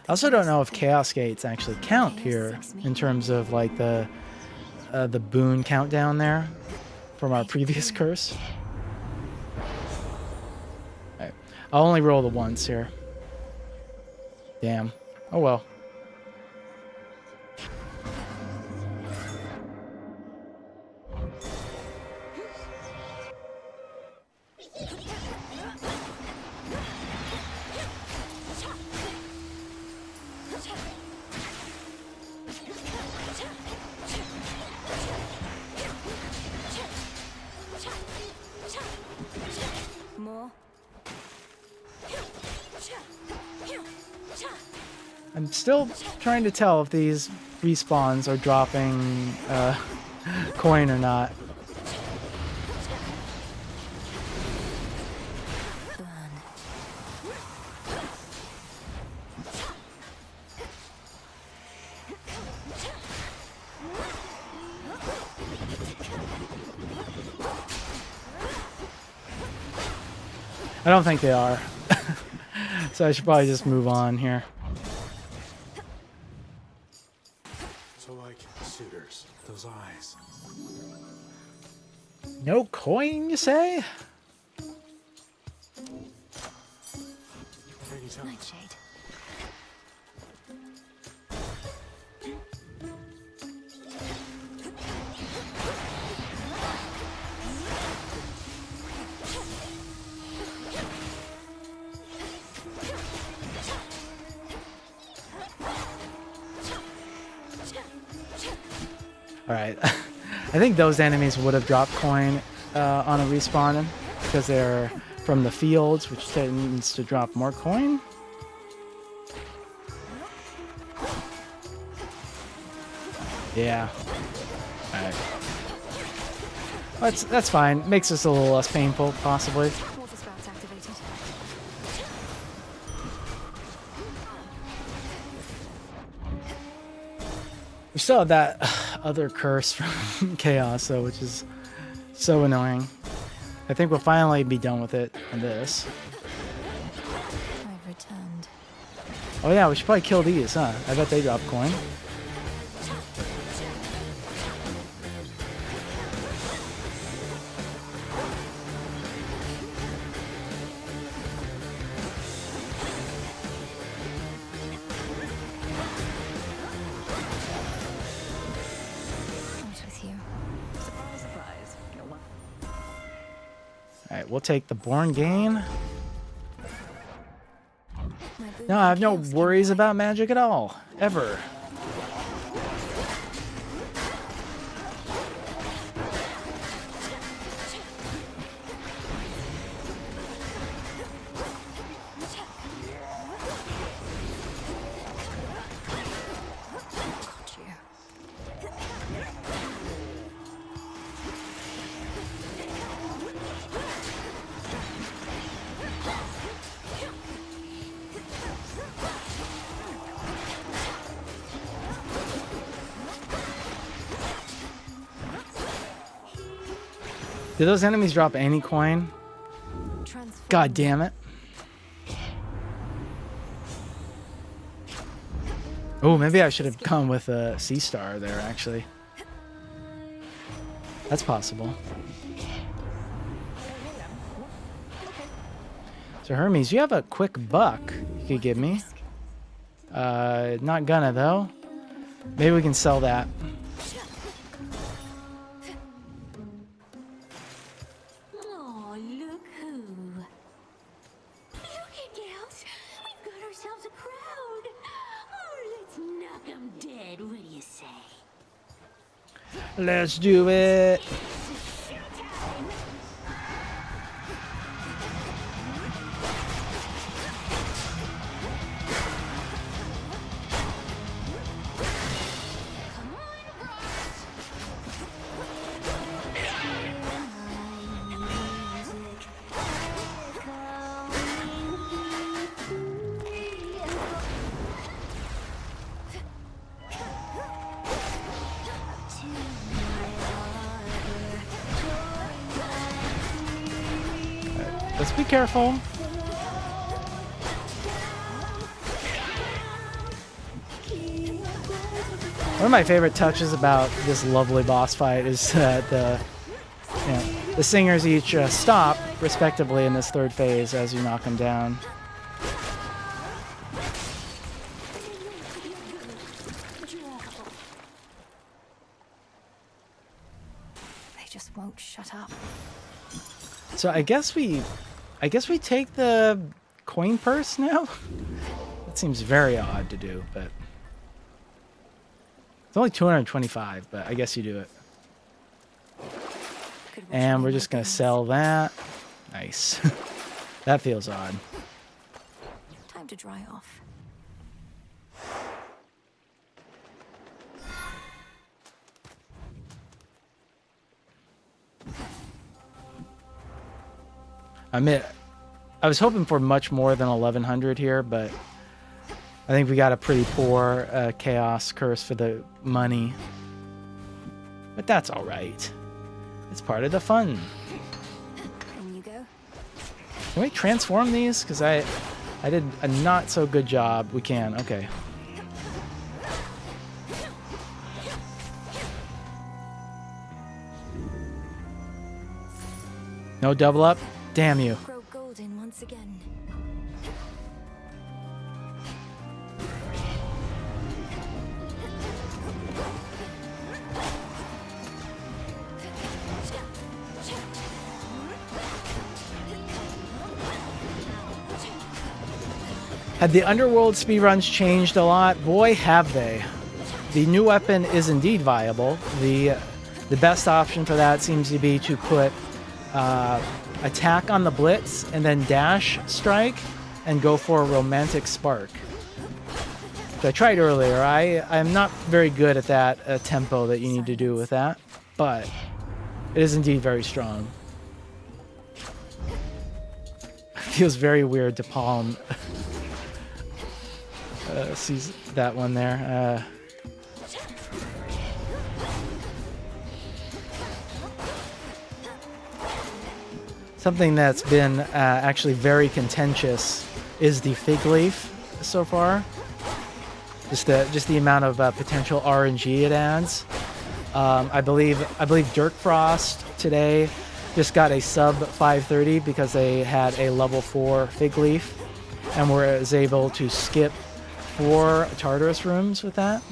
I also don't know if Chaos Gates actually count here in terms of like the boon countdown there from our previous curse. All right. I'll only roll the once here. Damn. Oh well. More. I'm still trying to tell if these respawns are dropping coin or not. I don't think they are. So I should probably just move on here. So like suitors, those eyes. No coin, you say? Nightshade. Alright. I think those enemies would have dropped coin on a respawn because they're from the fields, which tends to drop more coin. Yeah. Alright. That's fine. Makes us a little less painful, possibly. Water sprouts activated. We still have that other curse from Chaos, though, which is so annoying. I think we'll finally be done with it on this. I've returned. Oh yeah, we should probably kill these, huh? I bet they drop coin. Alright, we'll take the Born Gain. No, I have no worries about magic at all. Ever. Do those enemies drop any coin? God damn it. Oh, maybe I should have gone with a Sea Star there, actually. That's possible. So Hermes, you have a quick buck you could give me. Not gonna, though. Maybe we can sell that. Let's do it. Let's be careful. One of my favorite touches about this lovely boss fight is that the singers each stop respectively in this third phase as you knock them down. They just won't shut up. So I guess we take the coin purse now? That seems very odd to do, but it's only 225, but I guess you do it. And we're just gonna sell that. Nice. That feels odd. Time to dry off. I was hoping for much more than 1100 here, but I think we got a pretty poor chaos curse for the money. But that's all right. It's part of the fun. In you go. Can we transform these? Because I did a not so good job. We can. Okay. No double up? Damn you. Grow golden once again. Had the Underworld speedruns changed a lot? Boy, have they. The new weapon is indeed viable. The best option for that seems to be to put attack on the blitz and then dash strike and go for a romantic spark. So I tried earlier. I'm not very good at that tempo that you need to do with that, but it is indeed very strong. Feels very weird to palm sees that one there. Something that's been actually very contentious is the fig leaf so far. Just the amount of potential RNG it adds. I believe Dirk Frost today just got a sub 530 because they had a level 4 fig leaf and was able to skip 4 Tartarus rooms with that.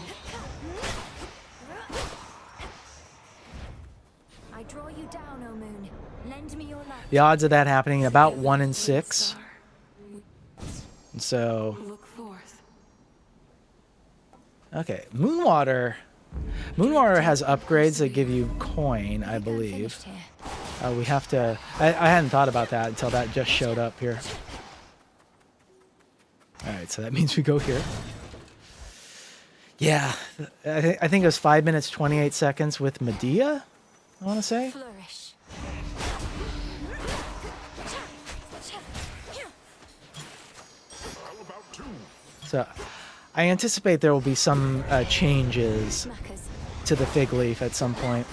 I draw you down, O moon. Lend me your light. The odds of that happening about 1 in 6. And so, okay, Moonwater. Moonwater has upgrades that give you coin, I believe. We have to. I hadn't thought about that until that just showed up here. All right, so that means we go here. Yeah, I think it was 5 minutes 28 seconds with Medea. I want to say. Flourish. So, I anticipate there will be some changes to the fig leaf at some point.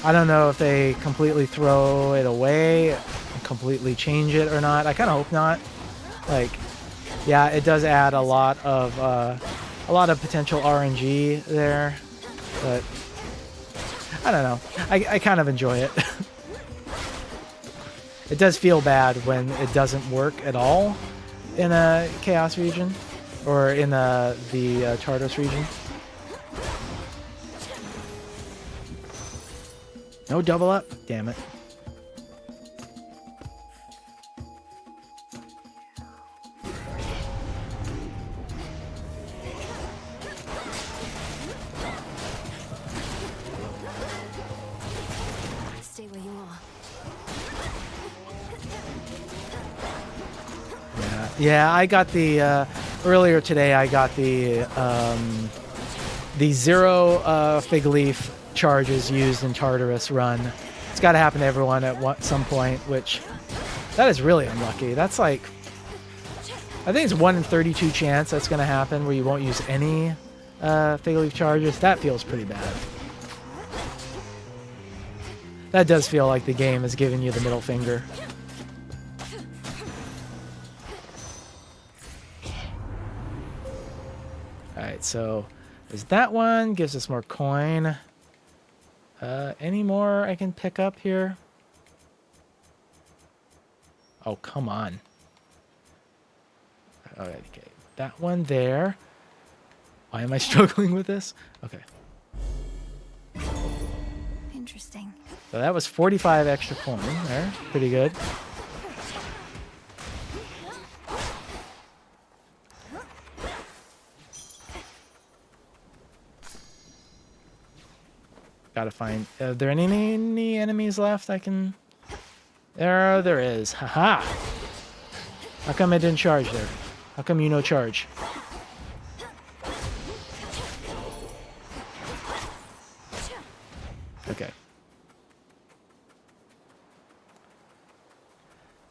I don't know if they completely throw it away, completely change it or not. I kind of hope not. Like, yeah, it does add a lot of potential RNG there, but I don't know. I kind of enjoy it. It does feel bad when it doesn't work at all in a Chaos region or in the Tartarus region. No double up? Damn it. Stay where you are. Yeah, I got the earlier today. I got the 0 fig leaf charges used in Tartarus run. It's got to happen to everyone at some point, which that is really unlucky. That's like, I think it's 1 in 32 chance that's going to happen where you won't use any fig leaf charges. That feels pretty bad. That does feel like the game is giving you the middle finger. Alright, so there's that one. Gives us more coin. Any more I can pick up here? Oh, come on. Alright, okay. That one there. Why am I struggling with this? Okay. Interesting. So that was 45 extra coin there. Pretty good. Gotta find. Are there any enemies left I can? There is. Haha. How come I didn't charge there? How come you no charge? Okay.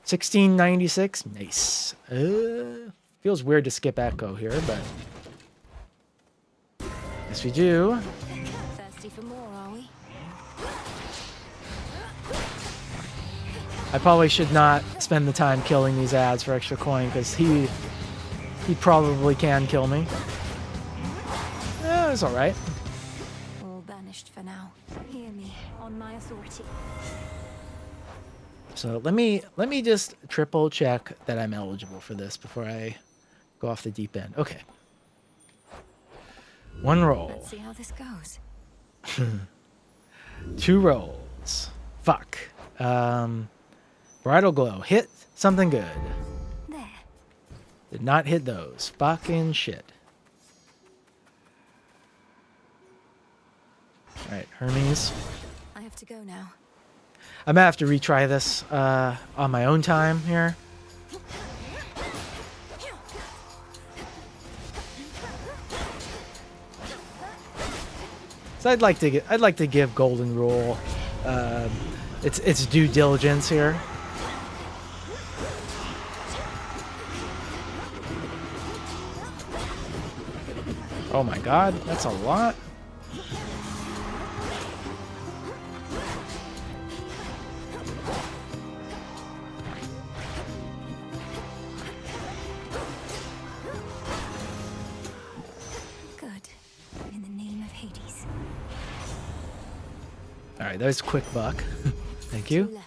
1696. Nice. Feels weird to skip Echo here, but yes, we do. Thirsty for more, are we? I probably should not spend the time killing these ads for extra coin because he probably can kill me. It's all right. All banished for now. Hear me on my authority. So let me just triple check that I'm eligible for this before I go off the deep end. Okay. One roll. Let's see how this goes. 2 rolls. Fuck. Bridal glow. Hit something good. There. Did not hit those. Fucking shit. Alright, Hermes. I have to go now. I'm gonna have to retry this on my own time here. So I'd like to give Golden Rule its due diligence here. Oh my god, that's a lot. Alright, that was quick buck. Thank you.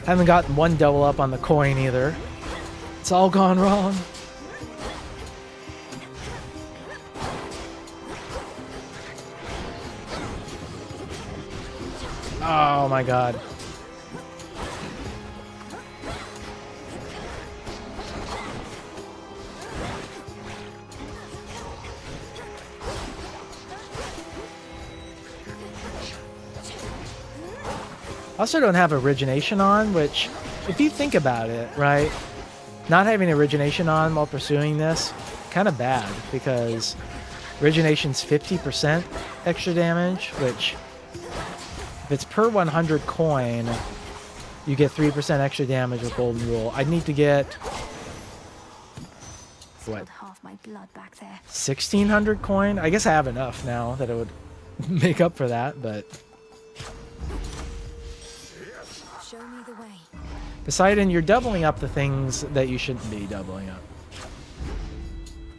Haven't gotten one double up on the coin either. It's all gone wrong. Oh my god. I also don't have origination on, which, if you think about it, right? Not having origination on while pursuing this, kind of bad, because origination's 50% extra damage, which, if it's per 100 coin, you get 3% extra damage with Golden Rule. I'd need to get, what, Half my blood back there. 1,600 coin? I guess I have enough now that it would make up for that, but... Show me the way. Poseidon, you're doubling up the things that you shouldn't be doubling up.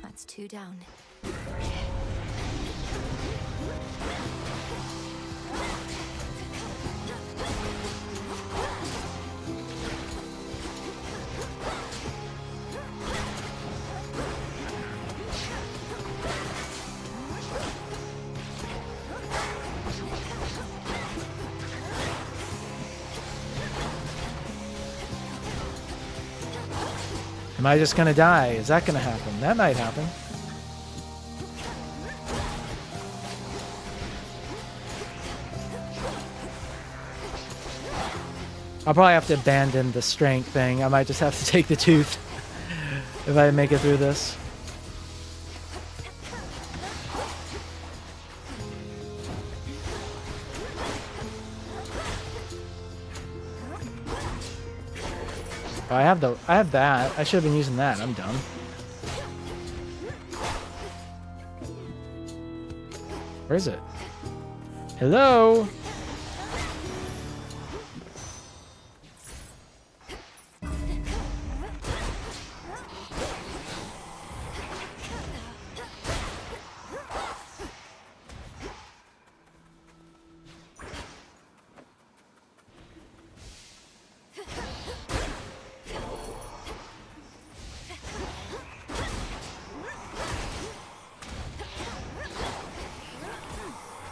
That's 2 down. Am I just gonna die? Is that gonna happen? That might happen. I'll probably have to abandon the strength thing. I might just have to take the tooth if I make it through this. Oh, I have that. I should have been using that. I'm dumb. Where is it? Hello?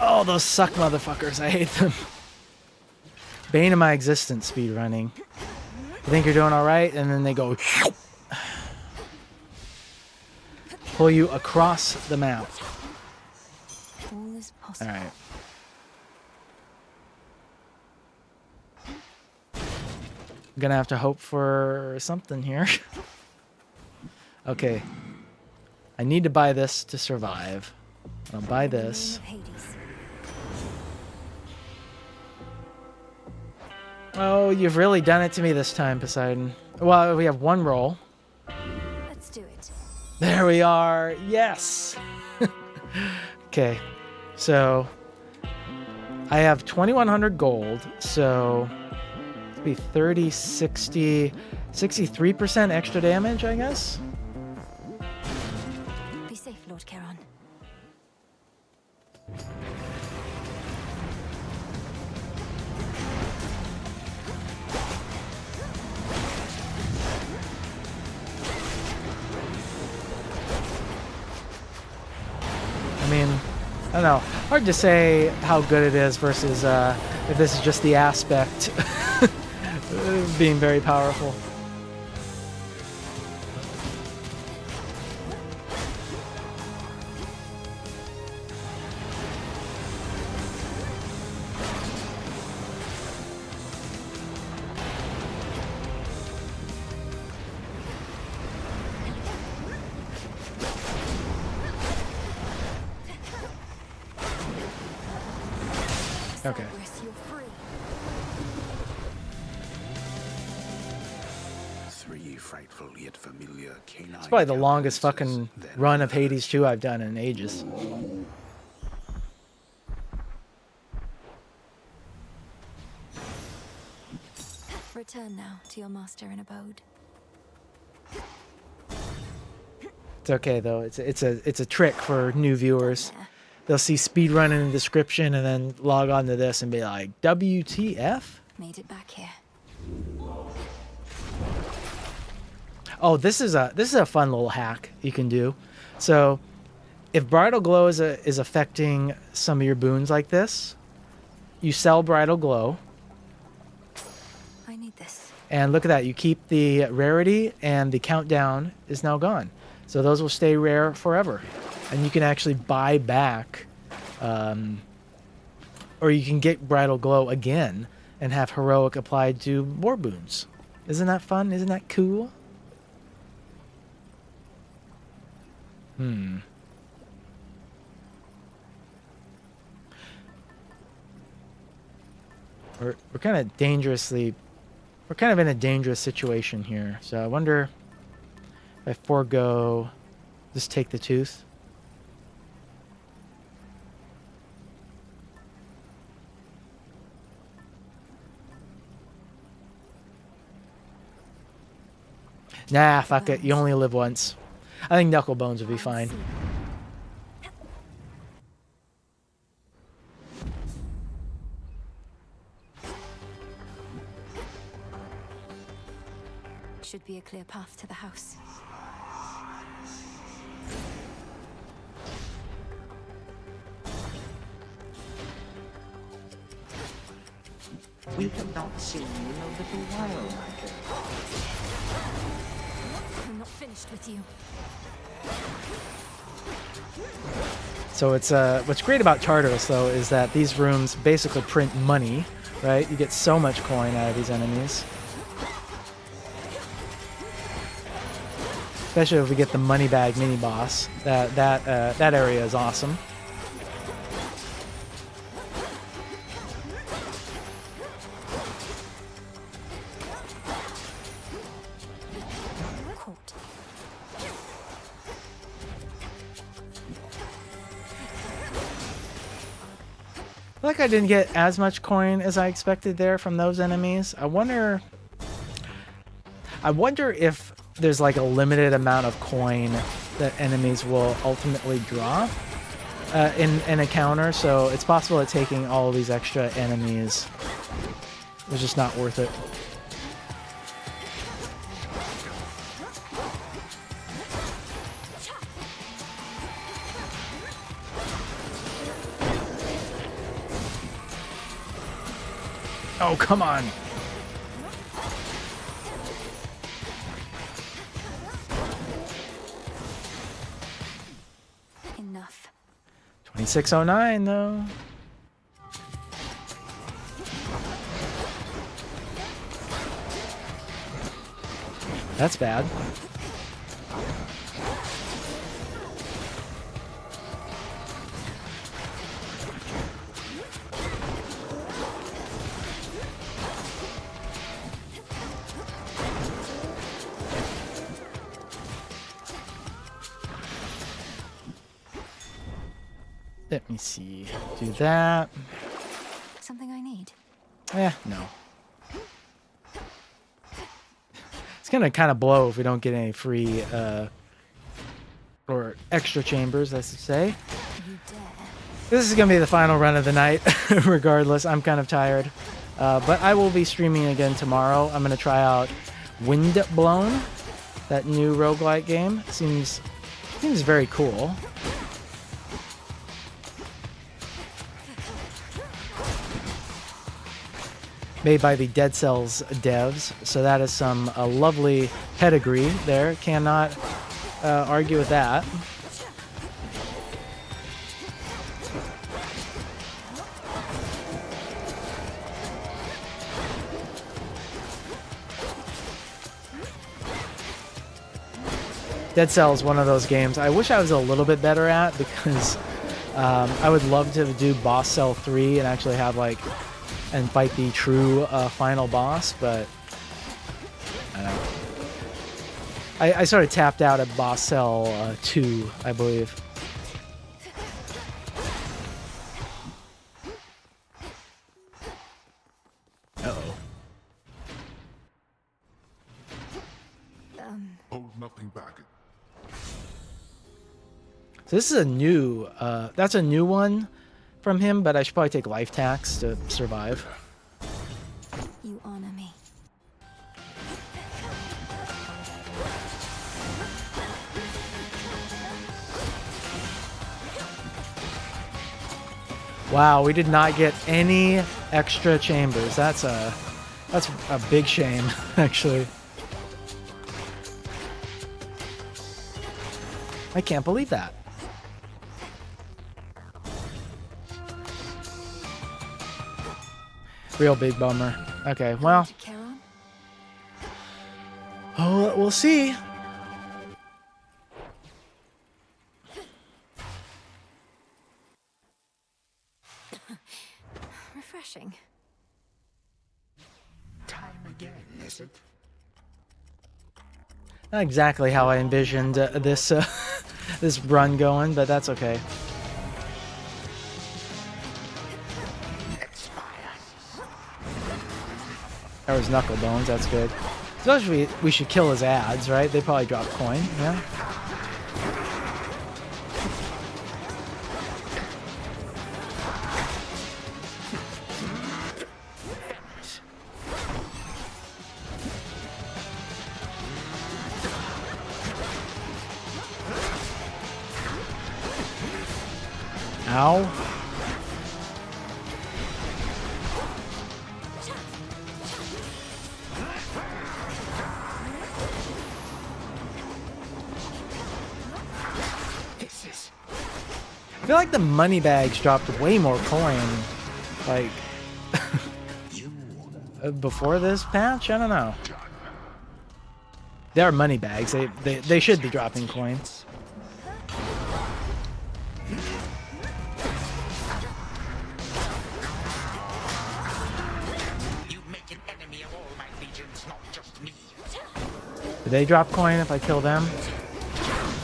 Oh, those suck motherfuckers. I hate them. Bane of my existence, speedrunning. You think you're doing alright, and then they go... pull you across the map. Alright. I'm gonna have to hope for something here. Okay. I need to buy this to survive. I'll buy this. Oh, you've really done it to me this time, Poseidon. Well, we have one roll. Let's do it. There we are. Yes. Okay. So I have 2,100 gold. So it'll be 30, 60, 63% extra damage, I guess. Be safe, Lord Charon. I mean, I don't know. Hard to say how good it is versus if this is just the aspect of being very powerful. Okay. Three frightful yet familiar canine. It's probably the longest fucking run of Hades 2 I've done in ages. Return now to your master and abode. It's okay though. It's a trick for new viewers. they'll see speedrun in the description and then log on to this and be like, WTF? Made it back here. Oh, this is a fun little hack you can do. So if Bridal Glow is affecting some of your boons like this, you sell Bridal Glow. I need this. And look at that. You keep the rarity and the countdown is now gone. So those will stay rare forever. And you can actually buy back, or you can get Bridal Glow again and have Heroic applied to more boons. Isn't that fun? Isn't that cool? We're kind of we're kind of in a dangerous situation here. So I wonder if I forego, just take the tooth. Nah, fuck it. You only live once. I think Knuckle Bones would be fine. Should be a clear path to the house. We have not seen you in a little while, my girl. I'm not finished with you. So it's what's great about Tartarus though is that these rooms basically print money, right? You get so much coin out of these enemies. Especially if we get the money bag mini boss. That area is awesome. Like I didn't get as much coin as I expected there from those enemies. I wonder if there's like a limited amount of coin that enemies will ultimately drop in a counter. So it's possible that taking all of these extra enemies was just not worth it. Oh, come on. Enough. 2609 though. That's bad. Let me see. Do that. Something I need. No. It's gonna kind of blow if we don't get any free or extra chambers, I should say. This is gonna be the final run of the night. Regardless, I'm kind of tired, but I will be streaming again tomorrow. I'm gonna try out Windblown, that new roguelike game. Seems very cool. Made by the Dead Cells devs, so that is some lovely pedigree there. Cannot argue with that. Dead Cells is one of those games I wish I was a little bit better at, because I would love to do Boss Cell 3 and actually have like and fight the true final boss, but I don't know. I sort of tapped out at Boss Cell 2, I believe. Uh-oh. Hold nothing back. So this is a new, that's a new one from him, but I should probably take life tax to survive. You honor me. Wow, we did not get any extra chambers. That's a big shame, actually. I can't believe that. Real big bummer. Okay, well. Oh, we'll see. Refreshing. Time again, is it? Not exactly how I envisioned this this run going, but that's okay. That was knuckle bones. That's good. So we should kill his ads, right? They probably drop coin. Yeah. Ow. I feel like the money bags dropped way more coin, like, before this patch? I don't know. They are money bags. They should be dropping coins. Do they drop coin if I kill them?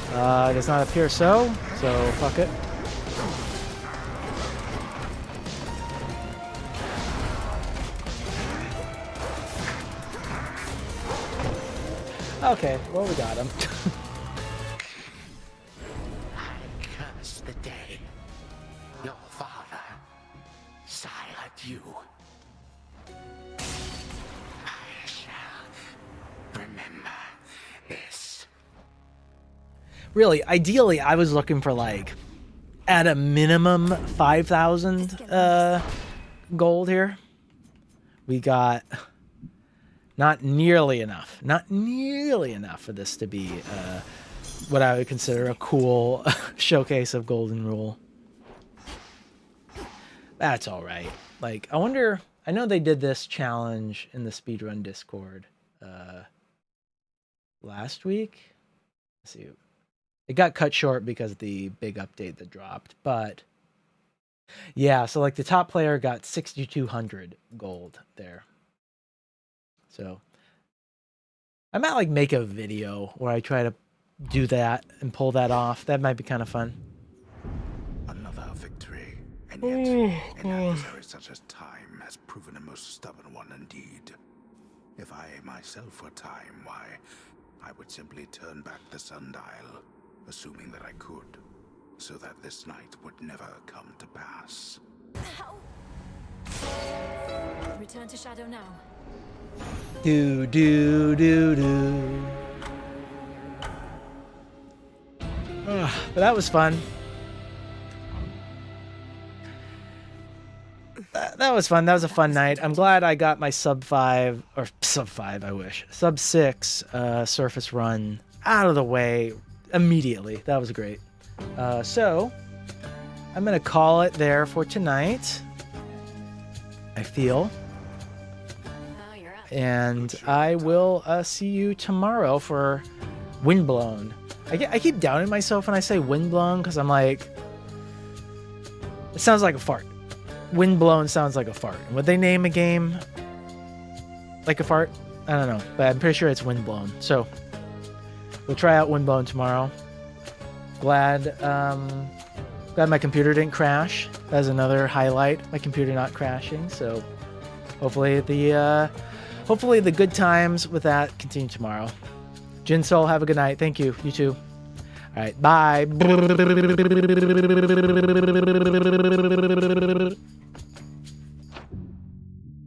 Does not appear so fuck it. Okay, well, we got him. I curse the day your father silenced you. I shall remember this. Really, ideally, I was looking for, like, at a minimum 5,000 gold here. We got not nearly enough. Not nearly enough for this to be what I would consider a cool showcase of Golden Rule. That's all right. Like, I wonder... I know they did this challenge in the Speedrun Discord last week. Let's see. It got cut short because of the big update that dropped, but yeah, so like the top player got 6,200 gold there. So I might like make a video where I try to do that and pull that off. That might be kind of fun. Another victory, and yet an adversary such as time has proven a most stubborn one indeed. If I myself were time, why, I would simply turn back the sundial, assuming that I could, so that this night would never come to pass. Return to shadow now. Do do do do. But that was fun. That was fun. That was a fun night. I'm glad I got my sub 5, or sub 5, I wish. Sub 6 surface run out of the way immediately. That was great. So, I'm going to call it there for tonight, I feel. And I will see you tomorrow for Windblown. I keep doubting myself when I say Windblown because I'm like, it sounds like a fart. Windblown sounds like a fart. Would they name a game like a fart? I don't know, but I'm pretty sure it's Windblown. So we'll try out Windblown tomorrow. Glad my computer didn't crash. That's another highlight. My computer not crashing. So hopefully the good times with that continue tomorrow. Jinsoul, have a good night. Thank you. You too. All right, bye.